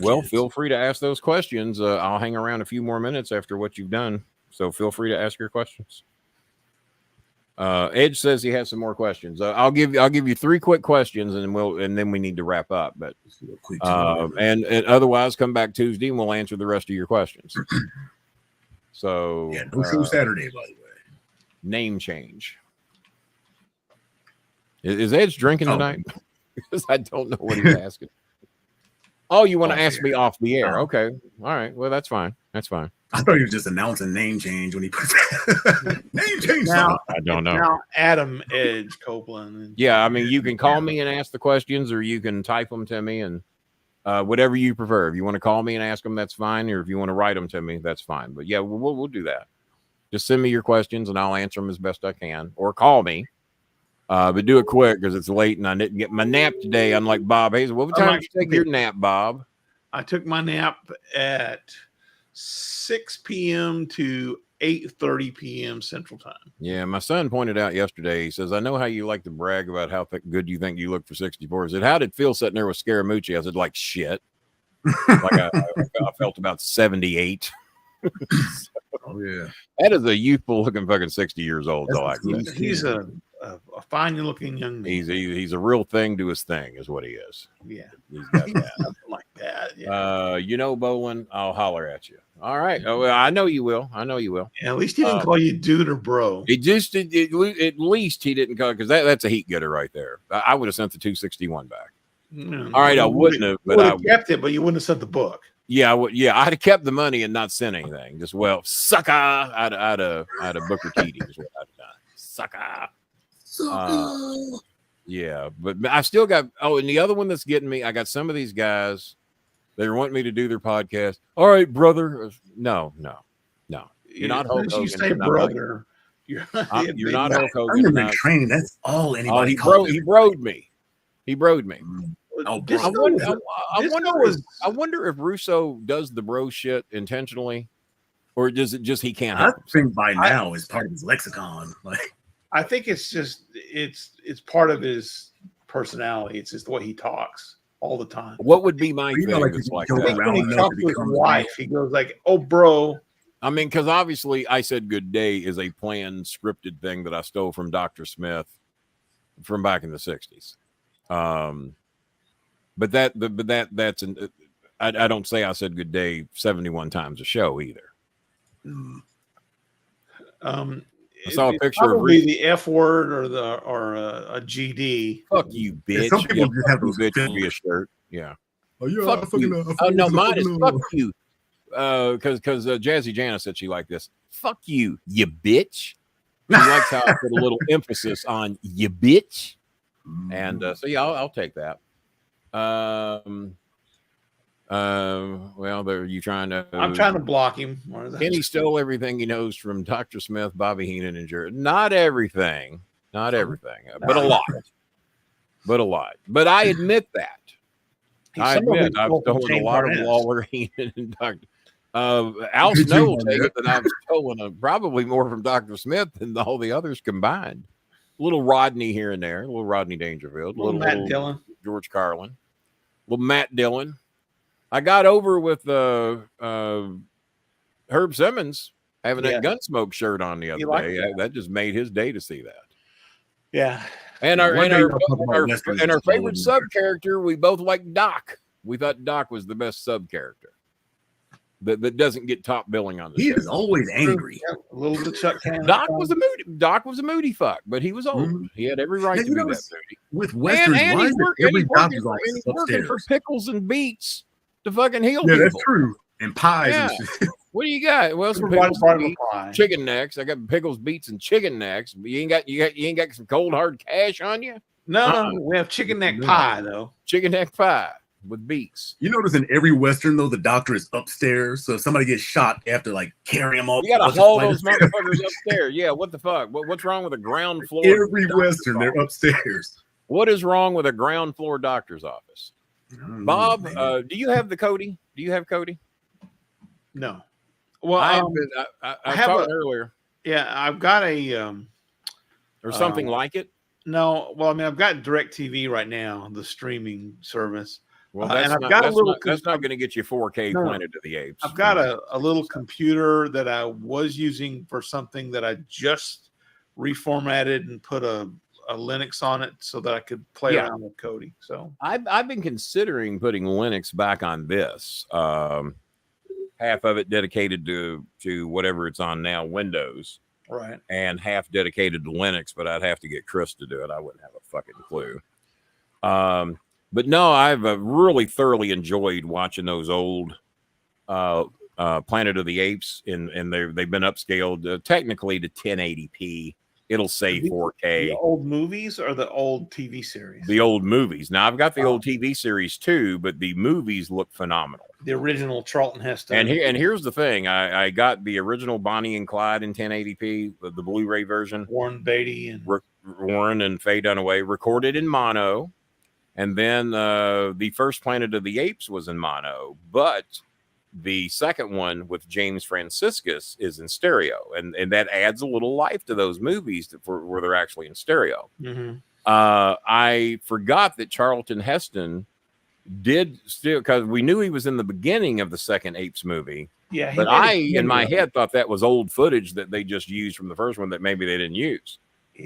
Well, feel free to ask those questions. I'll hang around a few more minutes after what you've done, so feel free to ask your questions. Edge says he has some more questions. I'll give you 3 quick questions, and then we need to wrap up. But and otherwise, come back Tuesday and we'll answer the rest of your questions. So yeah, no show Saturday, by the way. Name change. Is Edge drinking tonight? Because I don't know what he's asking. Oh, you want to ask me off the air? Okay. All right. Well, that's fine. That's fine. I thought he was just announcing name change when he put that. Name change. Now, I don't know. Now, Adam Edge Copeland. Yeah, I mean, you can call me and ask the questions, or you can type them to me, and whatever you prefer. If you want to call me and ask them, that's fine. Or if you want to write them to me, that's fine. But yeah, we'll do that. Just send me your questions, and I'll answer them as best I can, or call me. But do it quick because it's late and I didn't get my nap today. Unlike Bob Hayes. What time did you take your nap, Bob? I took my nap at 6 p.m. to 8:30 p.m. Central Time. Yeah, my son pointed out yesterday. He says, "I know how you like to brag about how good you think you look for 64." He said, "How did it feel sitting there with Scaramucci?" I said, "Like shit." Like I felt about 78. Oh yeah, that is a youthful looking fucking 60 years old. He's a fine-looking young man. He's a real thing to his thing, is what he is. Yeah, He's got that. something like that. Yeah. Bolin, I'll holler at you. All right. Oh, well, I know you will. Yeah, at least he didn't call you dude or bro. At least he didn't call, because that's a heat getter right there. I would have sent the 261 back. All right, I wouldn't have, but I kept it, but you wouldn't have sent the book. Yeah, I would. Yeah, I'd have kept the money and not sent anything. Just sucker out of Booker T. is what I'd done. Sucker. Yeah, but I still got. Oh, and the other one that's getting me, I got some of these guys. They want me to do their podcast. All right, brother. No. You're not Hulk Hogan. You say brother. You're not Hulk Hogan. I've never been trained. That's all anybody. He broed me. He broed me. Oh, I wonder if Russo does the bro shit intentionally, or does it just he can't? I think by now is part of his lexicon. Like, I think it's just it's part of his personality. It's just the way he talks all the time. What would be my thing? Like that's like I think when he talks to his wife, he goes like, "Oh, bro." I mean, because obviously, I Said Good Day is a planned, scripted thing that I stole from Dr. Smith from back in the '60s. But that's I don't say I Said Good Day 71 times a show either. I saw a picture of the F word or a GD. Fuck you, bitch. Yeah, some people just have those bitch be a shirt. Yeah. Oh yeah. Fuck you. Oh no, mine is fuck you. Because Jazzy Jana said she liked this. Fuck you, you bitch. She likes how I put a little emphasis on you bitch. And so yeah, I'll take that. Well, are you trying to? I'm trying to block him. Kenny stole everything he knows from Dr. Smith, Bobby Heenan, and Jared. Not everything, but a lot. But I admit that. I've stolen a lot of Lawler, Heenan, and Dr. Al Snow will take it that I've stolen probably more from Dr. Smith than all the others combined. A little Rodney here and there, a little Rodney Dangerfield, a little Matt Dillon, George Carlin, a little Matt Dillon. I got over with Herb Simmons having that Gunsmoke shirt on the other day. That just made his day to see that. Yeah. And our favorite sub character, we both like Doc. We thought Doc was the best sub character that doesn't get top billing on the show. Is always angry. Yeah, a little bit Chuck Cannon. Doc was a moody fuck, but he was old. He had every right to be that moody. With Westerns, and he's working for pickles and beets to fucking heal people. That's true. And pies and shit. What do you got? Well, some pickles, beets, chicken necks. I got pickles, beets, and chicken necks. But you ain't got some cold hard cash on you? No, we have chicken neck pie though. Chicken neck pie with beets. You notice in every Western though, the doctor is upstairs. So if somebody gets shot, they have to like carry them all. You gotta haul those motherfuckers upstairs. Yeah, what the fuck? What's wrong with a ground floor? Every Western, they're upstairs. What is wrong with a ground floor doctor's office? Bob, do you have the Cody? Do you have Cody? No. Well, I talked earlier. Yeah, I've got a or something like it. No, well, I mean, I've got DirecTV right now, the streaming service. Well, that's not going to get you 4K Planet of the Apes. I've got a little computer that I was using for something that I just reformatted and put a Linux on it so that I could play around with Cody. So I've been considering putting Linux back on this. Half of it dedicated to whatever it's on now, Windows, right, and half dedicated to Linux. But I'd have to get Chris to do it. I wouldn't have a fucking clue. But no, I've really thoroughly enjoyed watching those old Planet of the Apes, and they've been upscaled technically to 1080p. It'll say 4K. The old movies or the old TV series? The old movies. Now, I've got the old TV series too, but the movies look phenomenal. The original Charlton Heston. And here's the thing. I got the original Bonnie and Clyde in 1080p, the Blu-ray version. Warren Beatty. And Warren and Faye Dunaway, recorded in mono. And then the first Planet of the Apes was in mono, but the second one with James Franciscus is in stereo, and that adds a little life to those movies where they're actually in stereo. Mm-hmm. I forgot that Charlton Heston did still, because we knew he was in the beginning of the second Apes movie. Yeah, but I, in my head, thought that was old footage that they just used from the first one that maybe they didn't use.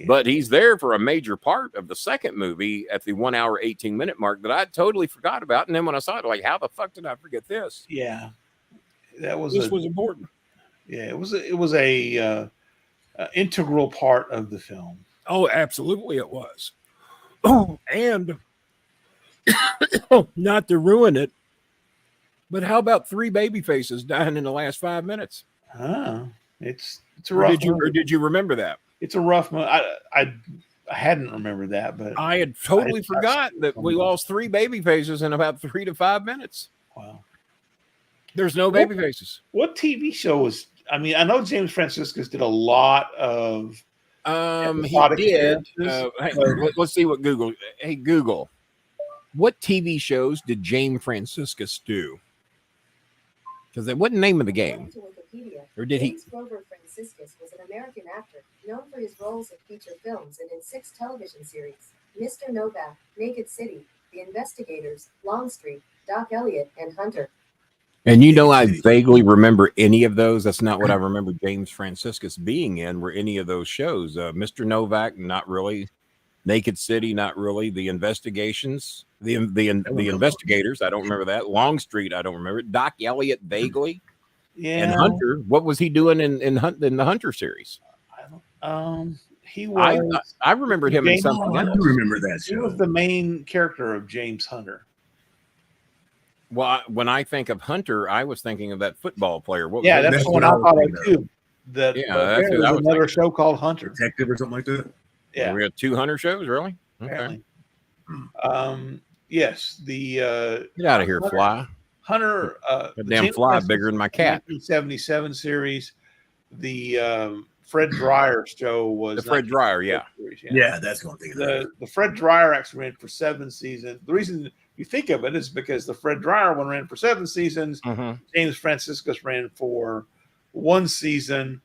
But he's there for a major part of the second movie at the 1 hour, 18-minute mark that I totally forgot about. And then when I saw it, like, how the fuck did I forget this? Yeah. This was important. Yeah, it was a integral part of the film. Oh, absolutely it was. Oh, and not to ruin it, but how about 3 baby faces dying in the last 5 minutes? It's a rough. Did you remember that? It's a rough one. I hadn't remembered that, but I had totally forgot that we lost 3 baby faces in about 3 to 5 minutes. Wow. There's no baby faces. What TV show was? I mean, I know James Franciscus did a lot of. He did. Let's see what Google. Hey, Google. What TV shows did James Franciscus do? Because that wasn't the name of the game. Or did he? Grover Franciscus was an American actor known for his roles in feature films and in 6 television series: Mr. Novak, Naked City, The Investigators, Longstreet, Doc Elliott, and Hunter. And you know, I vaguely remember any of those. That's not what I remember James Franciscus being in. Were any of those shows? Mr. Novak, not really. Naked City, not really. The Investigations, the Investigators, I don't remember that. Longstreet, I don't remember. Doc Elliott, vaguely. Yeah. And Hunter, what was he doing in the Hunter series? He was. I remembered him in something else. I do remember that show. He was the main character of James Hunter. Well, when I think of Hunter, I was thinking of that football player. That's the one I thought of too. That that was another show called Hunter, Detective or something like that. Yeah, we had 2 Hunter shows, really? Okay. Yes, the get out of here, Fly. Hunter, the damn fly bigger than my cat. 1977 series. The Fred Dryer show was the Fred Dryer, yeah, that's one thing. The Fred Dryer actually ran for 7 seasons. The reason you think of it is because the Fred Dryer one ran for 7 seasons. James Franciscus ran for 1 season,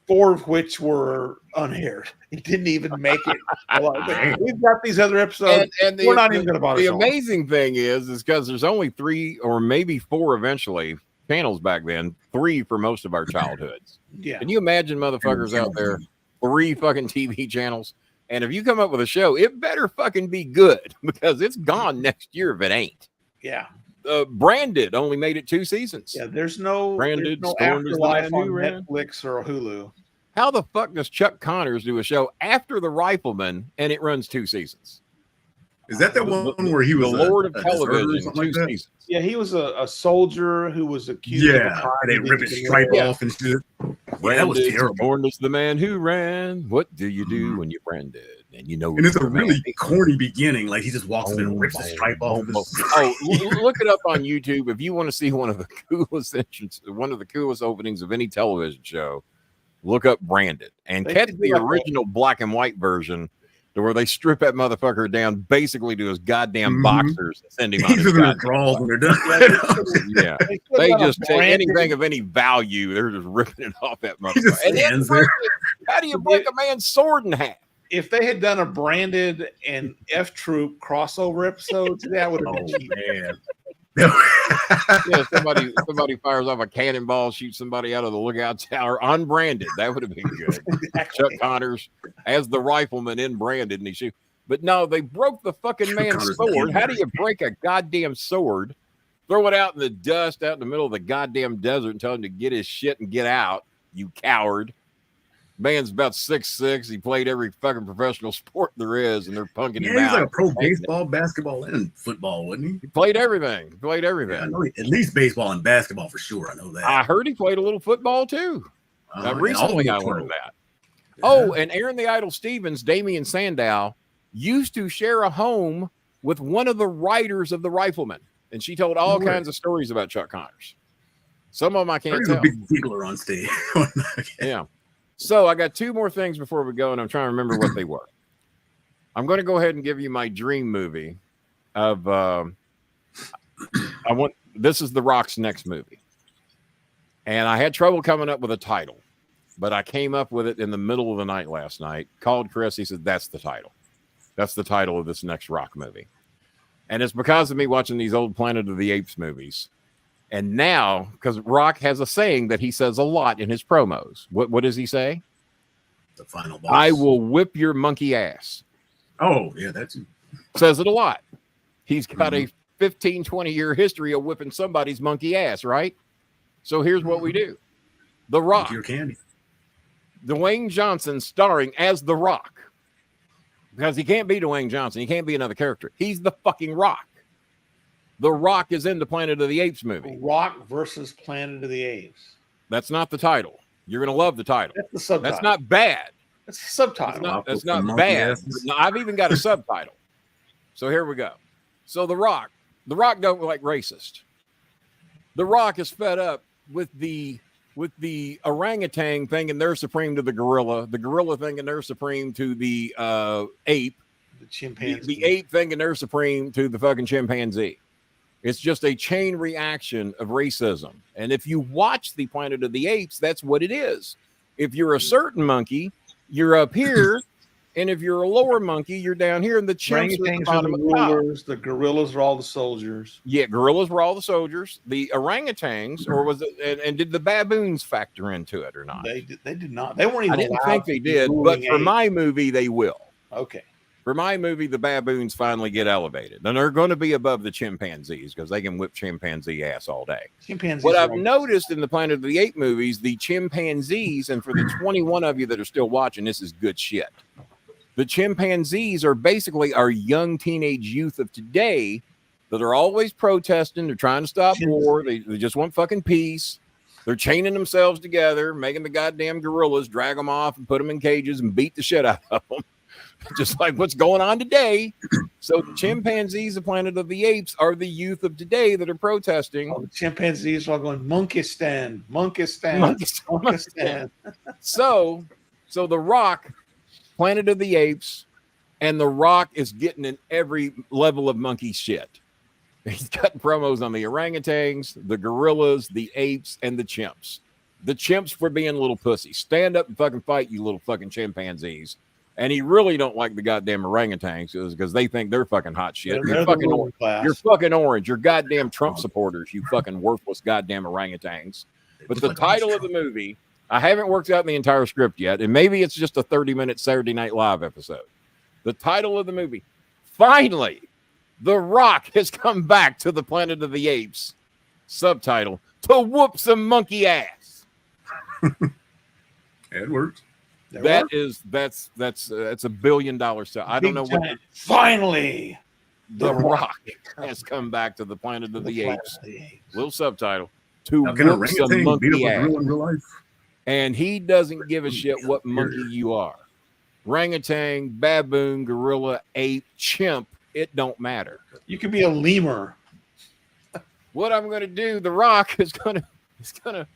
4 of which were unaired. It didn't even make it. We've got these other episodes, and we're not even going to bother. The amazing thing is because there's only 3 or maybe 4 eventually channels back then, 3 for most of our childhoods. Yeah. Can you imagine motherfuckers out there, 3 fucking TV channels? And if you come up with a show, it better fucking be good because it's gone next year if it ain't. Yeah. Branded only made it 2 seasons. Yeah, there's no Branded Afterlife on Netflix or Hulu. How the fuck does Chuck Connors do a show after The Rifleman and it runs 2 seasons? Is that the one where he was the Lord of Television? 2 seasons. Yeah, he was a soldier who was accused of a crime. They rip his stripe off and shit. That was terrible. Born as the man who ran. What do you do when you're branded? And you know, and it's a really corny beginning. Like he just walks in and rips the stripe off. Look it up on YouTube if you want to see one of the coolest entrances, one of the coolest openings of any television show. Look up Branded and catch the original black and white version, to where they strip that motherfucker down basically to his goddamn boxers and send him on his draws when they're done. Yeah, they just take anything of any value. They're just ripping it off that motherfucker. And then how do you break a man's sword in half? If they had done a Branded and F Troop crossover episode, that would have been cheap. Yeah, somebody fires off a cannonball, shoots somebody out of the lookout tower, unbranded. That would have been good. Chuck Connors as the Rifleman in Branded, and he shoot. But no, they broke the fucking man's sword. How do you break a goddamn sword? Throw it out in the dust, out in the middle of the goddamn desert, and tell him to get his shit and get out, you coward. Man's about 6'6". He played every fucking professional sport there is, and they're punking him out. He's like a pro baseball, basketball, and football, wasn't he? He played everything. Yeah, I know at least baseball and basketball for sure. I know that. I heard he played a little football too. Recently, I learned that. Yeah. Oh, and Aaron the Idol Stevens, Damian Sandow, used to share a home with one of the writers of The Rifleman, and she told all kinds of stories about Chuck Connors. Some of them I can't tell. A big giggler on stage. Yeah. So I got 2 more things before we go, and I'm trying to remember what they were. I'm going to go ahead and give you my dream movie of this is The Rock's next movie. And I had trouble coming up with a title, but I came up with it in the middle of the night last night. Called Chris. He said, that's the title. That's the title of this next Rock movie. And it's because of me watching these old Planet of the Apes movies. And now, because Rock has a saying that he says a lot in his promos. What does he say? The final boss. I will whip your monkey ass. Oh, yeah, that's Says it a lot. He's got a 15, 20-year history of whipping somebody's monkey ass, right? So here's what we do. The Rock. your candy. Dwayne Johnson starring as The Rock. Because he can't be Dwayne Johnson. He can't be another character. He's the fucking Rock. The Rock is in the Planet of the Apes movie. Rock versus Planet of the Apes. That's not the title. You're going to love the title. That's the subtitle. That's not bad. That's the subtitle. That's not bad. No, I've even got a subtitle. So here we go. So The Rock don't like racist. The Rock is fed up with the orangutan thinking they're supreme to the gorilla thinking they're supreme to the ape, the chimpanzee, the ape thinking they're supreme to the fucking chimpanzee. It's just a chain reaction of racism. And if you watch the Planet of the Apes, that's what it is. If you're a certain monkey, you're up here. And if you're a lower monkey, you're down here. And the chimps are at the bottom of the rulers. The gorillas are all the soldiers. Yeah, gorillas were all the soldiers. The orangutans, or was it? And did the baboons factor into it or not? They did not. They weren't even. I didn't think they did, but for my movie, they will. Okay. For my movie, the baboons finally get elevated, and they're going to be above the chimpanzees because they can whip chimpanzee ass all day. Chimpanzees. What I've noticed in the Planet of the Apes movies, the chimpanzees, and for the 21 of you that are still watching, this is good shit. The chimpanzees are basically our young teenage youth of today that are always protesting. They're trying to stop war. They just want fucking peace. They're chaining themselves together, making the goddamn gorillas drag them off and put them in cages and beat the shit out of them. Just like what's going on today. So the chimpanzees, the Planet of the Apes, are the youth of today that are protesting. Oh, the chimpanzees are all going, monkey stand, monkey stand, monkey stand. So The Rock, Planet of the Apes, and The Rock is getting in every level of monkey shit. He's cutting promos on the orangutans, the gorillas, the apes, and the chimps. The chimps for being little pussies. Stand up and fucking fight, you little fucking chimpanzees. And he really don't like the goddamn orangutans because they think they're fucking hot shit. You're fucking orange. You're fucking orange. You're goddamn Trump supporters, you fucking worthless goddamn orangutans. But the title of the movie, I haven't worked out the entire script yet, and maybe it's just a 30-minute Saturday Night Live episode. The title of the movie, finally, The Rock has come back to the Planet of the Apes. Subtitle, to whoop some monkey ass. It works. That's $1 billion stuff. I don't know what. Finally, The Rock has come back to the Planet of the Apes. Little subtitle, to whoop some monkey ass. And he doesn't give a shit what monkey you are. Orangutan, baboon, gorilla, ape, chimp, it don't matter. You could be a lemur. What I'm going to do, The Rock is going to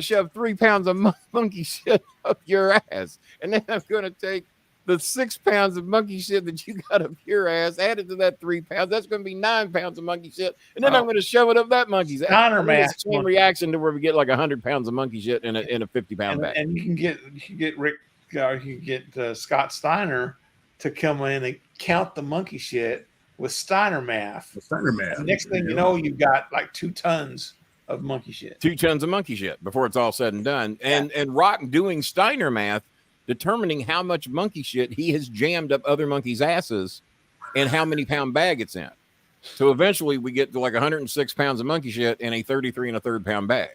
shove 3 pounds of monkey shit up your ass. And then I'm going to take the 6 pounds of monkey shit that you got up your ass, add it to that 3 pounds. That's going to be 9 pounds of monkey shit. And then I'm going to shove it up that monkey's ass. Same reaction to where we get like 100 pounds of monkey shit in a 50-pound bag. And you can get Scott Steiner to come in and count the monkey shit with Steiner math. The next thing you know, you've got like 2 tons of monkey shit. 2 tons of monkey shit before it's all said and done. And Rock doing Steiner math, determining how much monkey shit he has jammed up other monkeys' asses and how many pound bag it's in. So eventually we get to like 106 pounds of monkey shit in a 33 1/3 pound bag.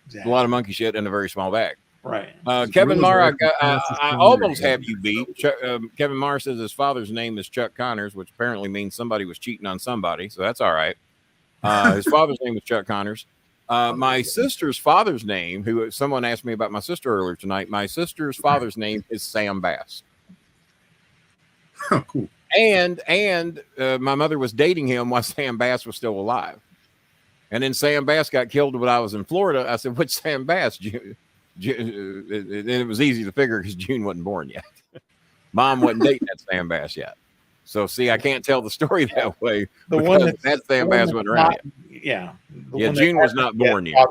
Exactly. A lot of monkey shit in a very small bag. Right. Kevin Marr, I almost have you beat. Kevin Marr says his father's name is Chuck Connors, which apparently means somebody was cheating on somebody. So that's all right. His father's name is Chuck Connors. My sister's father's name, who someone asked me about my sister earlier tonight. My sister's father's name is Sam Bass. Oh, cool. And my mother was dating him while Sam Bass was still alive. And then Sam Bass got killed when I was in Florida. I said, "Which Sam Bass?" And it was easy to figure because June wasn't born yet. Mom wasn't dating that Sam Bass yet. So see, I can't tell the story that way. The one that Sam Bass wasn't around yet. Yeah. June was not born yet.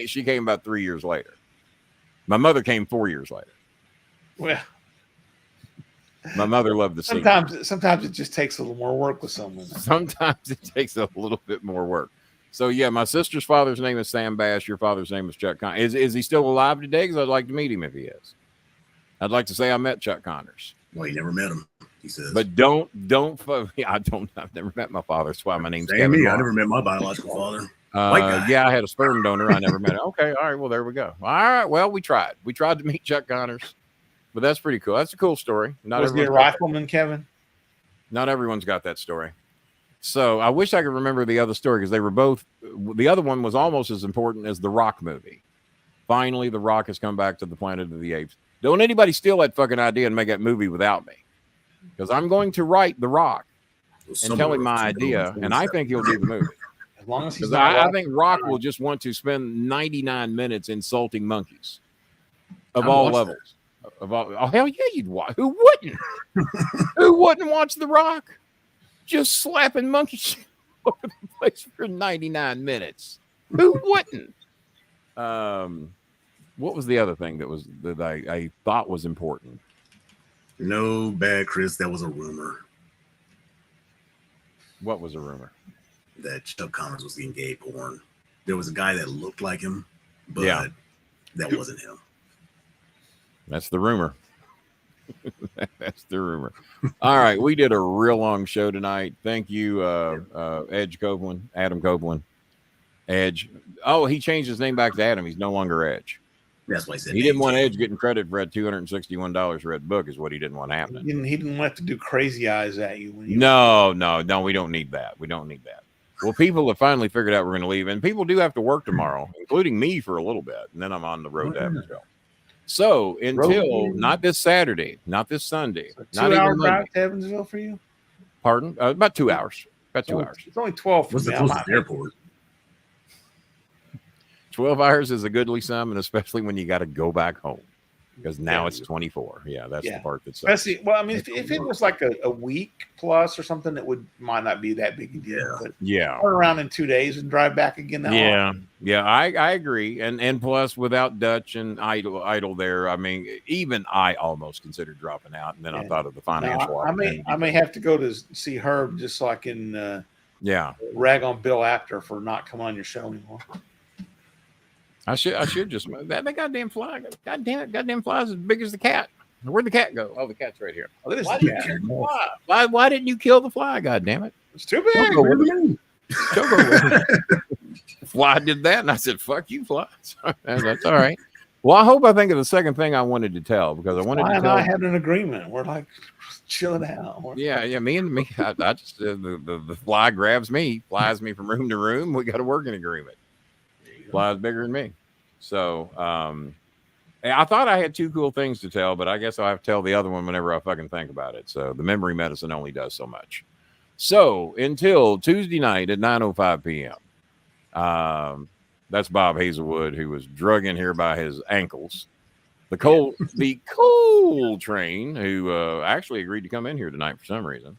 She came about 3 years later. My mother came 4 years later. Well, my mother loved the scene. Sometimes it just takes a little more work with someone. Sometimes it takes a little bit more work. So yeah, my sister's father's name is Sam Bass. Your father's name is Chuck Connors. Is he still alive today? Because I'd like to meet him if he is. I'd like to say I met Chuck Connors. Well, you never met him, he says. But I've never met my father. That's why my name's Same Kevin. Me. I never met my biological father. Yeah, I had a sperm donor. I never met him. Okay, all right. Well, there we go. All right. Well, we tried. We tried to meet Chuck Connors, but that's pretty cool. That's a cool story. Was he a rifleman, Kevin? Not everyone's got that story. So I wish I could remember the other story because they were both. The other one was almost as important as the Rock movie. Finally, the Rock has come back to the Planet of the Apes. Don't anybody steal that fucking idea and make that movie without me, because I'm going to write the Rock and tell him my idea, and I think he'll do the movie. As long as he's I think Rock will just want to spend 99 minutes insulting monkeys of all levels. Oh, hell yeah, you'd watch. Who wouldn't? Who wouldn't watch The Rock? Just slapping monkeys over the place for 99 minutes. Who wouldn't? What was the other thing that I thought was important? No, bad, Chris. That was a rumor. What was a rumor? That Chuck Connors was getting gay porn. There was a guy that looked like him, but that wasn't him. That's the rumor. That's the rumor. All right, we did a real long show tonight. Thank you, Edge Copeland, Adam Copeland. Edge. Oh, he changed his name back to Adam. He's no longer Edge. That's why he said he didn't want Edge getting credit for that $261 for that book. Is what he didn't want happening. He didn't want to do crazy eyes at you. No. We don't need that. We don't need that. Well, people have finally figured out we're going to leave, and people do have to work tomorrow, including me for a little bit, and then I'm on the road to Evansville. So until not this Saturday, not this Sunday, not even Monday. Drive to Evansville for you? Pardon? About 2 hours. About 2 hours. It's only 12. What's the closest airport? 12 hours is a goodly sum, and especially when you got to go back home, because now it's 24. Yeah, that's the part that's especially. Well, I mean, if it was like a week plus or something, it might not be that big a deal. But turn around in 2 days and drive back again. I agree, and plus without Dutch and Idle there, I mean, even I almost considered dropping out, and then I thought of the financial. I may have to go to see Herb just so I can rag on Bill Apter for not coming on your show anymore. I should just that goddamn fly. God damn it, goddamn fly's as big as the cat. Where'd the cat go? Oh, the cat's right here. Oh, why didn't you kill the fly? Why didn't you kill the fly? God damn it! It's too big. Fly did that, and I said, "Fuck you, fly." That's all right. Well, I hope I think of the second thing I wanted to tell, because I wanted to tell. I had an agreement. We're like chilling out. Me. I just the fly grabs me, flies me from room to room. We got a working agreement. Fly's bigger than me. So I thought I had two cool things to tell, but I guess I'll have to tell the other one whenever I fucking think about it. So the memory medicine only does so much. So until Tuesday night at 9:05 p.m. That's Bob Hazelwood, who was drug in here by his ankles. The Coal Train, who actually agreed to come in here tonight for some reason.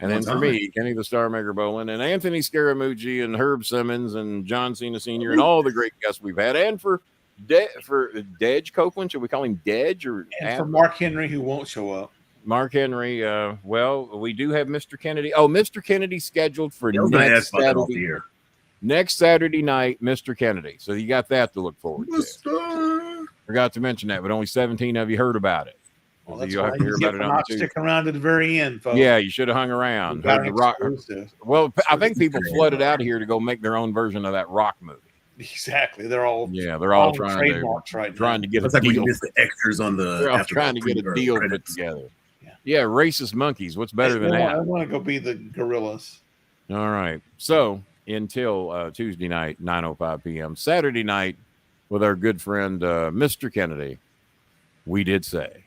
And then for me, Kenny the Star Maker Bolin, and Anthony Scaramucci, and Herb Simmons, and John Cena Sr., and all the great guests we've had. And for Dedge Copeland, should we call him Dedge? And for Mark Henry, who won't show up. Mark Henry, well, we do have Mr. Kennedy. Oh, Mr. Kennedy's scheduled for next Saturday. Next Saturday night, Mr. Kennedy. So you got that to look forward to. Forgot to mention that, but only 17 of you heard about it. Well, you'll have to hear about it on the sticking around to the very end, folks. Yeah, you should have hung around. The Rock. Well, I think people flooded out here to go make their own version of that Rock movie. Exactly. They're all trying to get a deal. Like we missed the extras on the. They're all trying to get a deal put together. Yeah, racist monkeys. What's better than that? I want to go be the gorillas. All right. So until Tuesday night, 9:05 p.m. Saturday night, with our good friend Mr. Kennedy, we did say